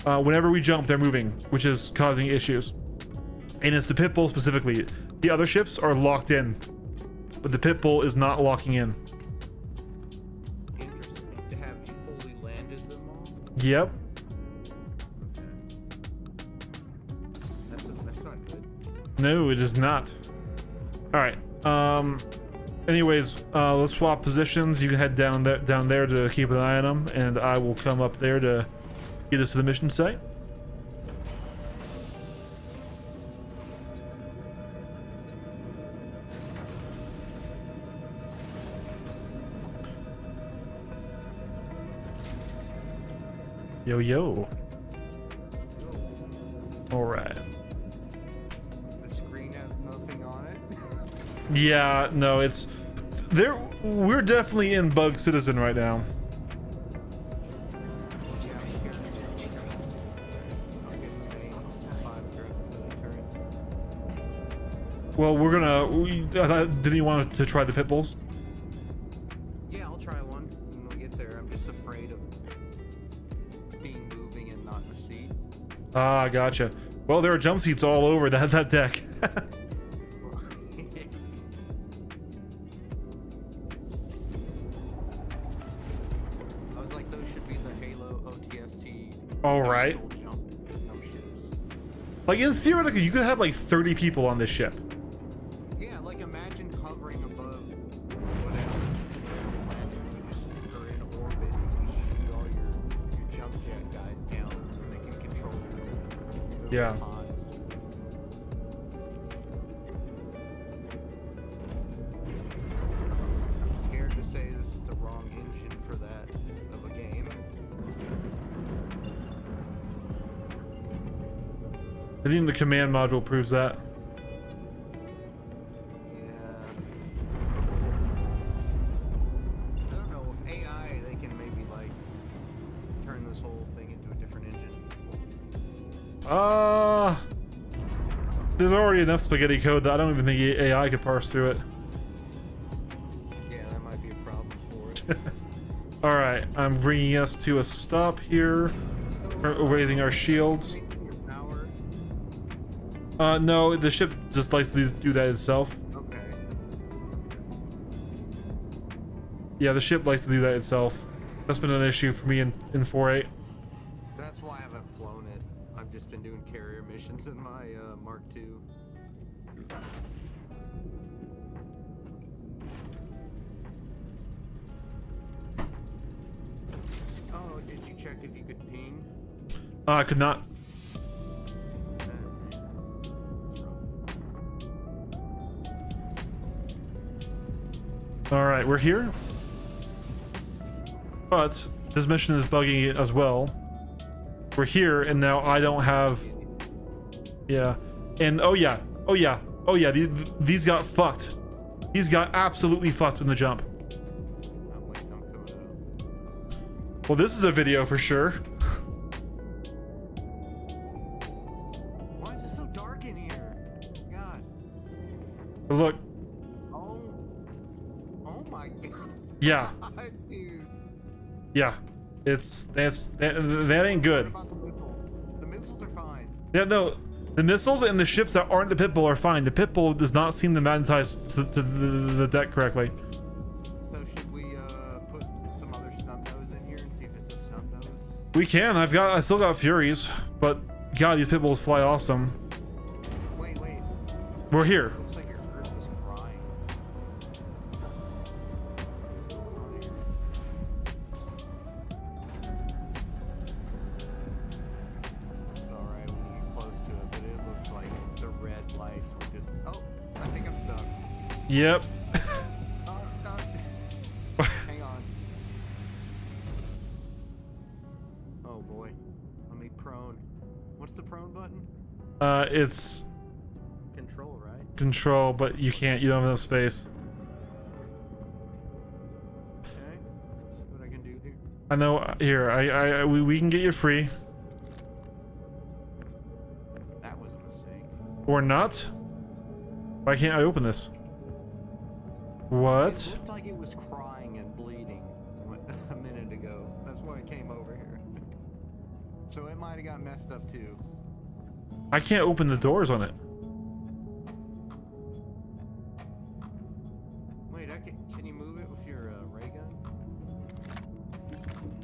Whenever we jump, they're moving, which is causing issues. And it's the pit bull specifically. The other ships are locked in, but the pit bull is not locking in. Interesting. To have you fully landed them all. Yep. That's not good. No, it is not. All right. Anyways, let's swap positions. You can head down there to keep an eye on them, and I will come up there to get us to the mission site. Yo. All right. The screen has nothing on it. Yeah, no, it's there. We're definitely in Bug Citizen right now. Well, we're gonna. Didn't you want to try the pit bulls? Yeah, I'll try one when we get there. I'm just afraid of being moving and not in a seat. Ah, gotcha. Well, there are jump seats all over that deck. I was like, those should be the Halo OTST. All right. Jump ships. Like in theoretically, you could have like 30 people on this ship. Yeah, like imagine hovering above whatever planet you just are in orbit and you shoot all your jump jet guys down and they can control your Yeah. pods. I'm scared to say this is the wrong engine for that of a game. I think the command module proves that. Yeah. I don't know, with AI they can maybe like turn this whole thing into a different engine. There's already enough spaghetti code that I don't even think AI could parse through it. Yeah, that might be a problem for it. All right, I'm bringing us to a stop here. Raising our shields. Power. No, the ship just likes to do that itself. Okay. Yeah, the ship likes to do that itself. That's been an issue for me in 4.8. That's why I haven't flown it. I've just been doing carrier missions in my Mark II. Oh, did you check if you could ping? I could not. All right, we're here. But This mission is bugging it as well. We're here, and now I don't have. Yeah, and oh yeah, these got fucked. These got absolutely fucked in the jump. Oh, wait, I'm coming out. Well, this is a video for sure. Why is it so dark in here? God. But look, Oh. Oh my god. yeah, Dude. yeah, that ain't good. What about the missiles? The missiles are fine. Yeah, no, the missiles and the ships that aren't the pit bull are fine. The pit bull does not seem to magnetize to the deck correctly. So should we put some other snub nose in here and see if it's a snub nose? We can. I still got Furies, but God, these pit bulls fly awesome. Wait. We're here. Looks like your Earth is crying. What's going on here? It's alright when you get close to it, but it looks like the red lights were just. Oh, I think I'm stuck. Yep. Hang on. Oh boy. Let me prone. What's the prone button? It's Control, right? control, but you can't. You don't have enough space. Okay. See what I can do here. I know. Here, we can get you free That was a mistake. or not. Why can't I open this? It What? looked like it was crying and bleeding a minute ago. That's why I came over here. So it might have got messed up too. I can't open the doors on it. Wait, can you move it with your ray gun?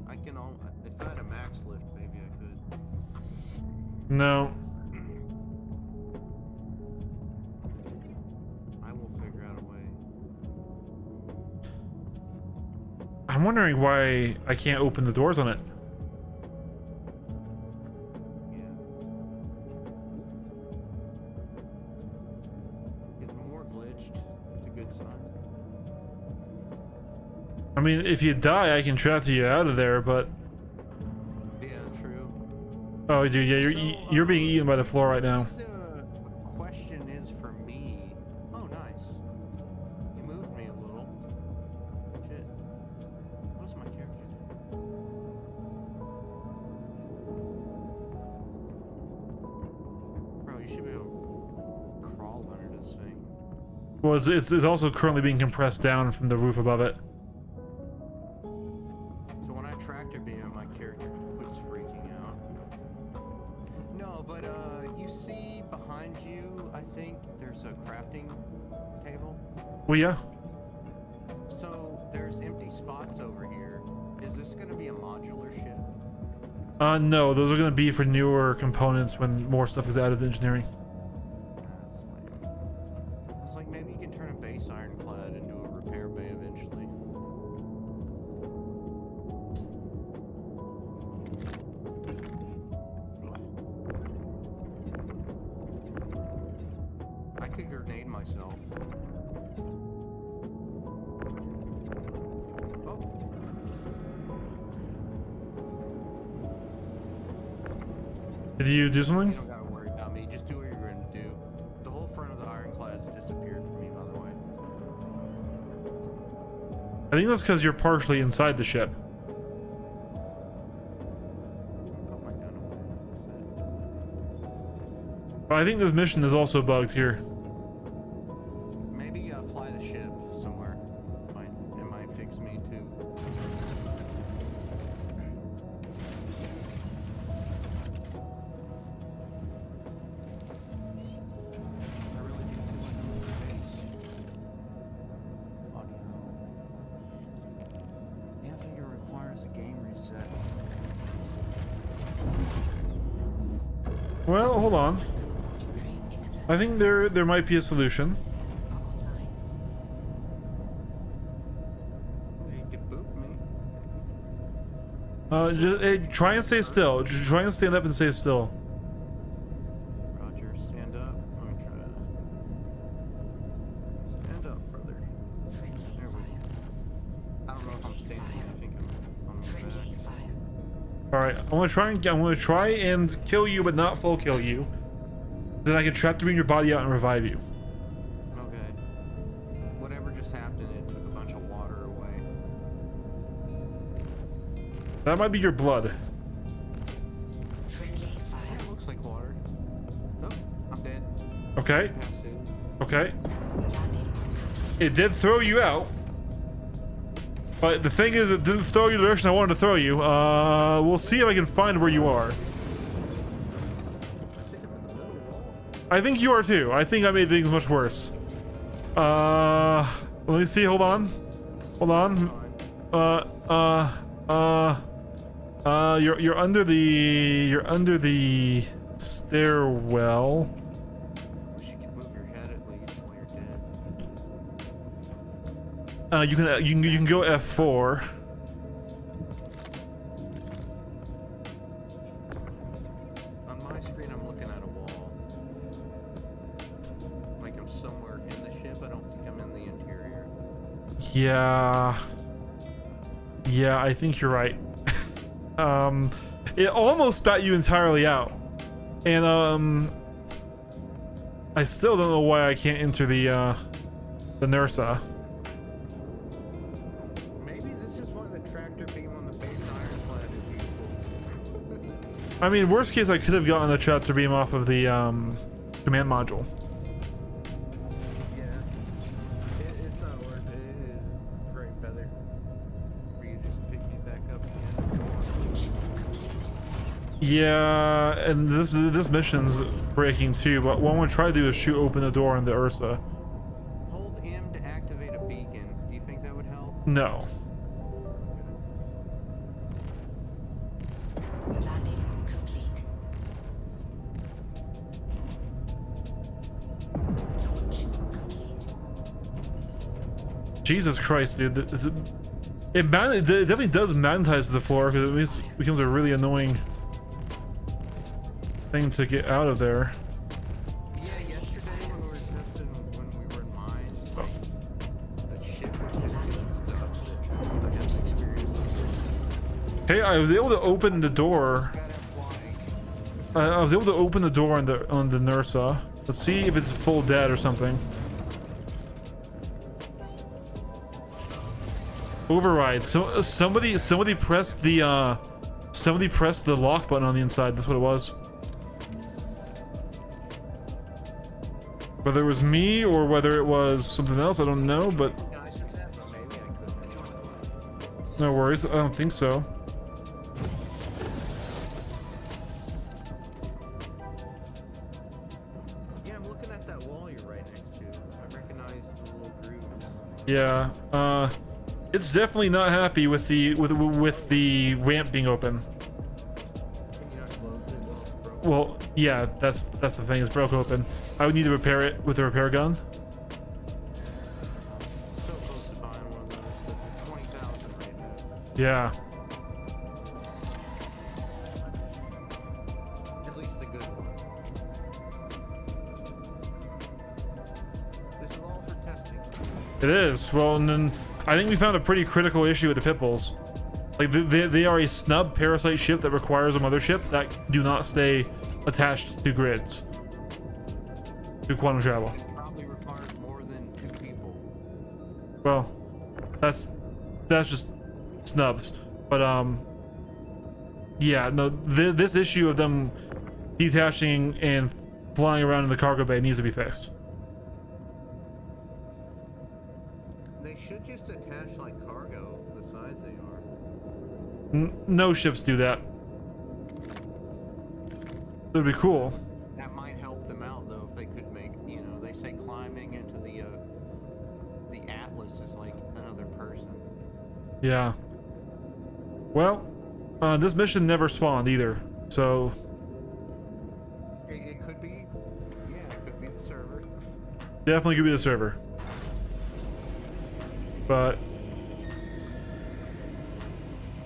I can if I had a max lift, maybe I could. No. I will figure out a way. I'm wondering why I can't open the doors on it. Yeah. Getting more glitched. It's a good sign. I mean, if you die, I can trap you out of there, but Yeah, true. oh, dude, yeah, you're being eaten by the floor right now. The question is for me. Oh, nice. You moved me a little. Shit. What does my character do? Bro, you should be able to crawl under this thing. Well, it's also currently being compressed down from the roof above it. So when I tractor beam, my character quits freaking out. No, but you see behind you, I think there's a crafting table. Well, yeah. So there's empty spots over here. Is this gonna be a modular ship? No, those are gonna be for newer components when more stuff is added to engineering. It's like maybe you can turn a base Ironclad into a repair bay eventually. I could grenade myself. Oh. Did you do You something? don't gotta worry about me. Just do what you're going to do. The whole front of the Ironclad's disappeared from me, by the way. I think that's because you're partially inside the ship. Put my gun away. But I think this mission is also bugged here. Maybe fly the ship somewhere. It might fix me too. I really do feel like I'm in space. Audio. Yeah, I think it requires a game reset. Well, hold on. I think there might be a solution. Systems are online. You could boot me. Just hey, try and stay still. Just try and stand up and stay still. Roger, stand up. Let me try to stand up, brother. Friendly There we fire. go. I don't know if I'm standing. I think I'm on my Friendly back. All right, I'm gonna try and kill you, but not full kill you. Then I can trap to bring your body out and revive you. Okay. Whatever just happened, it took a bunch of water away. That might be your blood. Friendly Yeah, fire. it looks like water. Nope, I'm dead. Okay. Passed it. Okay. Landing. It did throw you out. But the thing is, it didn't throw you the direction I wanted to throw you. We'll see if I can find where you are. I think you are too. I think I made things much worse. Let me see. Hold on. Hold on. You're under the stairwell. Wish you could move your head at least while you're dead. You can go F4. On my screen, I'm looking at a wall. Like I'm somewhere in the ship. I don't think I'm in the interior. Yeah, I think you're right. It almost spat you entirely out. And I still don't know why I can't enter the Nursa. Maybe this is why the tractor beam on the base Ironclad is useful. I mean, worst case, I could have gotten the tractor beam off of the command module. Yeah. It's not worth it. It is very feather. Where you just pick me back up again. Yeah, and this mission's breaking too. But what I'm gonna try to do is shoot open the door in the Ursa. Hold M to activate a beacon. Do you think that would help? No. Landing complete. Launch complete. Jesus Christ, dude. It definitely does magnetize the floor because it becomes a really annoying thing to get out of there. Yeah, yesterday when we were testing, when we were in mine, the ship was just doing stuff that I hadn't experienced. Hey, I was able to open the door. Got flying. I was able to open the door on the Nursa. Let's see if it's full dead or something. Override. So somebody pressed the lock button on the inside. That's what it was. Whether it was me or whether it was something else, I don't know, but Can I do that? But maybe I couldn't. no worries. I don't think so. Yeah, I'm looking at that wall you're right next to. I recognize the little grooves. Yeah. It's definitely not happy with the ramp being open. Can you not close it while it's broken? Well, yeah, that's the thing. It's broke open. I would need to repair it with a repair gun. So close to buying one of those, but they're 20,000 right now. Yeah. At least the good one. This is all for testing. It is. Well, and then I think we found a pretty critical issue with the pit bulls. Like they are a snub parasite ship that requires a mothership that do not stay attached to grids. To quantum travel. It probably requires more than 2 people. Well, that's just snubs. But yeah, no, this issue of them detaching and flying around in the cargo bay needs to be fixed. They should just attach like cargo the size they are. No ships do that. It would be cool. That might help them out though if they could make, you know, they say climbing into the Atlas is like another person. Yeah. Well, this mission never spawned either, so It could be, yeah, it could be the server. definitely could be the server. But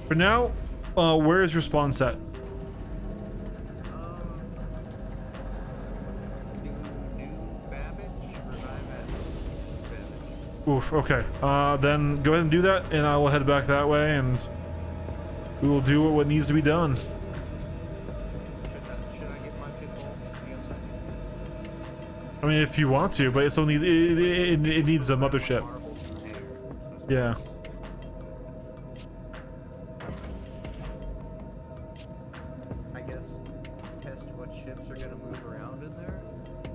for now, where is your spawn set? New Babbage, revive Atlas, Babbage. Oof. Okay. Then go ahead and do that, and I will head back that way. And We will do what needs to be done. Should I get my pit bull? Yes, I mean, if you want to, but it still needs it needs a mothership. marbles in the air. Yeah. I guess test what ships are gonna move around in there.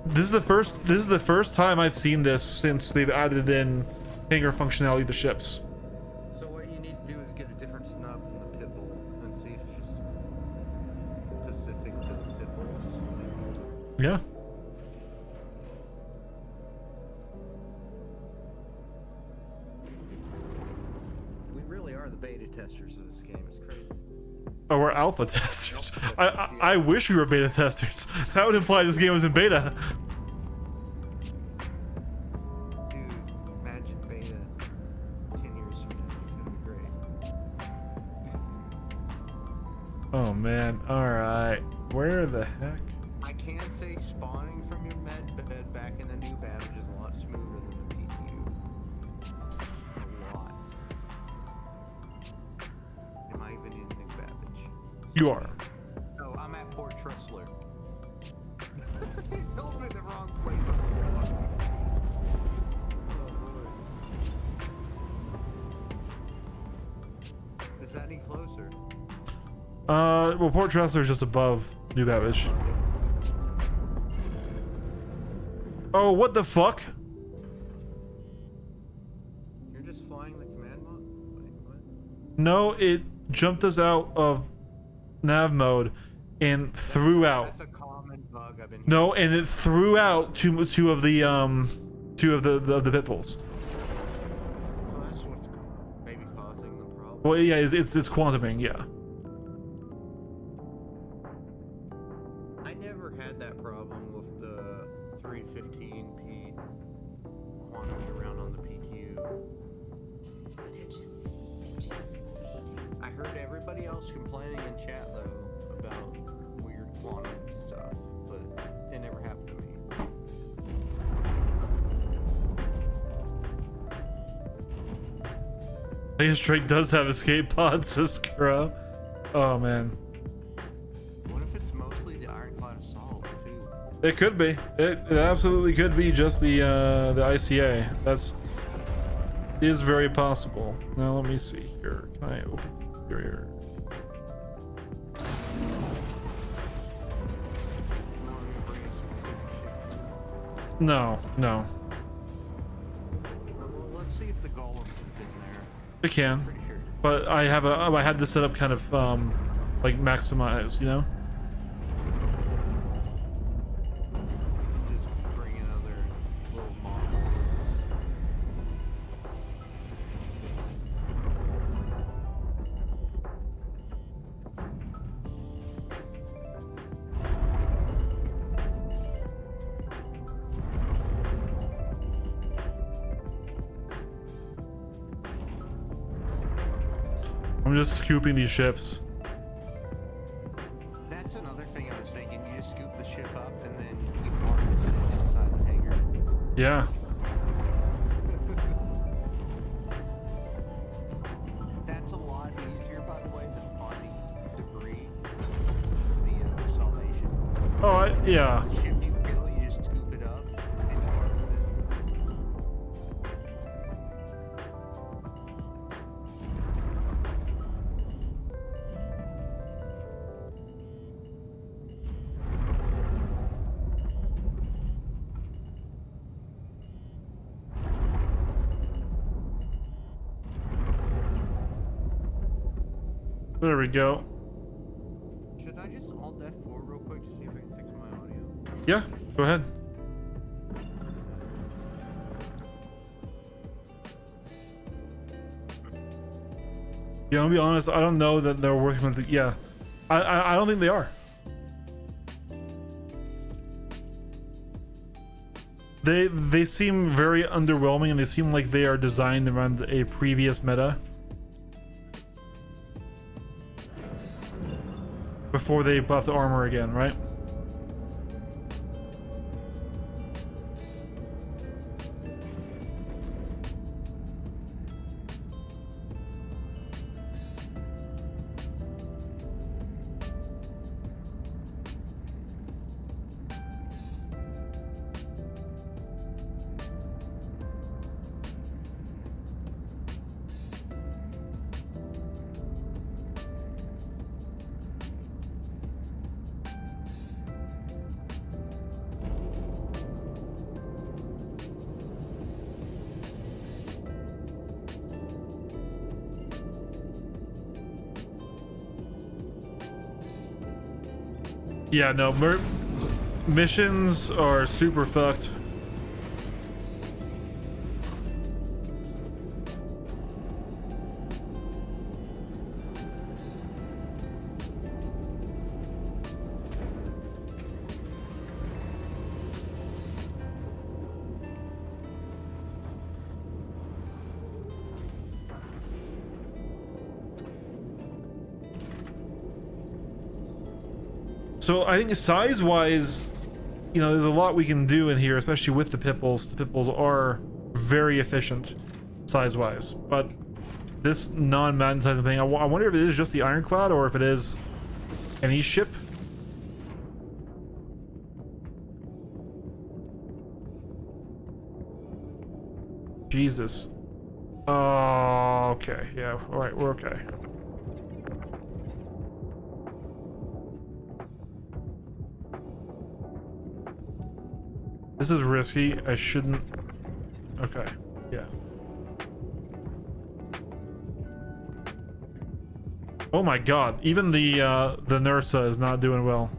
This is the first time I've seen this since they've added in hangar functionality to ships. So what you need to do is get a different snub than the pit bull and see if it's just specific to the pit bulls. Yeah. We really are the beta testers of this game. It's crazy. Oh, we're alpha testers. I wish we were beta testers. That would imply this game was in beta. Dude, imagine beta 10 years from now. It's gonna be great. Oh man. All right. Where the heck? I can say spawning from your med bed back in the new Babbage is a lot smoother than the PTU. A lot. Am I even in new Babbage? You are. Oh, I'm at Port Tressler. He told me the wrong place. Oh, Lord. Is that any closer? Well, Port Tressler is just above New Babbage. Oh, what the fuck? You're just flying the command mod? Wait, what? No, it jumped us out of nav mode and threw out. That's a common bug I've been No, and it threw out two of the pit bulls. So that's what's maybe causing the problem. Well, yeah, it's quantuming, yeah. I never had that problem with the 315p quantum around on the PTU. Attention. Engines overheating. I heard everybody else complaining in chat though about weird quantum stuff, but it never happened to me. Vegas Drake does have escape pods, says Kuro. Oh man. What if it's mostly the Ironclad assault too? It could be. It absolutely could be just the ICA. That's is very possible. Now let me see here. Can I open here? No, no. Well, let's see if the golems fit in there. It can, Pretty sure. but I had this set up kind of like maximized, you know. Just bring in other little models. I'm just scooping these ships. That's another thing I was thinking. You just scoop the ship up and then you park it inside the hangar. Yeah. That's a lot easier, by the way, than finding debris for the salvation. Oh, yeah. The ship you kill, you just scoop it up and you harvest it. There we go. Should I just alt F4 real quick to see if I can fix my audio? Yeah, go ahead. Yeah, I'll be honest. I don't know that they're working with. Yeah, I don't think they are. They seem very underwhelming, and they seem like they are designed around a previous meta before they buff the armor again, right? Yeah, no, missions are super fucked. So I think size-wise, you know, there's a lot we can do in here, especially with the pit bulls. The pit bulls are very efficient size-wise, but this non-Madden sizing thing, I wonder if it is just the Ironclad or if it is any ship. Jesus. Oh, okay. Yeah, all right, we're okay. This is risky. I shouldn't. Okay. Yeah. Oh my god. Even the Nursa is not doing well.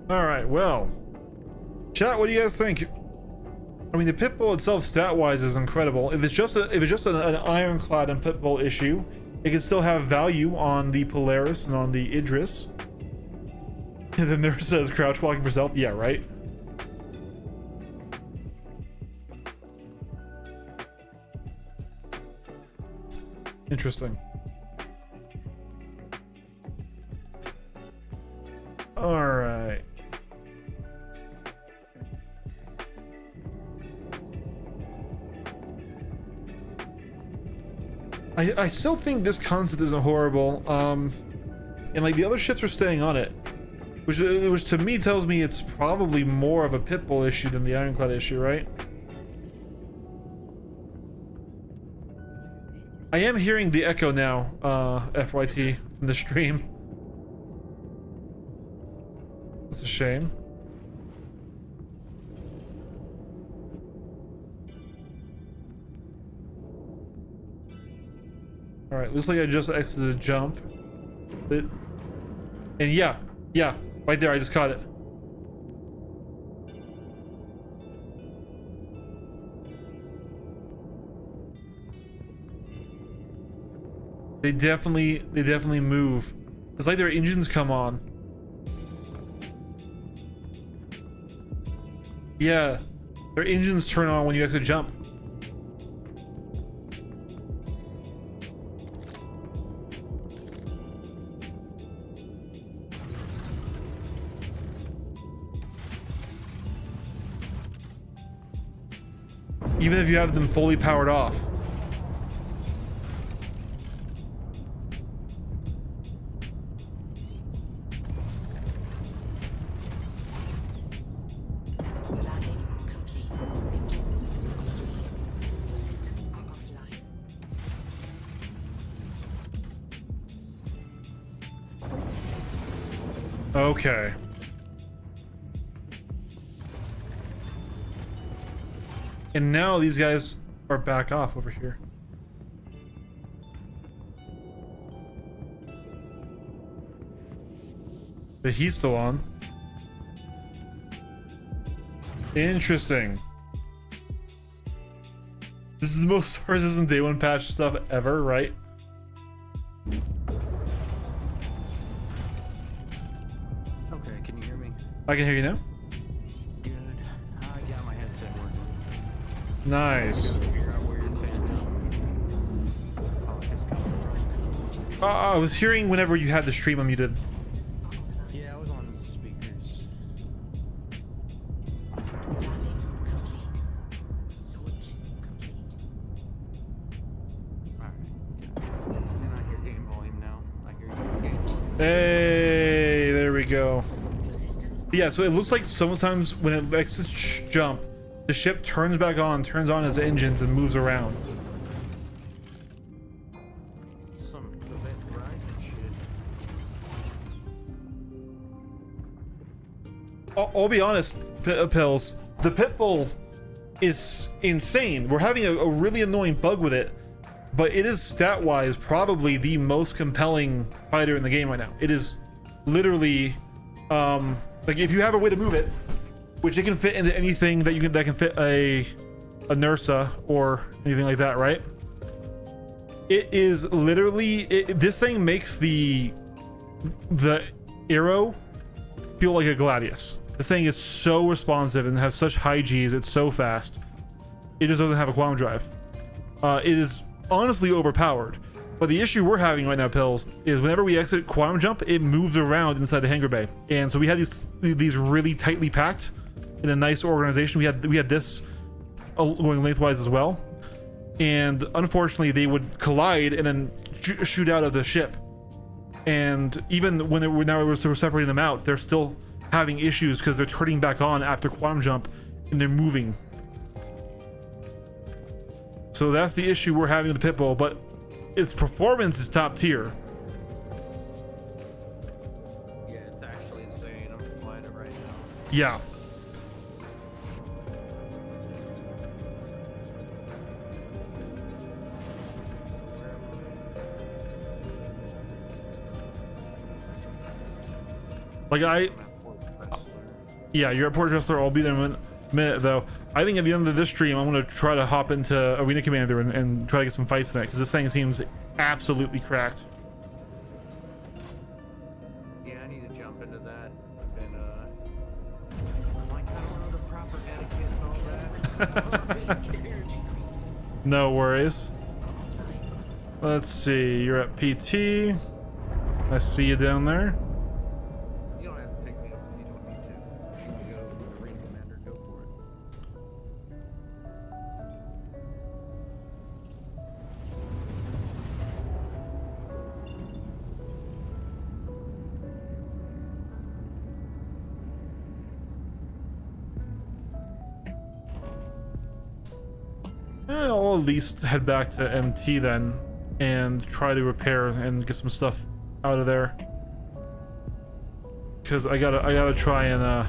All right, well, chat, what do you guys think? I mean, the pit bull itself, stat-wise, is incredible. If it's just an Ironclad and pit bull issue, it can still have value on the Polaris and on the Idris. And then there says crouch walking for stealth. Yeah, right. Interesting. All right. I still think this concept isn't horrible. And like the other ships are staying on it, which to me tells me it's probably more of a pit bull issue than the Ironclad issue, right? I am hearing the echo now, FYT, from the stream. That's a shame. All right, looks like I just exited a jump. And yeah, right there, I just caught it. They definitely move. It's like their engines come on. Yeah, their engines turn on when you exit jump. Even if you have them fully powered off. Landing complete. Engines offline. Your systems are offline. Okay. And now these guys are back off over here. But he's still on. Interesting. This is the most resistant day one patch stuff ever, right? Okay, can you hear me? I can hear you now. Good. I got my headset working. Nice. Figure out where your phantom. Oh, it's coming from. I was hearing whenever you had the stream unmuted. Systems are online. Yeah, I was on the speakers. Landing complete. Launch complete. Alright, gotcha. And I hear game volume now. I hear you game volume. Hey, there we go. Your systems Yeah, so it looks like sometimes when it makes its jump, the ship turns back on, turns on its engines, and moves around. Some event grind shit. I'll be honest, Pills, the Pitbull is insane. We're having a really annoying bug with it, but it is stat-wise probably the most compelling fighter in the game right now. It is literally, like if you have a way to move it, which it can fit into anything that can fit a Nursa or anything like that, right? It is literally this thing makes the Aero feel like a Gladius. This thing is so responsive and has such high Gs. It's so fast. It just doesn't have a quantum drive. It is honestly overpowered. But the issue we're having right now, Pills, is whenever we exit quantum jump, it moves around inside the hangar bay, and so we had these really tightly packed in a nice organization. We had this going lengthwise as well, and unfortunately they would collide and then shoot out of the ship. And even when we're separating them out, they're still having issues because they're turning back on after quantum jump and they're moving. So that's the issue we're having with the Pitbull, but its performance is top tier. Yeah, it's actually insane. I'm flying it right now. Yeah. Like yeah, you're at Port Dressler. I'll be there in a minute though. I think at the end of this stream, I'm gonna try to hop into Arena Commander and try to get some fights in that, because this thing seems absolutely cracked. Yeah, I need to jump into that. And like, I don't know the proper etiquette and all that. No worries. systems are online. Let's see. You're at PT. I see you down there. You don't have to pick me up if you don't need to. If you want to go to Arena Commander, go for it. I'll at least head back to MT then and try to repair and get some stuff out of there, because I gotta try and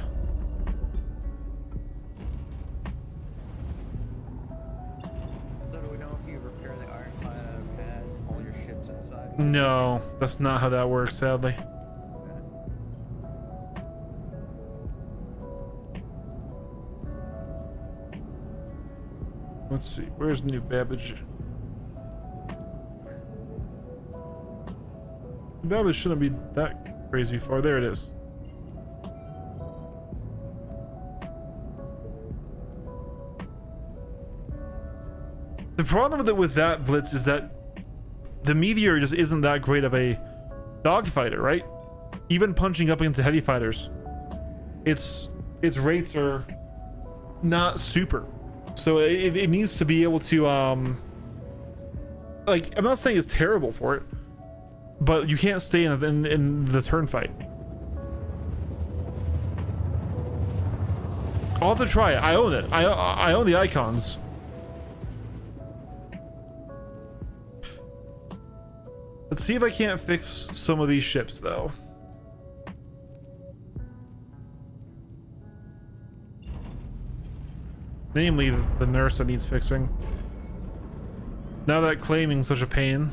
So do we know if you repair the Ironclad out of pad, all your ships inside? no, that's not how that works, sadly. Let's see, where's New Babbage? New Babbage shouldn't be that crazy far. There it is. The problem with that Blitz is that the Meteor just isn't that great of a dogfighter, right? Even punching up against the heavy fighters, its rates are not super. So it needs to be able to like, I'm not saying it's terrible for it, but you can't stay in the turn fight. I'll have to try it. I own it. I own the icons. Let's see if I can't fix some of these ships though. Namely, the nurse that needs fixing. Now that claiming's such a pain.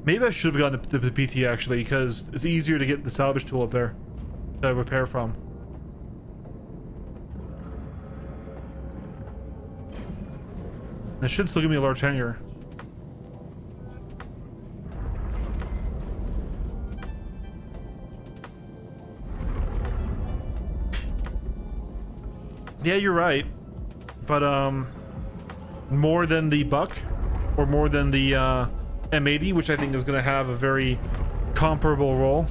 Maybe I should have gotten the PT actually, because it's easier to get the salvage tool up there to repair from. And it should still give me a large hangar. Yeah, you're right. but more than the Buck or more than the M80, which I think is going to have a very comparable role.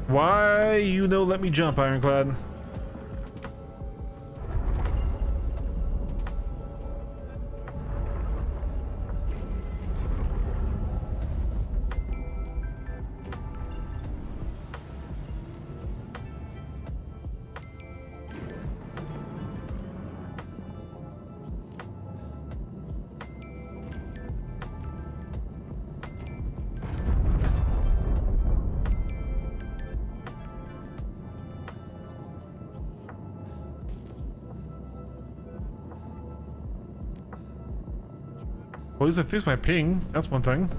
Why let me jump, Ironclad? Well, at least I fixed my ping. That's one thing.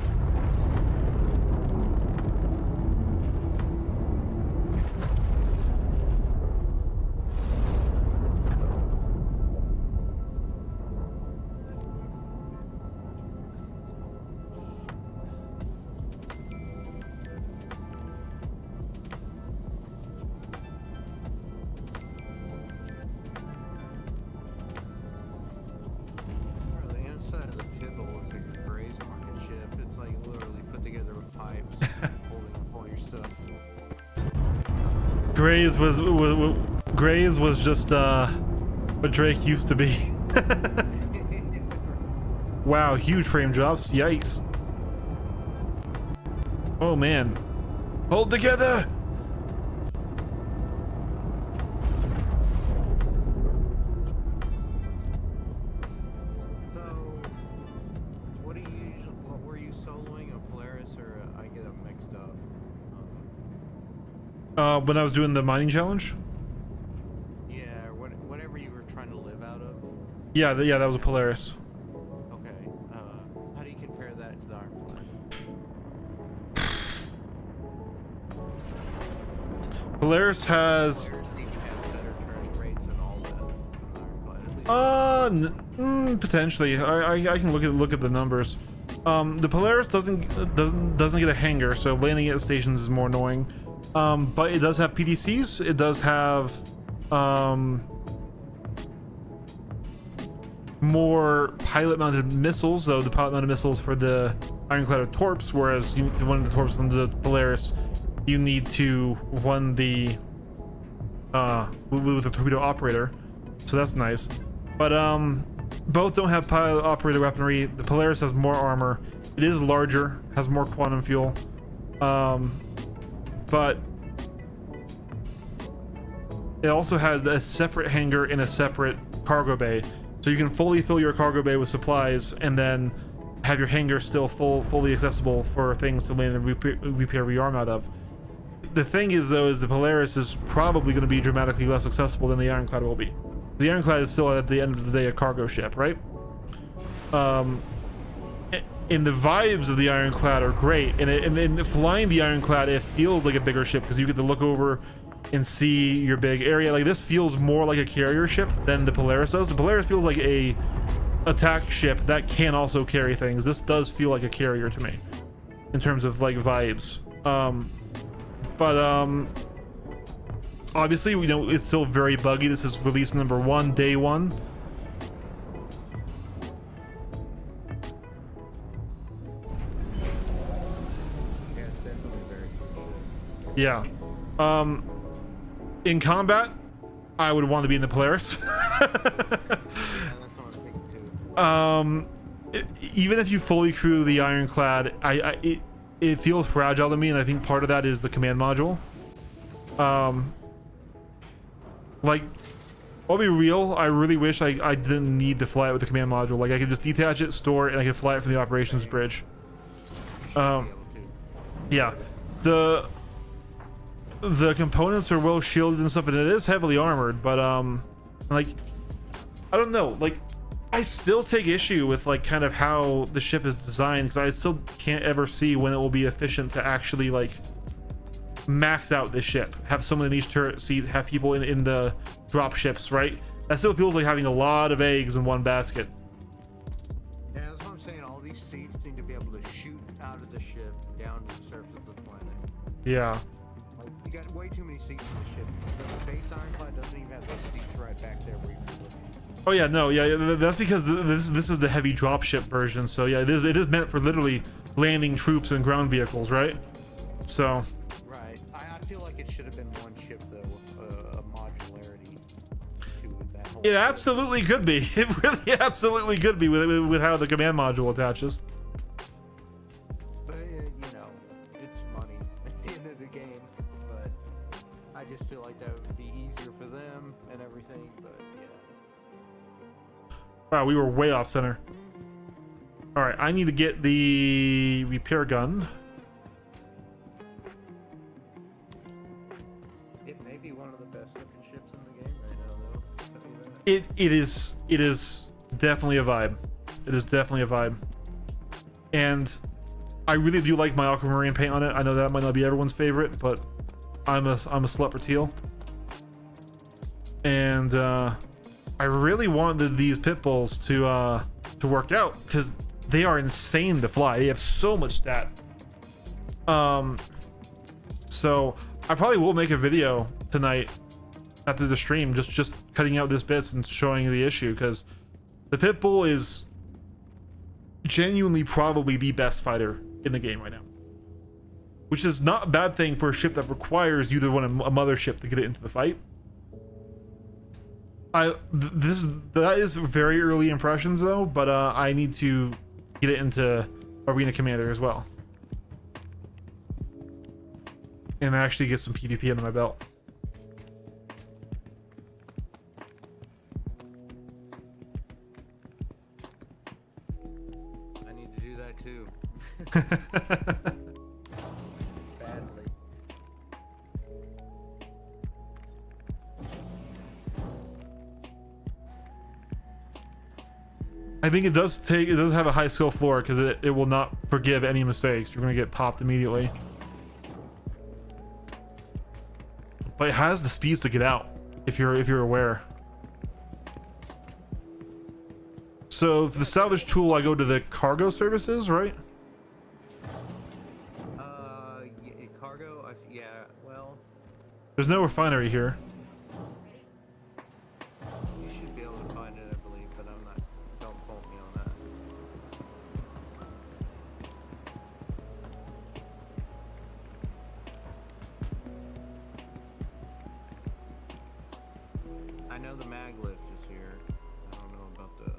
The inside of the pibble looks like a Gray's market ship. It's like literally put together with pipes holding up all your stuff. Gray's was just what Drake used to be. Wow, huge frame drops. Yikes. Oh man. Hold together. So, what were you soloing, a Polaris or I get them mixed up? When I was doing the mining challenge. Yeah, whatever you were trying to live out of. Yeah, that was a Polaris. Okay. How do you compare that to the Ironclad? Polaris has Polaris even has better turning rates and all that than the Ironclad, at least. potentially. I can look at the numbers. The Polaris doesn't get a hangar, so landing at stations is more annoying. But it does have PDCs. It does have more pilot-mounted missiles, though the pilot-mounted missiles for the Ironclad are torps, whereas you need to run the torps on the Polaris. You need to run the with the torpedo operator, so that's nice. But both don't have pilot operator weaponry. The Polaris has more armor. It is larger, has more quantum fuel, but it also has a separate hangar and a separate cargo bay, so you can fully fill your cargo bay with supplies and then have your hangar still fully accessible for things to land and repair rearm out of. The thing is, though, is the Polaris is probably going to be dramatically less accessible than the Ironclad will be. The Ironclad is still, at the end of the day, a cargo ship, right? And the vibes of the Ironclad are great, and flying the Ironclad, it feels like a bigger ship because you get to look over and see your big area. Like, this feels more like a carrier ship than the Polaris does. The Polaris feels like a attack ship that can also carry things. This does feel like a carrier to me in terms of like vibes. But obviously, we know it's still very buggy. This is release number 1, day 1. Yeah, it's definitely very good. Yeah. In combat, I would want to be in the Polaris. Yeah, that's what I'm thinking too. Even if you fully crew the Ironclad, it feels fragile to me, and I think part of that is the command module. Like, I'll be real, I really wish I didn't need to fly it with the command module. Like, I could just detach it, store it, and I could fly it from the operations bridge. Yeah, the components are well shielded and stuff, and it is heavily armored, but like, I don't know, like, I still take issue with like kind of how the ship is designed, because I still can't ever see when it will be efficient to actually like max out this ship, have someone in each turret seat, have people in the drop ships, right? That still feels like having a lot of eggs in one basket. Yeah, that's what I'm saying. All these seats need to be able to shoot out of the ship down to the surface of the planet. Yeah. Like, you got way too many seats in the ship. The base Ironclad doesn't even have those seats right back there where you can Oh yeah, no, yeah, that's because this is the heavy dropship version. So yeah, it is meant for literally landing troops and ground vehicles, right? So Right. I feel like it should have been one ship though, with a modularity to that whole. it absolutely could be. It really absolutely could be with how the command module attaches. But you know, it's money at the end of the game. But I just feel like that would be easier for them and everything. But yeah. Wow, we were way off center. All right, I need to get the repair gun. It may be one of the best looking ships in the game right now, though. I'll tell you that. It is definitely a vibe. It is definitely a vibe. And I really do like my aquamarine paint on it. I know that might not be everyone's favorite, but I'm a slut for teal. And I really wanted these pit bulls to work out because they are insane to fly. They have so much stat. So I probably will make a video tonight after the stream, just cutting out this bits and showing you the issue, because the pit bull is genuinely probably the best fighter in the game right now, which is not a bad thing for a ship that requires you to run a mothership to get it into the fight. That is very early impressions though, but I need to get it into Arena Commander as well, and actually get some PvP under my belt. I need to do that too. Badly. I think it does have a high skill floor because it will not forgive any mistakes. You're gonna get popped immediately. But it has the speeds to get out if you're aware. So for the salvage tool, I go to the cargo services, right? Cargo. Yeah. Well, There's no refinery here. you should be able to find it, I believe, but I'm not. Don't quote me on that. I know the mag lift is here. I don't know about the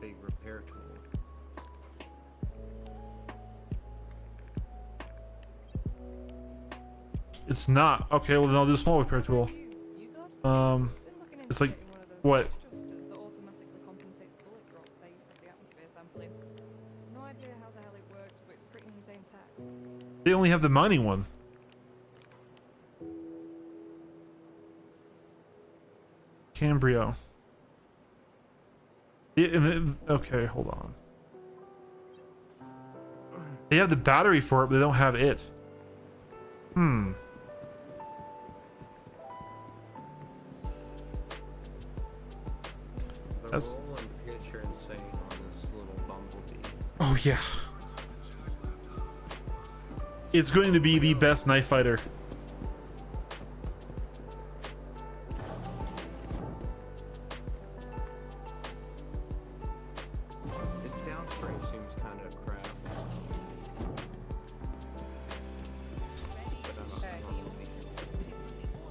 big repair tool. It's not. Okay, well then I'll do a small repair tool. It's like what? Just as that automatically compensates bullet drop based off the atmosphere sampling. No idea how the hell it works, but it's pretty insane tech. They only have the mining one. Cambrio. Okay, hold on. They have the battery for it, but they don't have it. Hmm. The That's- roll and pitch are insane on this little bumblebee. Oh yeah. It's going to be the best knife fighter. Its downstream seems kind of crap.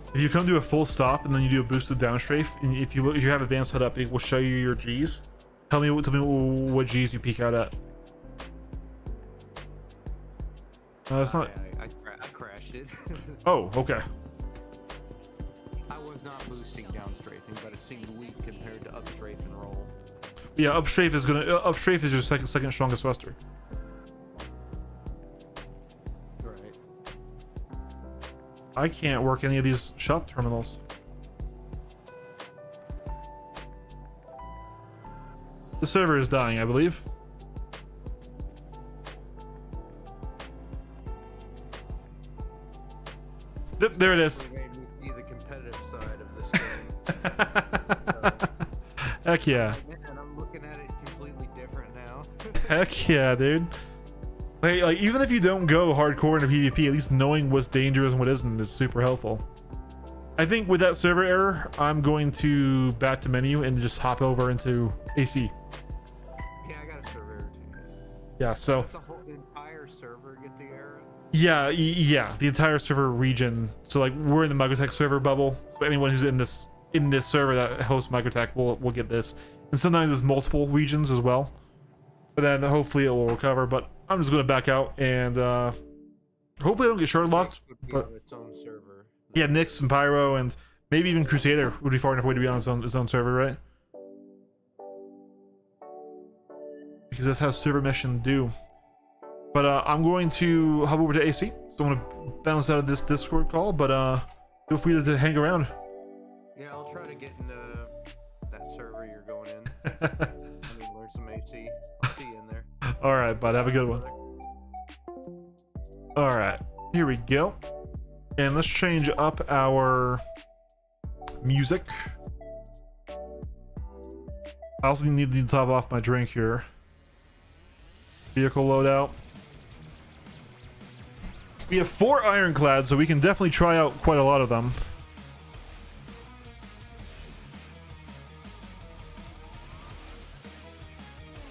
But If you come to a full stop and then you do a boosted downstrafe, and if you have advanced HUD up, it will show you your G's. Tell me what G's you peak out at. It's not. I crashed it. Oh, okay. I was not boosting downstrafing, but it seemed weak compared to upstrafe and roll. Yeah, upstrafe is your second strongest thruster. Right. I can't work any of these shop terminals. The server is dying, I believe. There it is. It made me see the competitive side of this game. Heck yeah. Man, I'm looking at it completely different now. Heck yeah, dude. Like even if you don't go hardcore into PvP, at least knowing what's dangerous and what isn't is super helpful. I think with that server error, I'm going to back to menu and just hop over into AC. Yeah, I got a server error too. Yeah, so Does the whole entire server get the error? yeah, yeah, the entire server region. So like we're in the Microtech server bubble. So anyone who's in this server that hosts Microtech will get this. And sometimes there's multiple regions as well. But then hopefully it will recover. But I'm just gonna back out and hopefully I don't get shard locked. Would be But on its own server. yeah, Nyx and Pyro and maybe even Crusader would be far enough away to be on his own server, right? Because that's how server mesh should do. But I'm going to hop over to AC. So I'm gonna bounce out of this Discord call, but feel free to hang around. Yeah, I'll try to get into that server you're going in. I mean, learn some AC. I'll see you in there. All right, bud. Have a good one. All right, here we go. And let's change up our music. I also need to top off my drink here. Vehicle loadout. We have 4 Ironclads, so we can definitely try out quite a lot of them.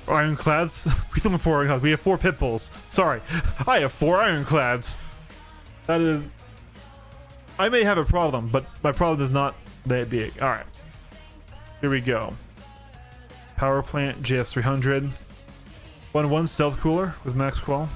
Ironclads? We don't have 4 Ironclads. We have 4 pit bulls. Sorry, I have 4 Ironclads. That is. I may have a problem, but my problem is not that big. All right, here we go. Power plant JS300. 1-1 stealth cooler with max qual.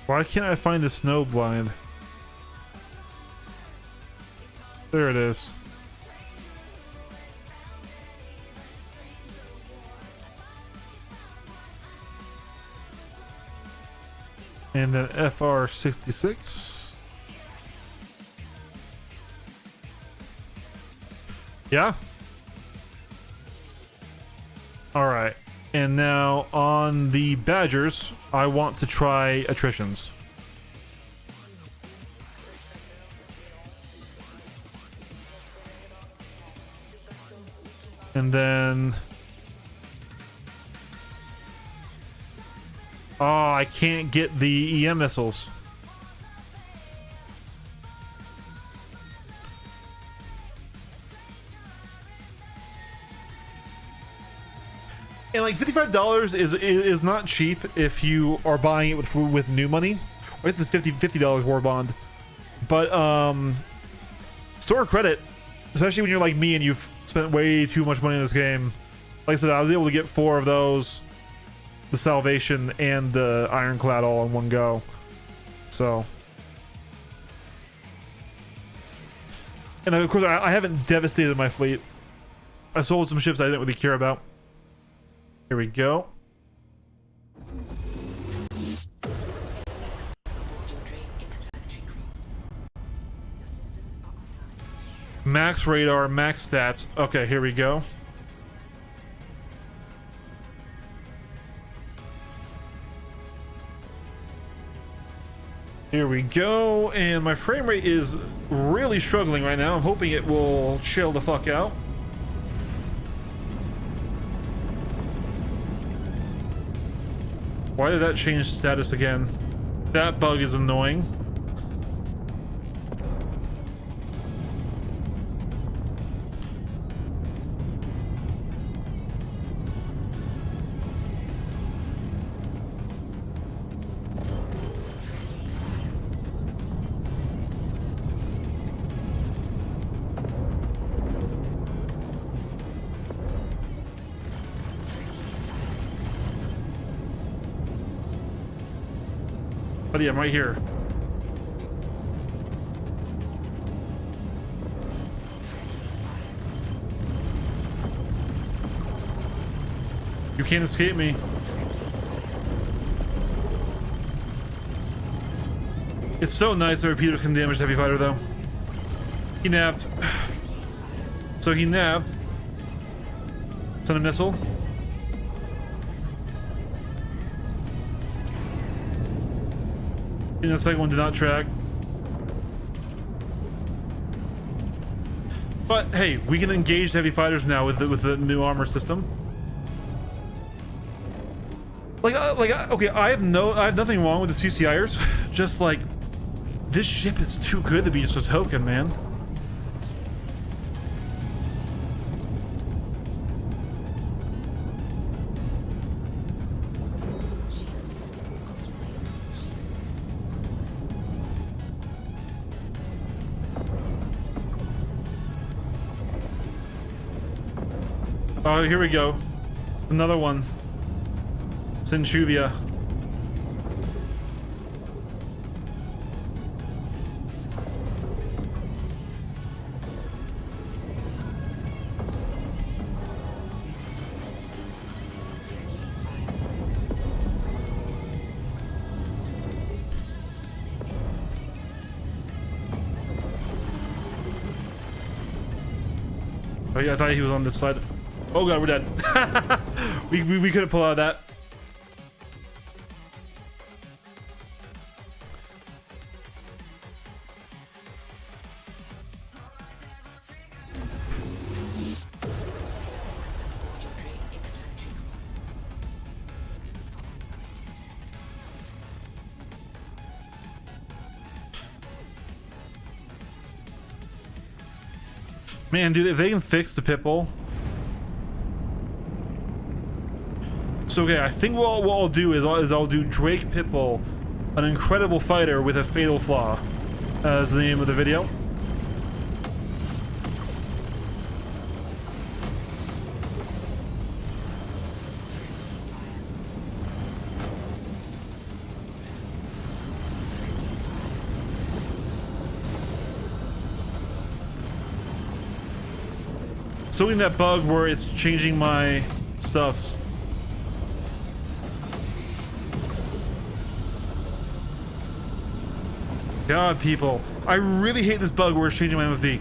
Why can't I find the snow blind? There it is. And then FR66. Yeah. All right. And now on the Badgers, I want to try attritions. And then... oh, I can't get the EM missiles. And like $55 is not cheap if you are buying it with new money. Or this is $50 war bond. But store credit, especially when you're like me and you've spent way too much money in this game. Like I said, I was able to get 4 of those, the Salvation and the Ironclad all in one go. So, and of course I haven't devastated my fleet. I sold some ships I didn't really care about. Here we go. Max radar, max stats. Okay, here we go. Here we go, and my frame rate is really struggling right now. I'm hoping it will chill the fuck out. Why did that change status again? That bug is annoying. Buddy, I'm right here. You can't escape me. It's so nice that repeaters can damage the heavy fighter, though. He nabbed. So he nabbed. Send a missile. And the second one did not track. But hey, we can engage the heavy fighters now with the new armor system. Okay, I have nothing wrong with the CCIers. Just like, this ship is too good to be just a token, man. Shield system offline. Shield system. Oh, here we go. Another one. Centuvia. Oh yeah, I thought he was on this side. Oh god, we're dead. we couldn't pull out of that. Man, dude, if they can fix the Pitbull. So okay, I think what I'll do is I'll do Drake Pitbull, an incredible fighter with a fatal flaw, as the name of the video. Still in that bug where it's changing my stuffs. God, people. I really hate this bug where it's changing my MFD.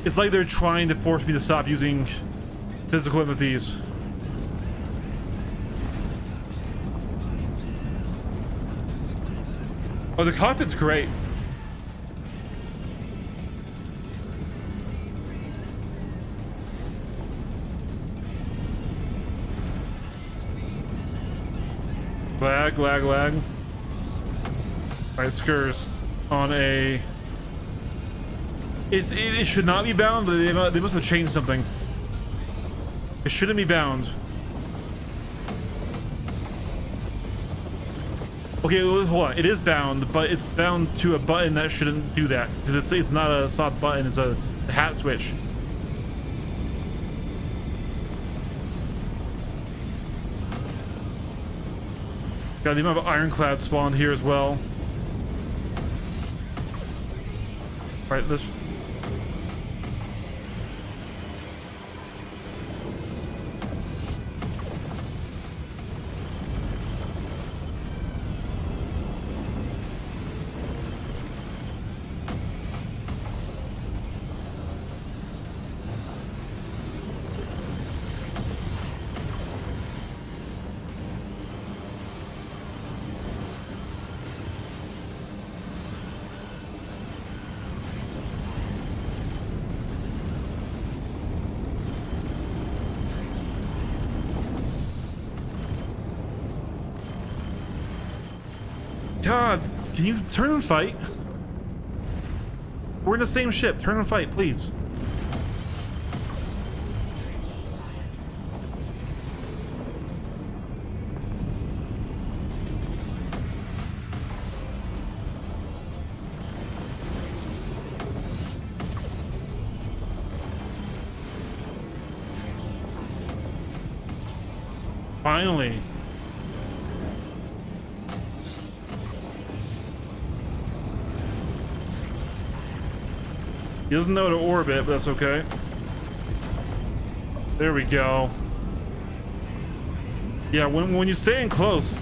It's like they're trying to force me to stop using physical MFDs. Oh, the cockpit's great. Lag, lag, lag. Alright, Skurs on a... It should not be bound, but they must have changed something. It shouldn't be bound. Okay, hold on. It is bound, but it's bound to a button that shouldn't do that. Because it's not a soft button, it's a hat switch. God, the amount of Ironclad spawned here as well. Right, let's... God, can you turn and fight? We're in the same ship. Turn and fight, please. Finally. He doesn't know how to orbit, but that's okay. There we go. Yeah, when you stay in close,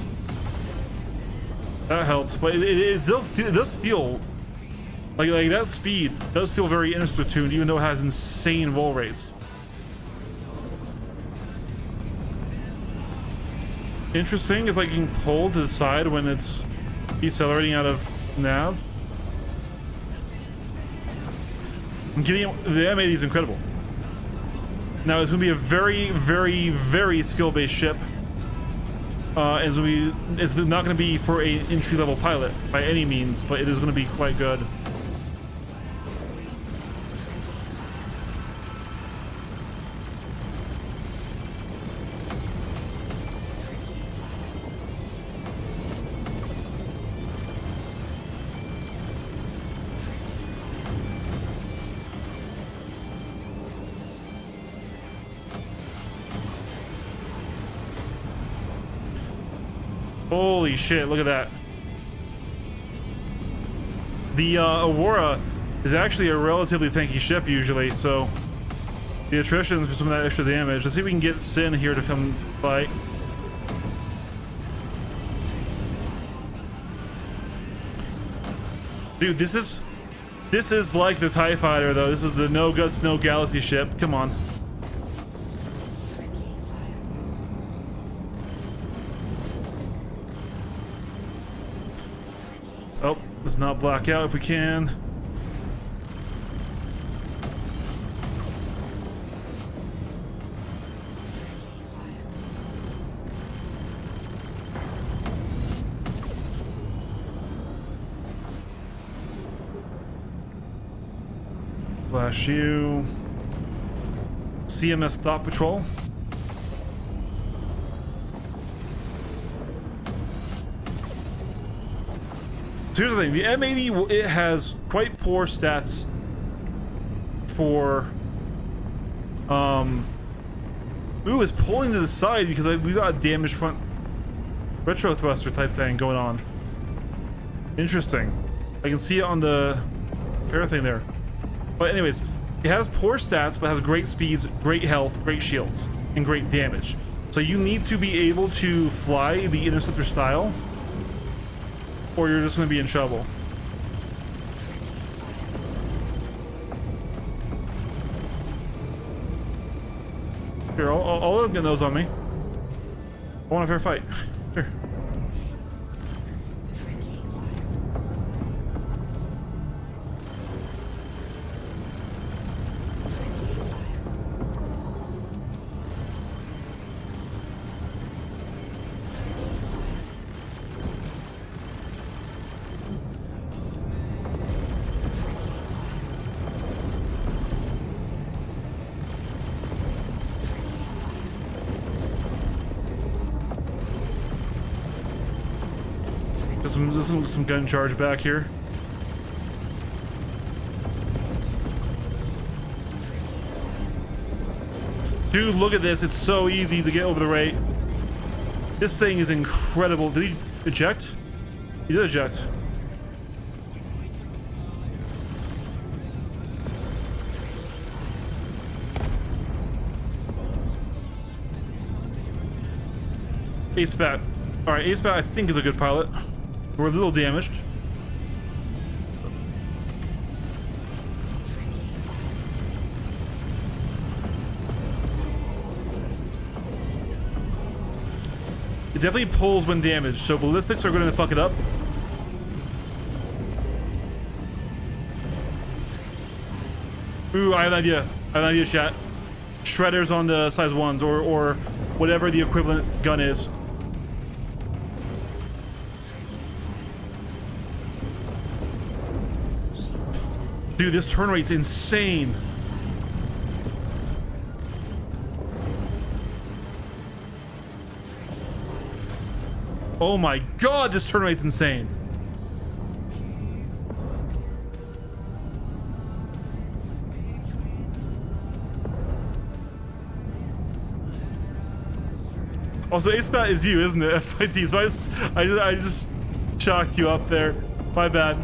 that helps. But it does feel like that speed does feel very tuned, even though it has insane roll rates. Interesting is like you can pull to the side when it's decelerating out of nav. I'm getting the M80 is incredible. Now it's going to be a very, very, very skill-based ship. It's not going to be for an entry-level pilot by any means, but it is going to be quite good. Holy shit, look at that. The Aurora is actually a relatively tanky ship usually, so the attrition for some of that extra damage. Let's see if we can get Sin here to come fight. Dude, this is like the TIE Fighter though. This is the no guts, no galaxy ship. Come on. Oh, let's not black out if we can. Flash you. CMS Thought Patrol. So here's the thing, the M80, it has quite poor stats for, ooh, it's pulling to the side because we've got a damaged front retro thruster type thing going on. Interesting. I can see it on the repair thing there. But anyways, it has poor stats, but has great speeds, great health, great shields, and great damage. So you need to be able to fly the Interceptor style, or you're just going to be in trouble. Here, I'll let them get those on me. I want a fair fight. Here. Some gun charge back here. Dude, look at this. It's so easy to get over the rate. This thing is incredible. Did he eject? He did eject. Ace-Bat. Alright, Ace-Bat I think is a good pilot. We're a little damaged. It definitely pulls when damaged, so ballistics are going to fuck it up. Ooh, I have an idea. I have an idea, chat. Shredders on the size 1s or whatever the equivalent gun is. Dude, this turn rate's insane. Oh my god, this turn rate's insane. Also, Ace-Bat is you, isn't it? FIT. So I just chalked you up there. My bad.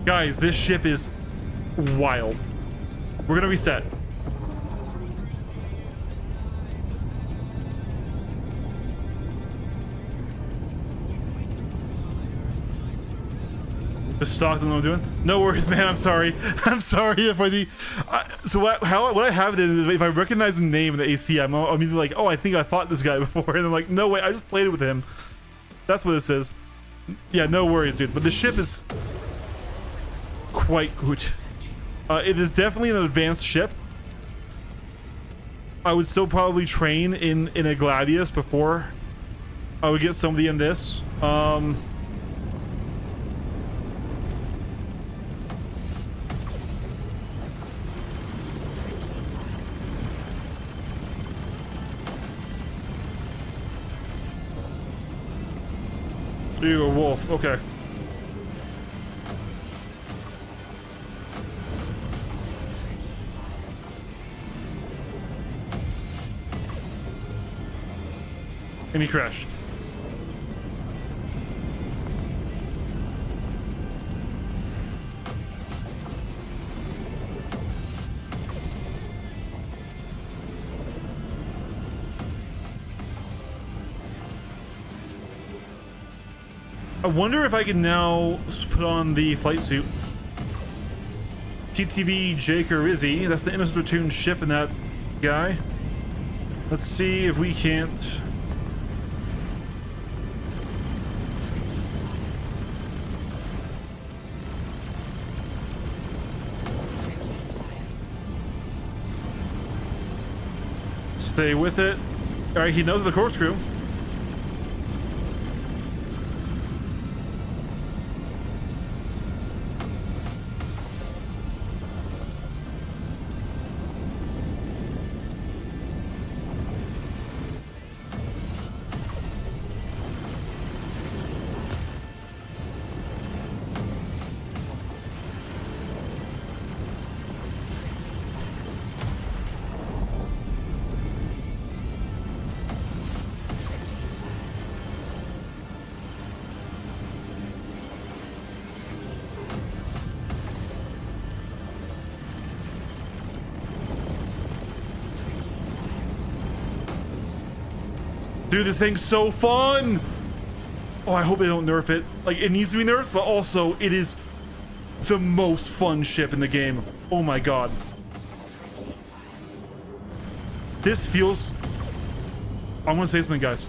Guys, this ship is wild. We're gonna reset. Just stocked on what I'm doing. No worries, man. I'm sorry. I'm sorry if so what I have it is if I recognize the name of the AC, I'm either like, oh, I think I fought this guy before, and I'm like, no way, I just played with him. That's what this is. Yeah, no worries, dude. But the ship is quite good. It is definitely an advanced ship. I would still probably train in a Gladius before I would get somebody in this. You're a wolf, okay. And he crashed. I wonder if I can now put on the flight suit. TTV Jake or Izzy, that's the innocent platoon ship and that guy. Let's see if we can't. Stay with it. All right, he knows the corkscrew. Dude, this thing's so fun! Oh, I hope they don't nerf it. Like, it needs to be nerfed, but also, it is the most fun ship in the game. Oh my god. This feels... I'm gonna say something, guys.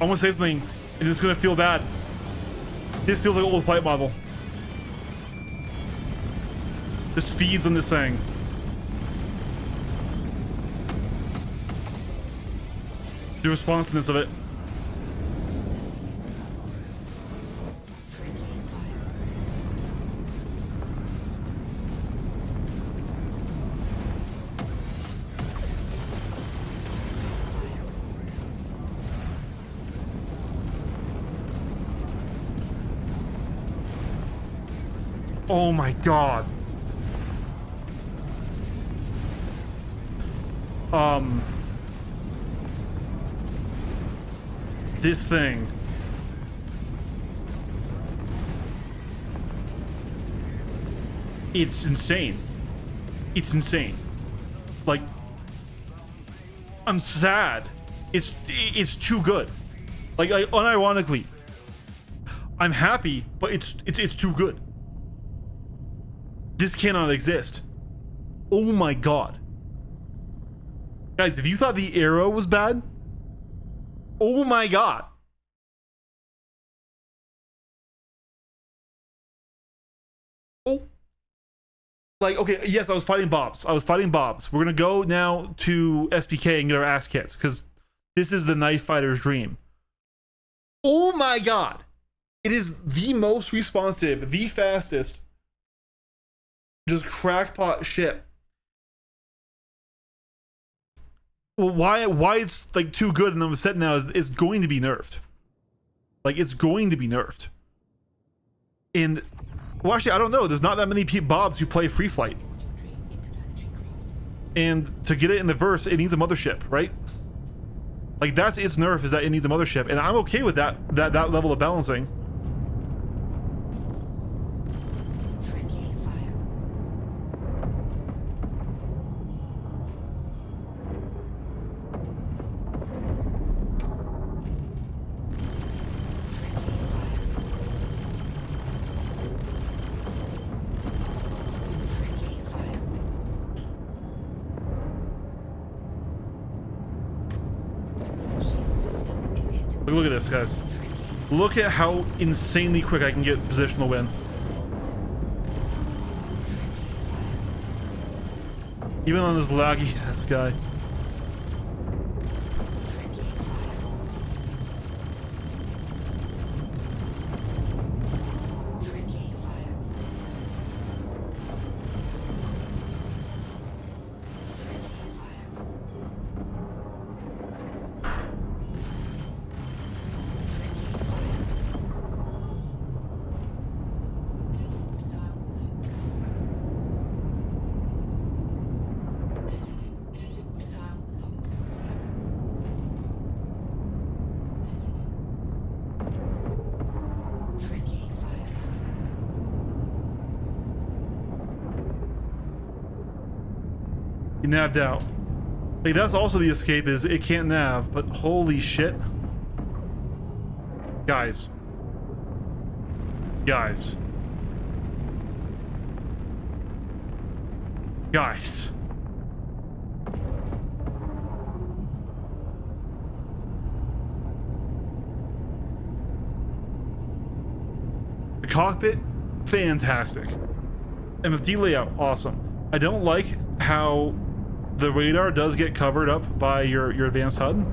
I'm gonna say something, and it's gonna feel bad. This feels like an old fight model. The speeds on this thing. The responsiveness of it. Oh my god. This thing. It's insane. It's insane. Like, I'm sad. It's too good. Like unironically, I'm happy, but it's too good. This cannot exist. Oh my god. Guys, if you thought the arrow was bad, oh my god. Oh. Like, okay, yes, I was fighting Bobs. We're gonna go now to SPK and get our ass kicked, because this is the knife fighter's dream. Oh my god. It is the most responsive, the fastest, just crackpot ship. Well, why it's like too good and I'm set now is going to be nerfed. Like, it's going to be nerfed. And well, actually, I don't know. There's not that many Bobs who play Free Flight. And to get it in the verse, it needs a mothership, right? Like, that's its nerf, is that it needs a mothership, and I'm okay with that level of balancing. Look at this, guys. Look at how insanely quick I can get positional win. Even on this laggy ass guy. He navved out. Like, that's also the escape, is it can't nav, but holy shit. Guys. Guys. Guys. The cockpit, fantastic. MFD layout, awesome. I don't like how the radar does get covered up by your advanced HUD.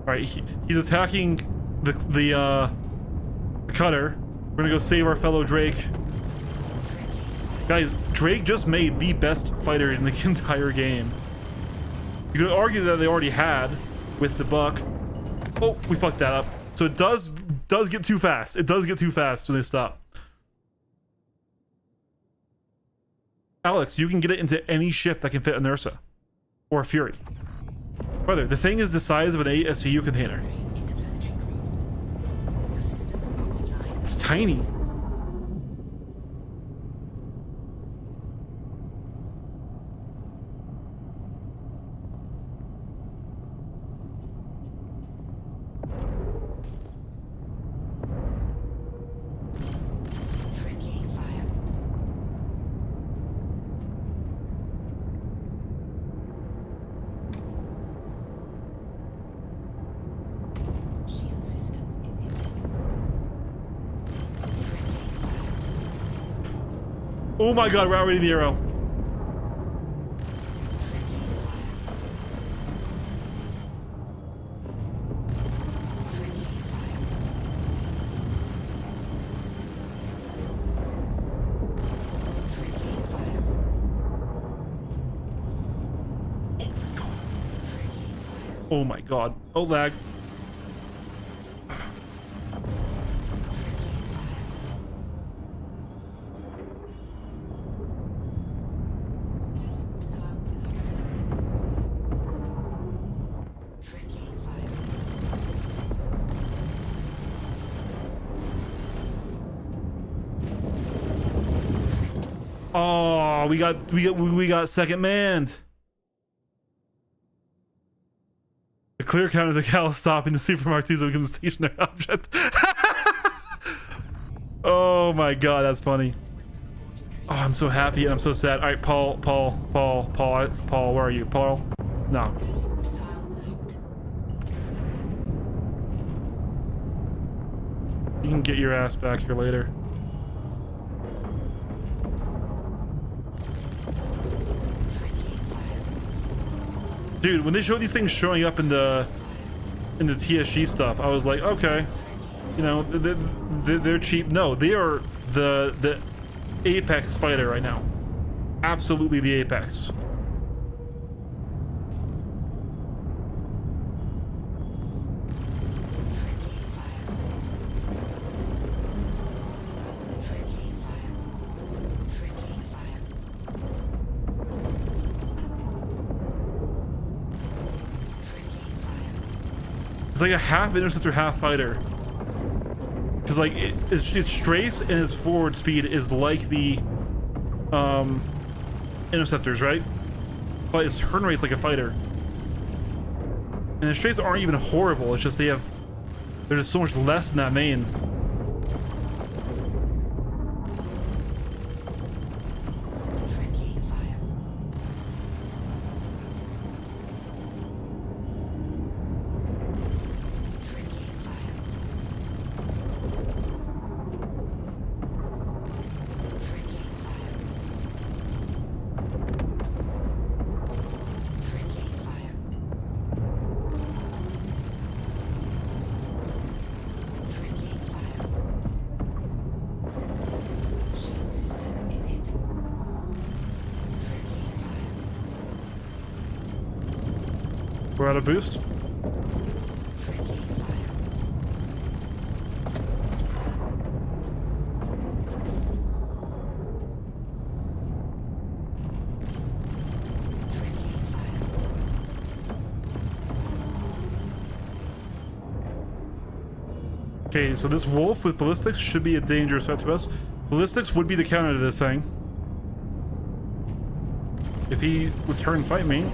Alright, he's attacking the cutter. We're gonna go save our fellow Drake. Guys, Drake just made the best fighter in the entire game. You could argue that they already had with the buck. Oh, we fucked that up. So it does get too fast. It does get too fast when they stop. Alex, you can get it into any ship that can fit an Ursa or a Fury. Brother, the thing is the size of an ASCU container. It's tiny. Oh my god, we're already in the arrow. Oh my god. Oh, lag. Oh, we got second manned. The clear counter the cow stopping the Super Mark II so becomes a stationary object. Oh my god, that's funny. Oh, I'm so happy and I'm so sad. All right, Paul, where are you? Paul? No. You can get your ass back here later. Dude, when they showed these things showing up in the TSG stuff, I was like, okay, you know, they're cheap. No, they are the apex fighter right now. Absolutely the apex. It's like a half interceptor, half fighter. Because like its trace and its forward speed is like the interceptors, right? But its turn rate's like a fighter. And its trace aren't even horrible. It's just they're just so much less than that main. We're out of boost. Okay, so this wolf with ballistics should be a dangerous threat to us. Ballistics would be the counter to this thing. If he would turn and fight me.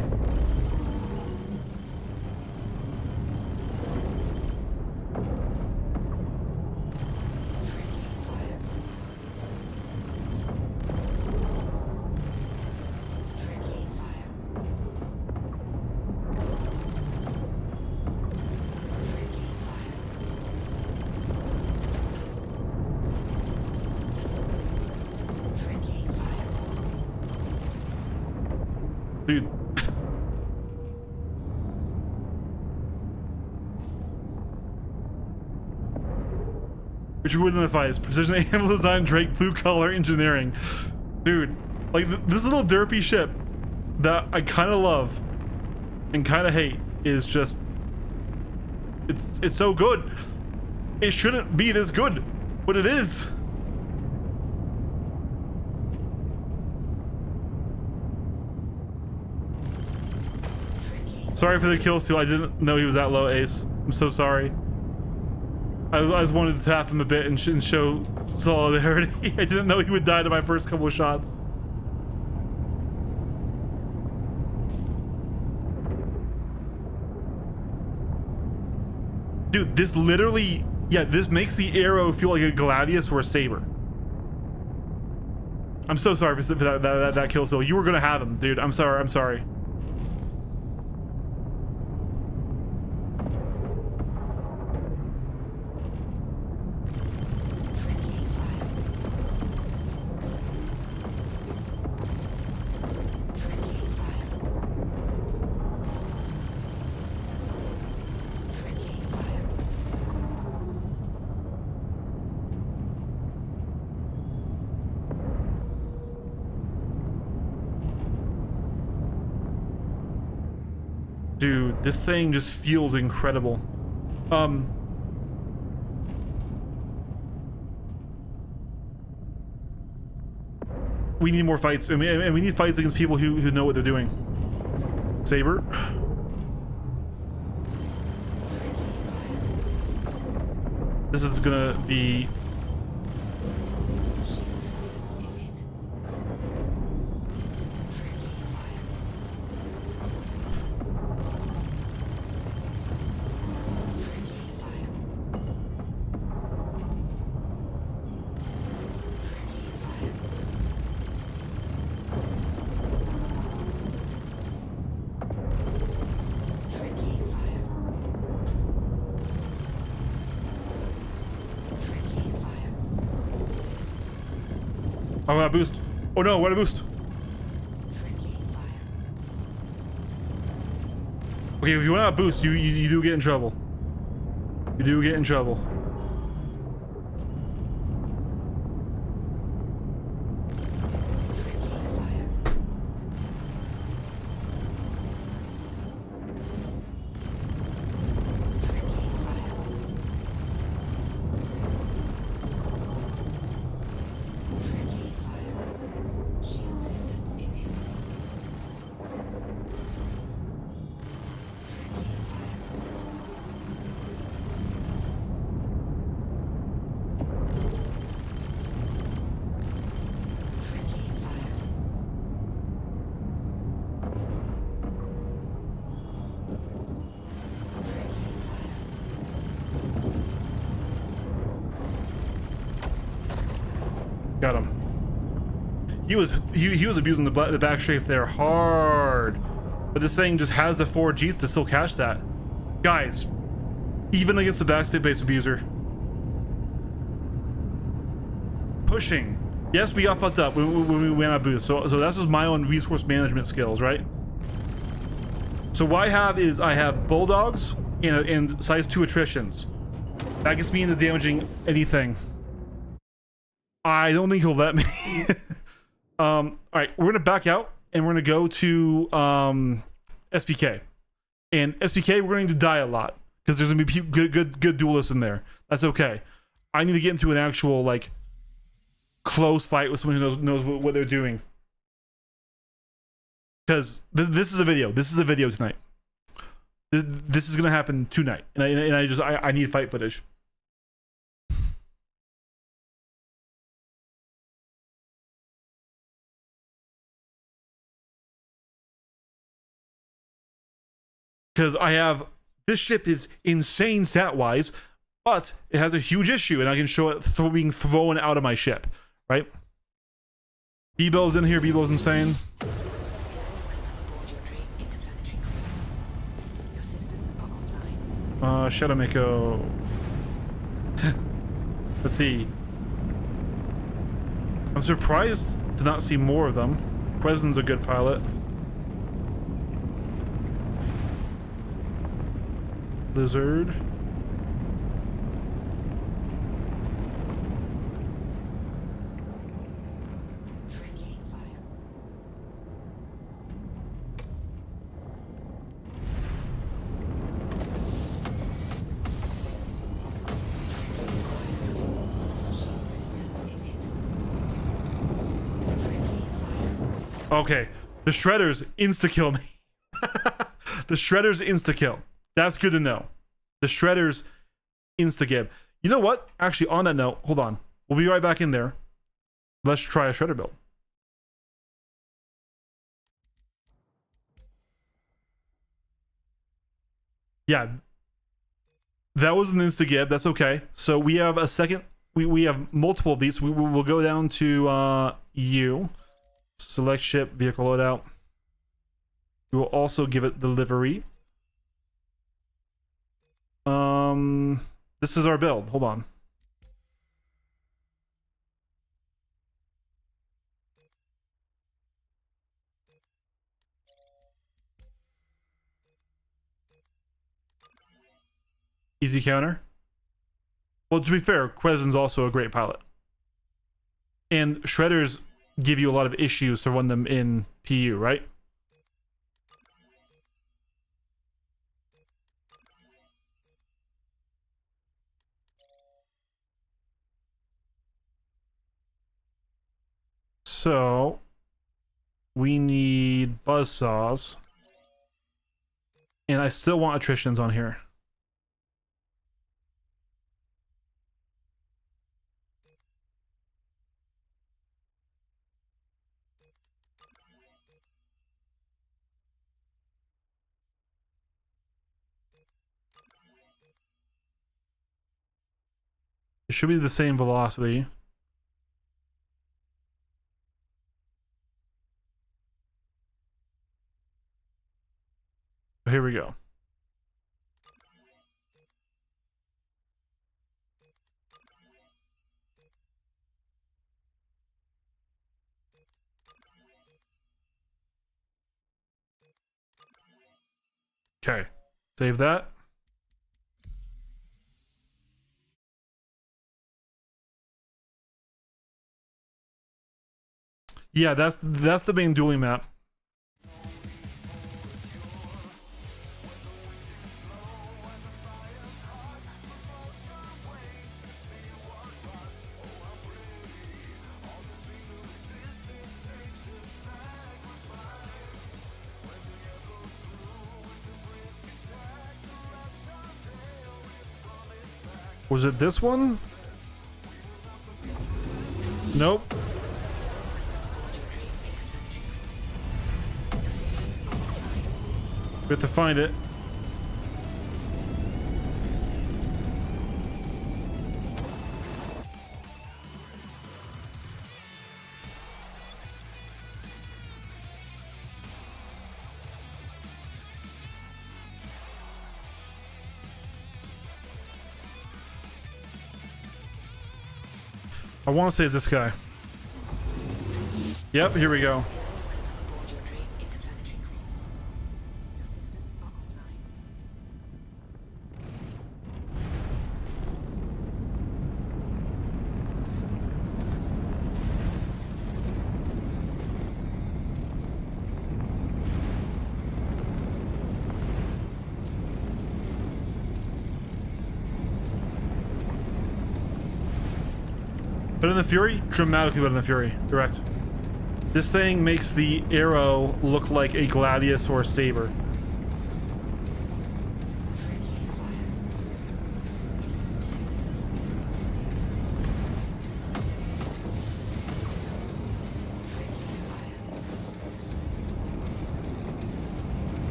Dude. Which would identify as precision animal design, Drake, blue collar engineering. Dude, like this little derpy ship that I kind of love and kind of hate is just it's so good. It shouldn't be this good, but it is. Sorry for the kill steal. I didn't know he was that low, Ace. I'm so sorry. I just wanted to tap him a bit and show solidarity. I didn't know he would die to my first couple of shots. Dude, this literally, yeah, this makes the arrow feel like a gladius or a saber. I'm so sorry for that kill steal. You were gonna have him, dude. I'm sorry. I'm sorry. Dude, this thing just feels incredible. We need more fights. I mean, and we need fights against people who know what they're doing. Saber. This is gonna be... I'm gonna boost. Oh no, what a boost. Okay, if you want to boost, you do get in trouble. You do get in trouble. Got him. He was abusing the back strafe there hard, but this thing just has the 4 Gs to still catch that. Guys, even against the backstay base abuser, pushing. Yes, we got fucked up when we went out boost. So that's just my own resource management skills, right? So what I have bulldogs and size 2 attritions. That gets me into damaging anything. I don't think he'll let me. All right, we're gonna back out and we're gonna go to SPK. And SPK, we're going to die a lot because there's gonna be good duelists in there. That's okay. I need to get into an actual like close fight with someone who knows what they're doing. Because this is a video. This is a video tonight. This is gonna happen tonight, and I need fight footage. Because I have this ship is insane stat wise, but it has a huge issue, and I can show it being thrown out of my ship, right? Bebo's in here. Bebo's insane. Shadow Mako. Let's see. I'm surprised to not see more of them. President's a good pilot. Lizard. Friendly fire. Shield system is hit. Friendly fire. Okay, the Shredders insta-kill me. The Shredders insta-kill. That's good to know. The Shredders insta-kill. You know what? Actually, on that note, hold on. We'll be right back in there. Let's try a Shredder build. Yeah. That was an insta-gib. That's okay. So we have a second. We have multiple of these. We'll go down to U. Select ship, vehicle loadout. We will also give it the livery. This is our build. Hold on. Easy counter. Well, to be fair, Quesen's also a great pilot. And Shredders give you a lot of issues to run them in PU, right? So we need buzzsaws. And I still want attritions on here. It should be the same velocity. Here we go. Okay, save that. Yeah, that's the main dueling map. Was it this one? Nope. We have to find it. I want to say it's this guy. Yep, here we go. Board your train interplanetary craft. Your systems are online. Better than the Fury? Dramatically better than the Fury. Direct. This thing makes the arrow look like a gladius or a saber.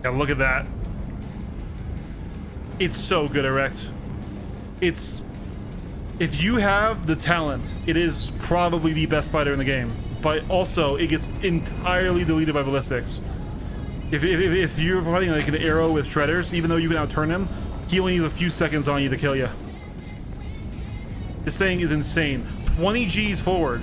Yeah, look at that. It's so good, Erect. It's... If you have the talent, it is probably the best fighter in the game. But also, it gets entirely deleted by ballistics. If you're fighting like an arrow with shredders, even though you can outturn him, he only needs a few seconds on you to kill you. This thing is insane. 20 Gs forward.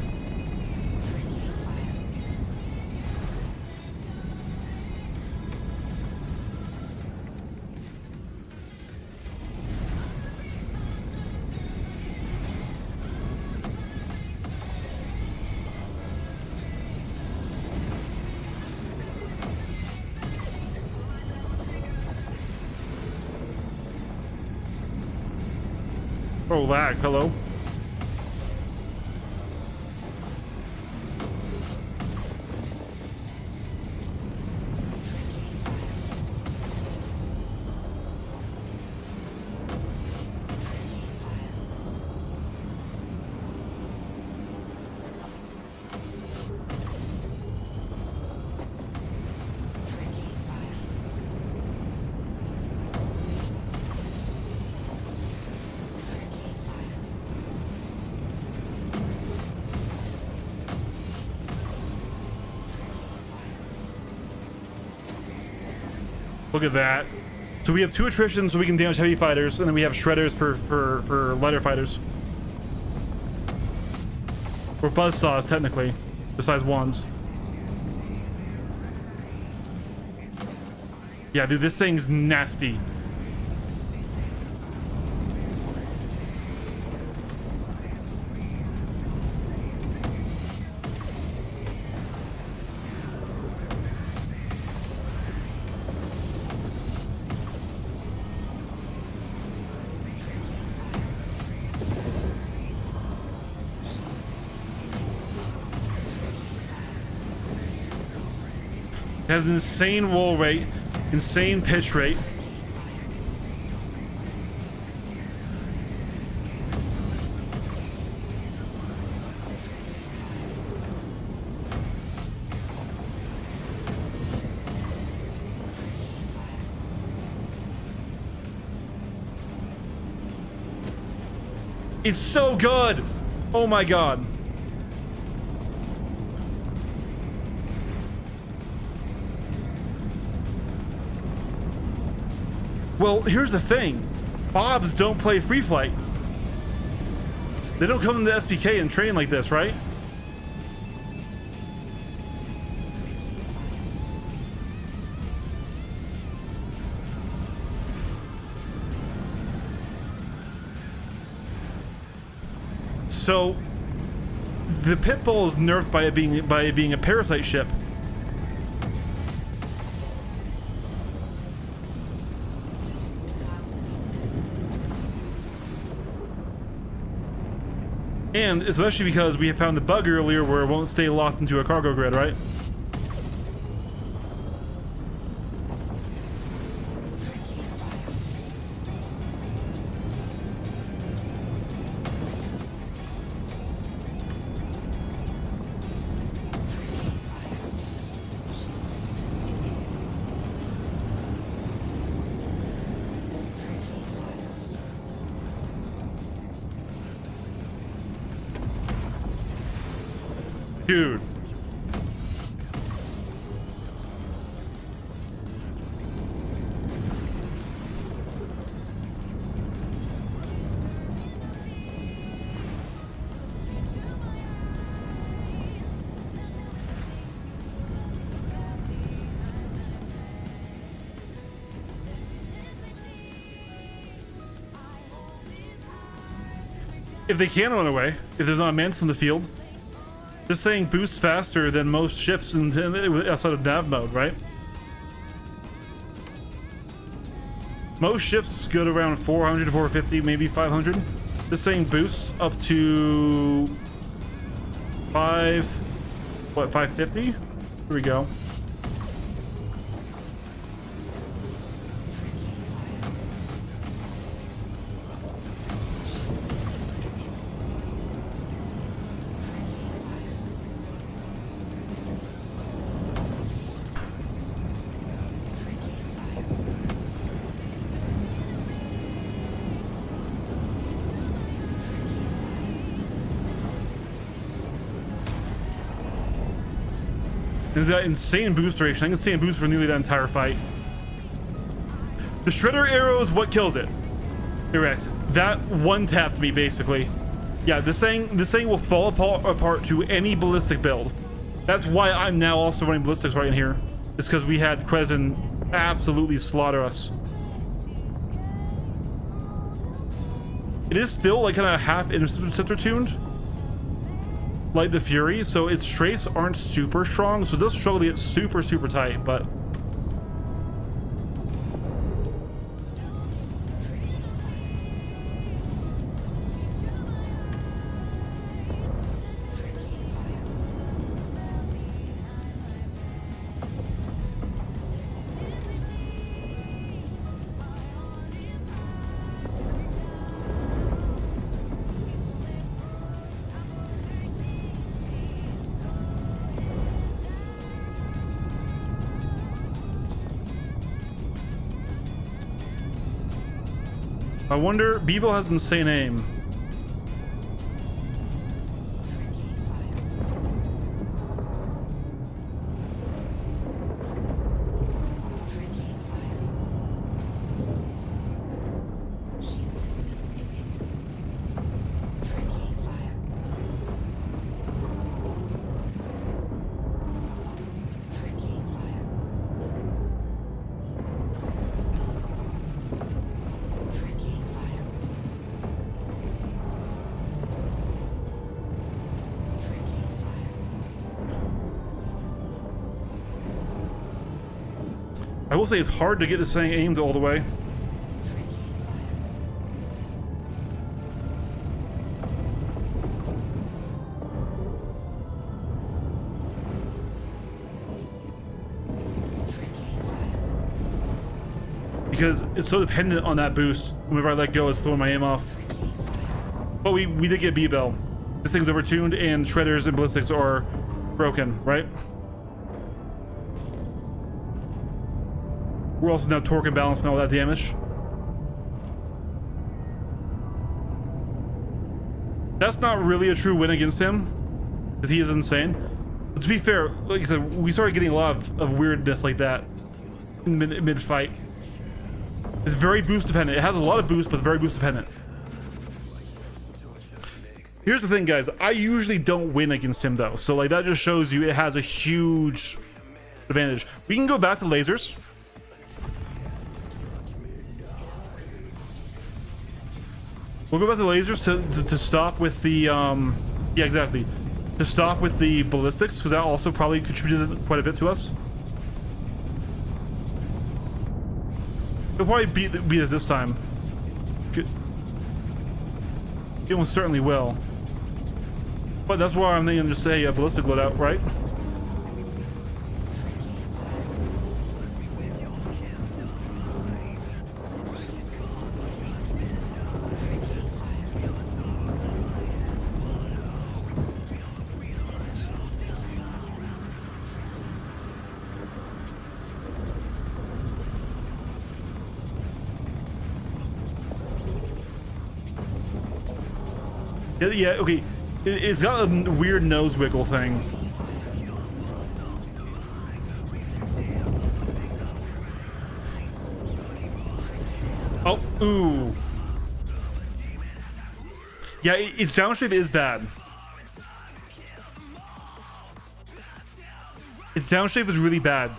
Oh, lag. Hello. Look at that. So we have 2 attrition so we can damage heavy fighters, and then we have shredders for lighter fighters. Or buzzsaws, technically, besides ones. Yeah, dude, this thing's nasty. It has an insane roll rate, insane pitch rate. It's so good. Oh my god. Well, here's the thing. Bobs don't play free flight. They don't come into SPK and train like this, right? So the Pitbull is nerfed by it being a parasite ship. And especially because we have found the bug earlier where it won't stay locked into a cargo grid, right? Dude. if they can run away, if there's not a mantis in the field. This thing boosts faster than most ships outside of nav mode, right? Most ships go to around 400 to 450, maybe 500. This thing boosts up to 550? Here we go. It's got insane boost duration. I can insane boost for nearly that entire fight. The shredder arrow is what kills it. Correct. That one tapped me basically. Yeah, this thing will fall apart to any ballistic build. That's why I'm now also running ballistics right in here. It's because we had Krezen absolutely slaughter us. It is still like kind of half interceptor tuned, like the Fury, so its strafes aren't super strong, so it does struggle to get super tight, but I wonder, Beeble has insane aim. I will say it's hard to get this thing aimed all the way. Because it's so dependent on that boost. Whenever I let go, it's throwing my aim off. But we did get B-Bell. This thing's overtuned and shredders and ballistics are broken, right? We're also now torque and balance and all that damage. That's not really a true win against him, because he is insane. But to be fair, like I said, we started getting a lot of weirdness like that in mid-fight. It's very boost dependent. It has a lot of boost, but it's very boost dependent. Here's the thing, guys. I usually don't win against him, though. So, like, that just shows you it has a huge advantage. We can go back to lasers. We'll go back to lasers to stop with the, yeah, exactly. To stop with the ballistics, because that also probably contributed quite a bit to us. He'll probably beat us this time. It most certainly will. But that's why I'm thinking just a ballistic loadout, right? Yeah, okay. It's got a weird nose wiggle thing. Oh, ooh. Yeah, its downstrafe is bad. Its downstrafe is really bad.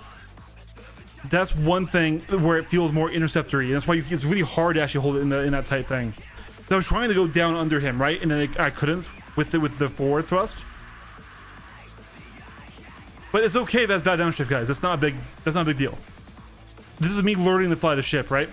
That's one thing where it feels more interceptory. And that's why it's really hard to actually hold it in that type thing. I was trying to go down under him, right? And then I couldn't with the forward thrust. But it's okay if that's bad downshift, guys. That's not a big deal. This is me learning to fly the ship, right?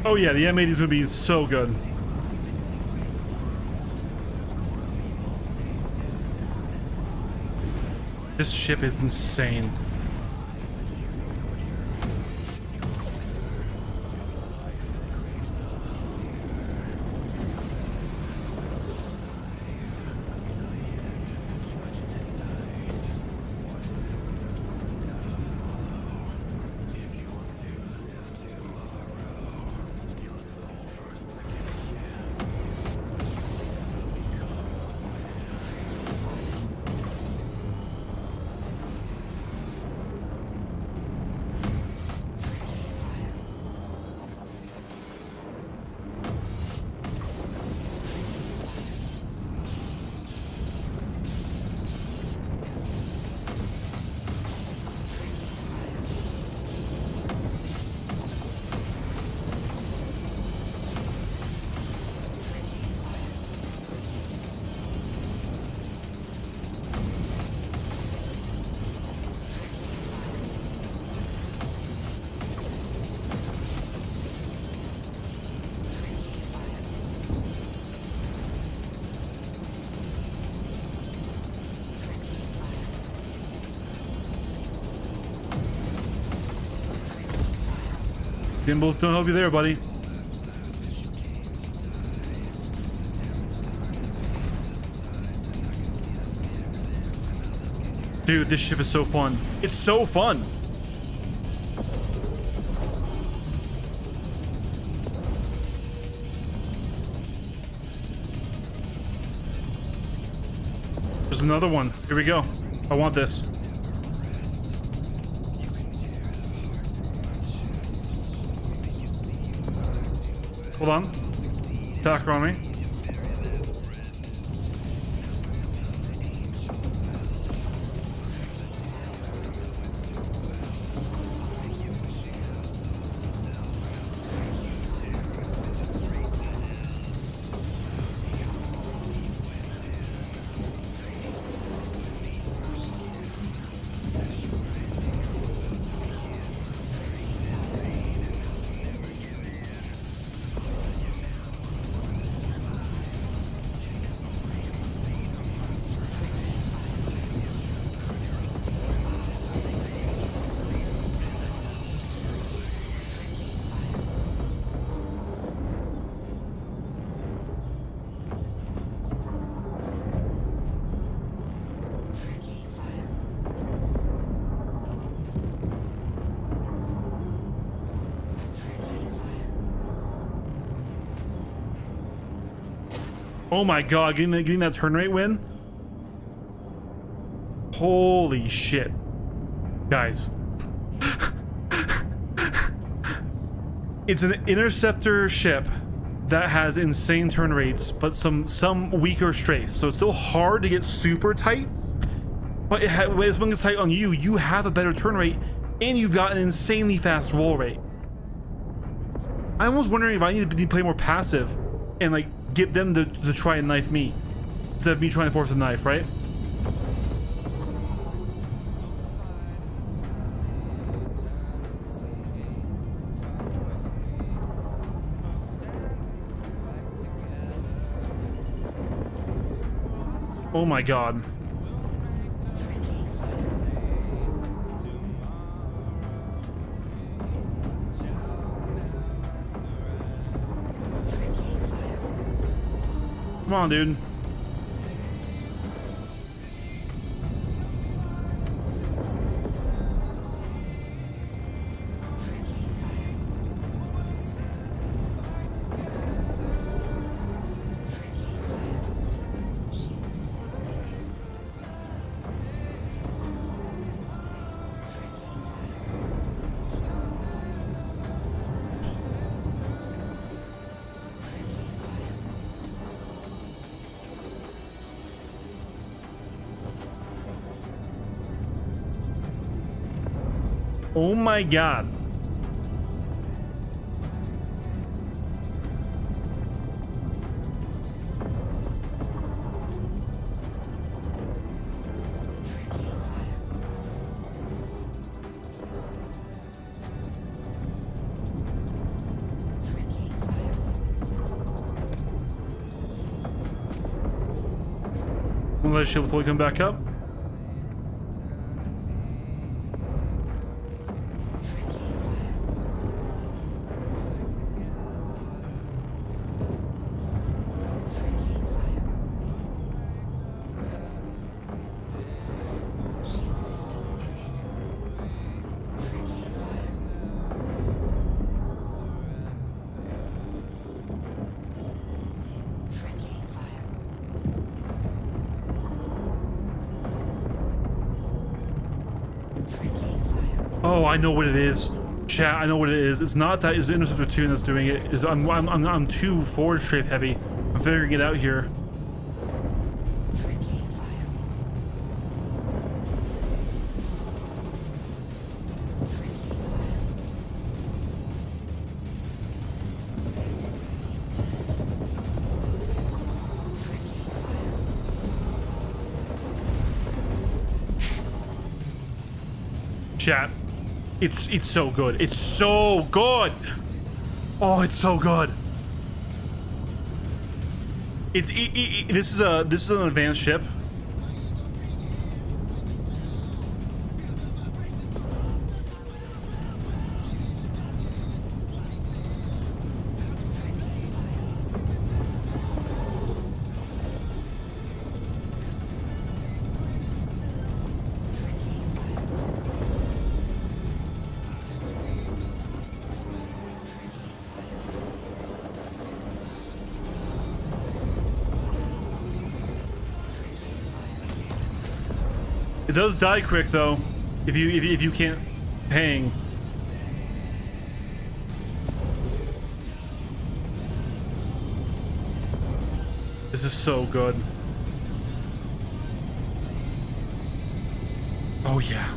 Oh yeah, the M80 is gonna be so good. This ship is insane. Gimbals don't help you there, buddy. Dude, this ship is so fun. It's so fun. There's another one. Here we go. I want this. Hold on. Attacker on me. Oh my god, getting that turn rate win? Holy shit. Guys. It's an interceptor ship that has insane turn rates, but some weaker strafes. So it's still hard to get super tight. But as long as it's tight on you, you have a better turn rate, and you've got an insanely fast roll rate. I'm almost wondering if I need to play more passive and like get them to try and knife me instead of me trying to force a knife, right? Oh my god. Come on, dude. Oh my god. We'll let shield fully come back up. Oh, I know what it is. Chat, I know what it is. It's not that it's Interceptor 2 that's doing it. Is I'm too forward strafe heavy. I'm figuring it out here. Chat. It's so good. It's so good. Oh, it's so good. This is an advanced ship. It does die quick though, if you can't hang. This is so good. Oh yeah.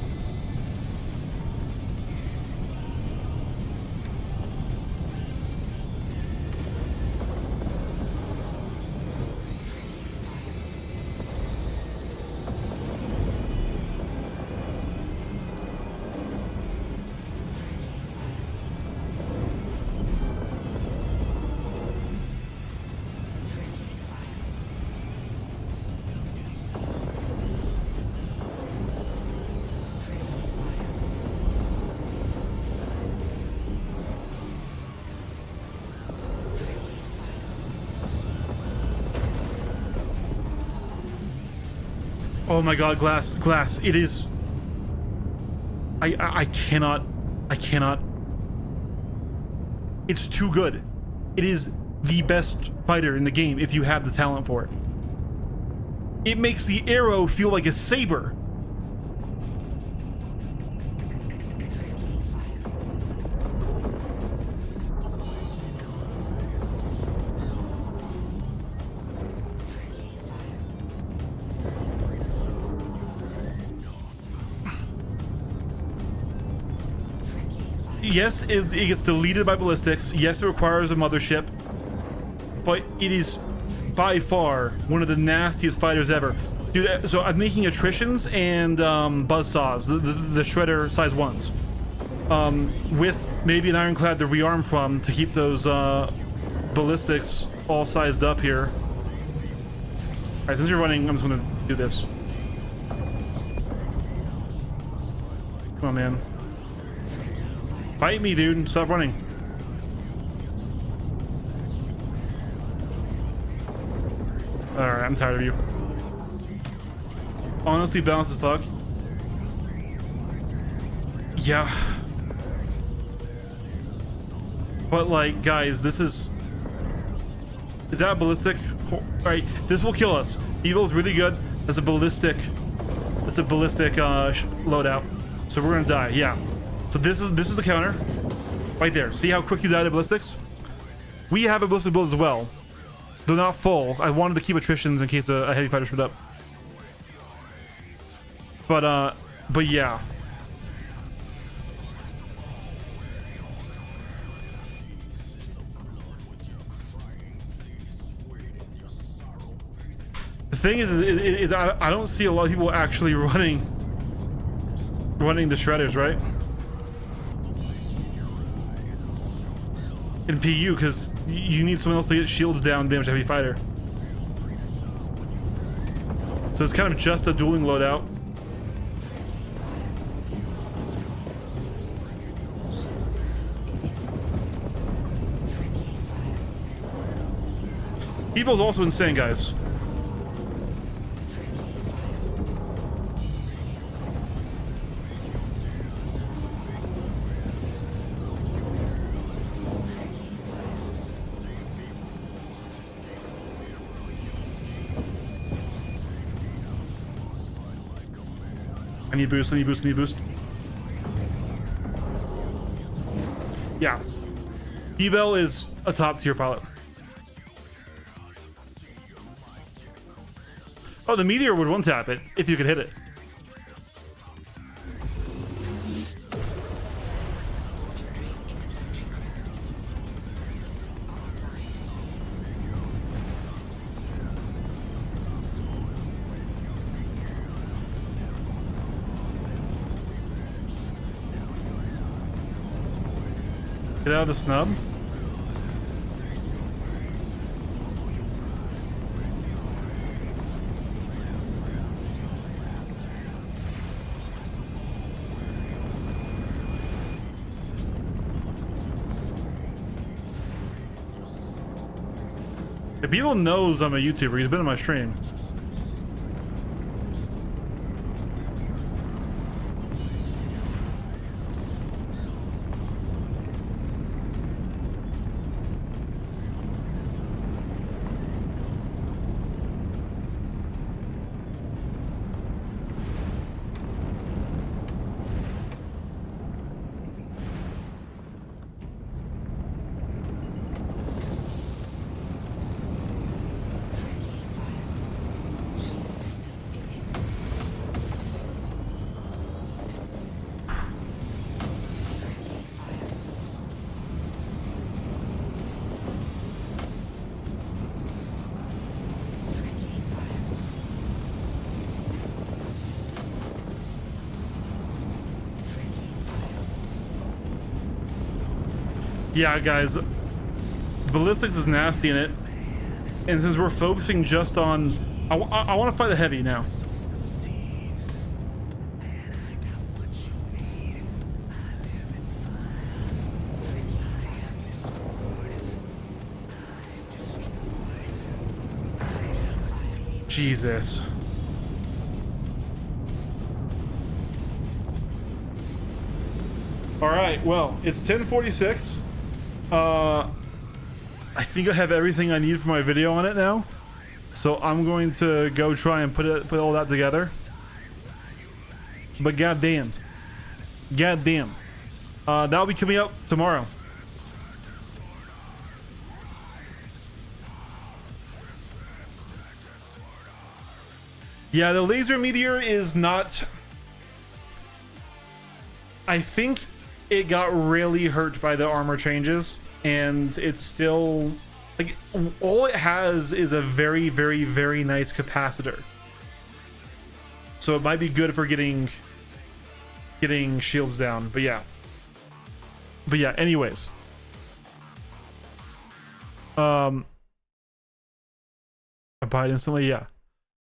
Oh my god, glass. It is. I cannot. It's too good. It is the best fighter in the game if you have the talent for it. It makes the arrow feel like a saber. yes, it gets deleted by ballistics. Yes, it requires a mothership, but it is by far one of the nastiest fighters ever. Dude, so I'm making attritions and buzzsaws, the shredder size ones, with maybe an ironclad to rearm from to keep those ballistics all sized up here. All right, since you're running, I'm just gonna do this. Come on, man. Fight me, dude. Stop running. Alright, I'm tired of you. Honestly, balanced as fuck. Yeah. But, like, guys, this is... Is that a ballistic? Alright, this will kill us. Evil's really good. That's a ballistic... That's a ballistic loadout. So we're gonna die, yeah. So this is the counter. Right there. See how quick you die to ballistics? We have a ballistic build as well. They're not full. I wanted to keep attritions in case a heavy fighter showed up. But yeah. The thing is I don't see a lot of people actually running the shredders, right? In PU, because you need someone else to get shields down, damage heavy fighter. So it's kind of just a dueling loadout. Evil's also insane, guys. I need boost, I need boost, I need boost. Yeah. D-Bell is a top tier pilot. Oh, the Meteor would one tap it if you could hit it. Get out of the snub. If people knows I'm a YouTuber, he's been on my stream. Yeah, guys, ballistics is nasty in it, and since we're focusing just on, I want to fight the heavy now. Jesus. All right, well, it's 10:46. I think I have everything I need for my video on it now, so I'm going to go try and put all that together. But goddamn, that'll be coming up tomorrow. Yeah, the laser meteor is not. I think it got really hurt by the armor changes, and it's still like all it has is a very, very, very nice capacitor. So it might be good for getting shields down, but yeah. Anyways, I buy it instantly. Yeah,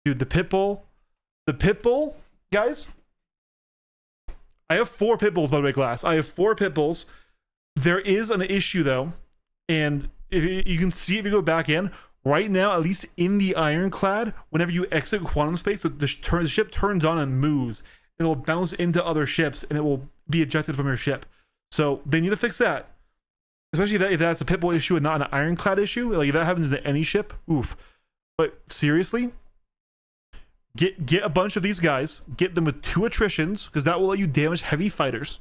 dude, the Pitbull, guys. I have 4 Pitbulls, by the way, Glass. I have 4 Pitbulls. There is an issue though, and if you can see if you go back in right now, at least in the Ironclad, whenever you exit quantum space, the ship turns on and moves. It will bounce into other ships and it will be ejected from your ship. So they need to fix that, especially if that's a Pitbull issue and not an Ironclad issue. Like if that happens to any ship, oof. But seriously, get a bunch of these guys, get them with 2 attritions, because that will let you damage heavy fighters.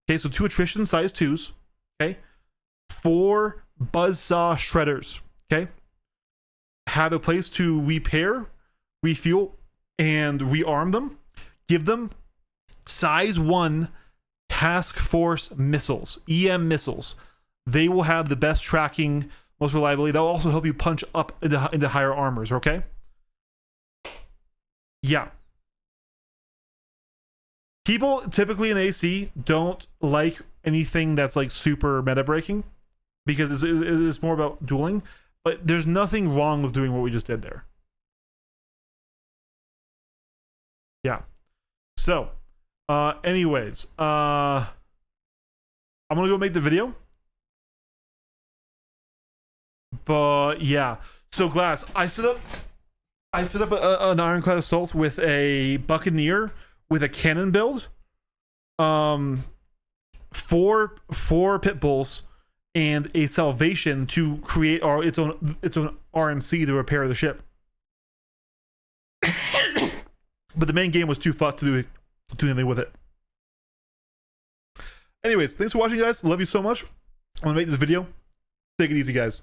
Okay, so 2 attrition size 2s. Okay, 4 buzzsaw shredders. Okay, have a place to repair, refuel, and rearm them. Give them size 1 task force missiles, EM missiles. They will have the best tracking, most reliability. That will also help you punch up into higher armors. Okay. Yeah. People typically in AC don't like anything that's like super meta breaking because it's more about dueling, but there's nothing wrong with doing what we just did there. Yeah. So, anyways, I'm gonna go make the video. But yeah. So Glass, I set up an Ironclad assault with a Buccaneer with a cannon build, 4 pit bulls, and a salvation to create its own RMC to repair the ship. But the main game was too fucked to do anything with it. Anyways, thanks for watching, guys. Love you so much. I'm gonna make this video. Take it easy, guys.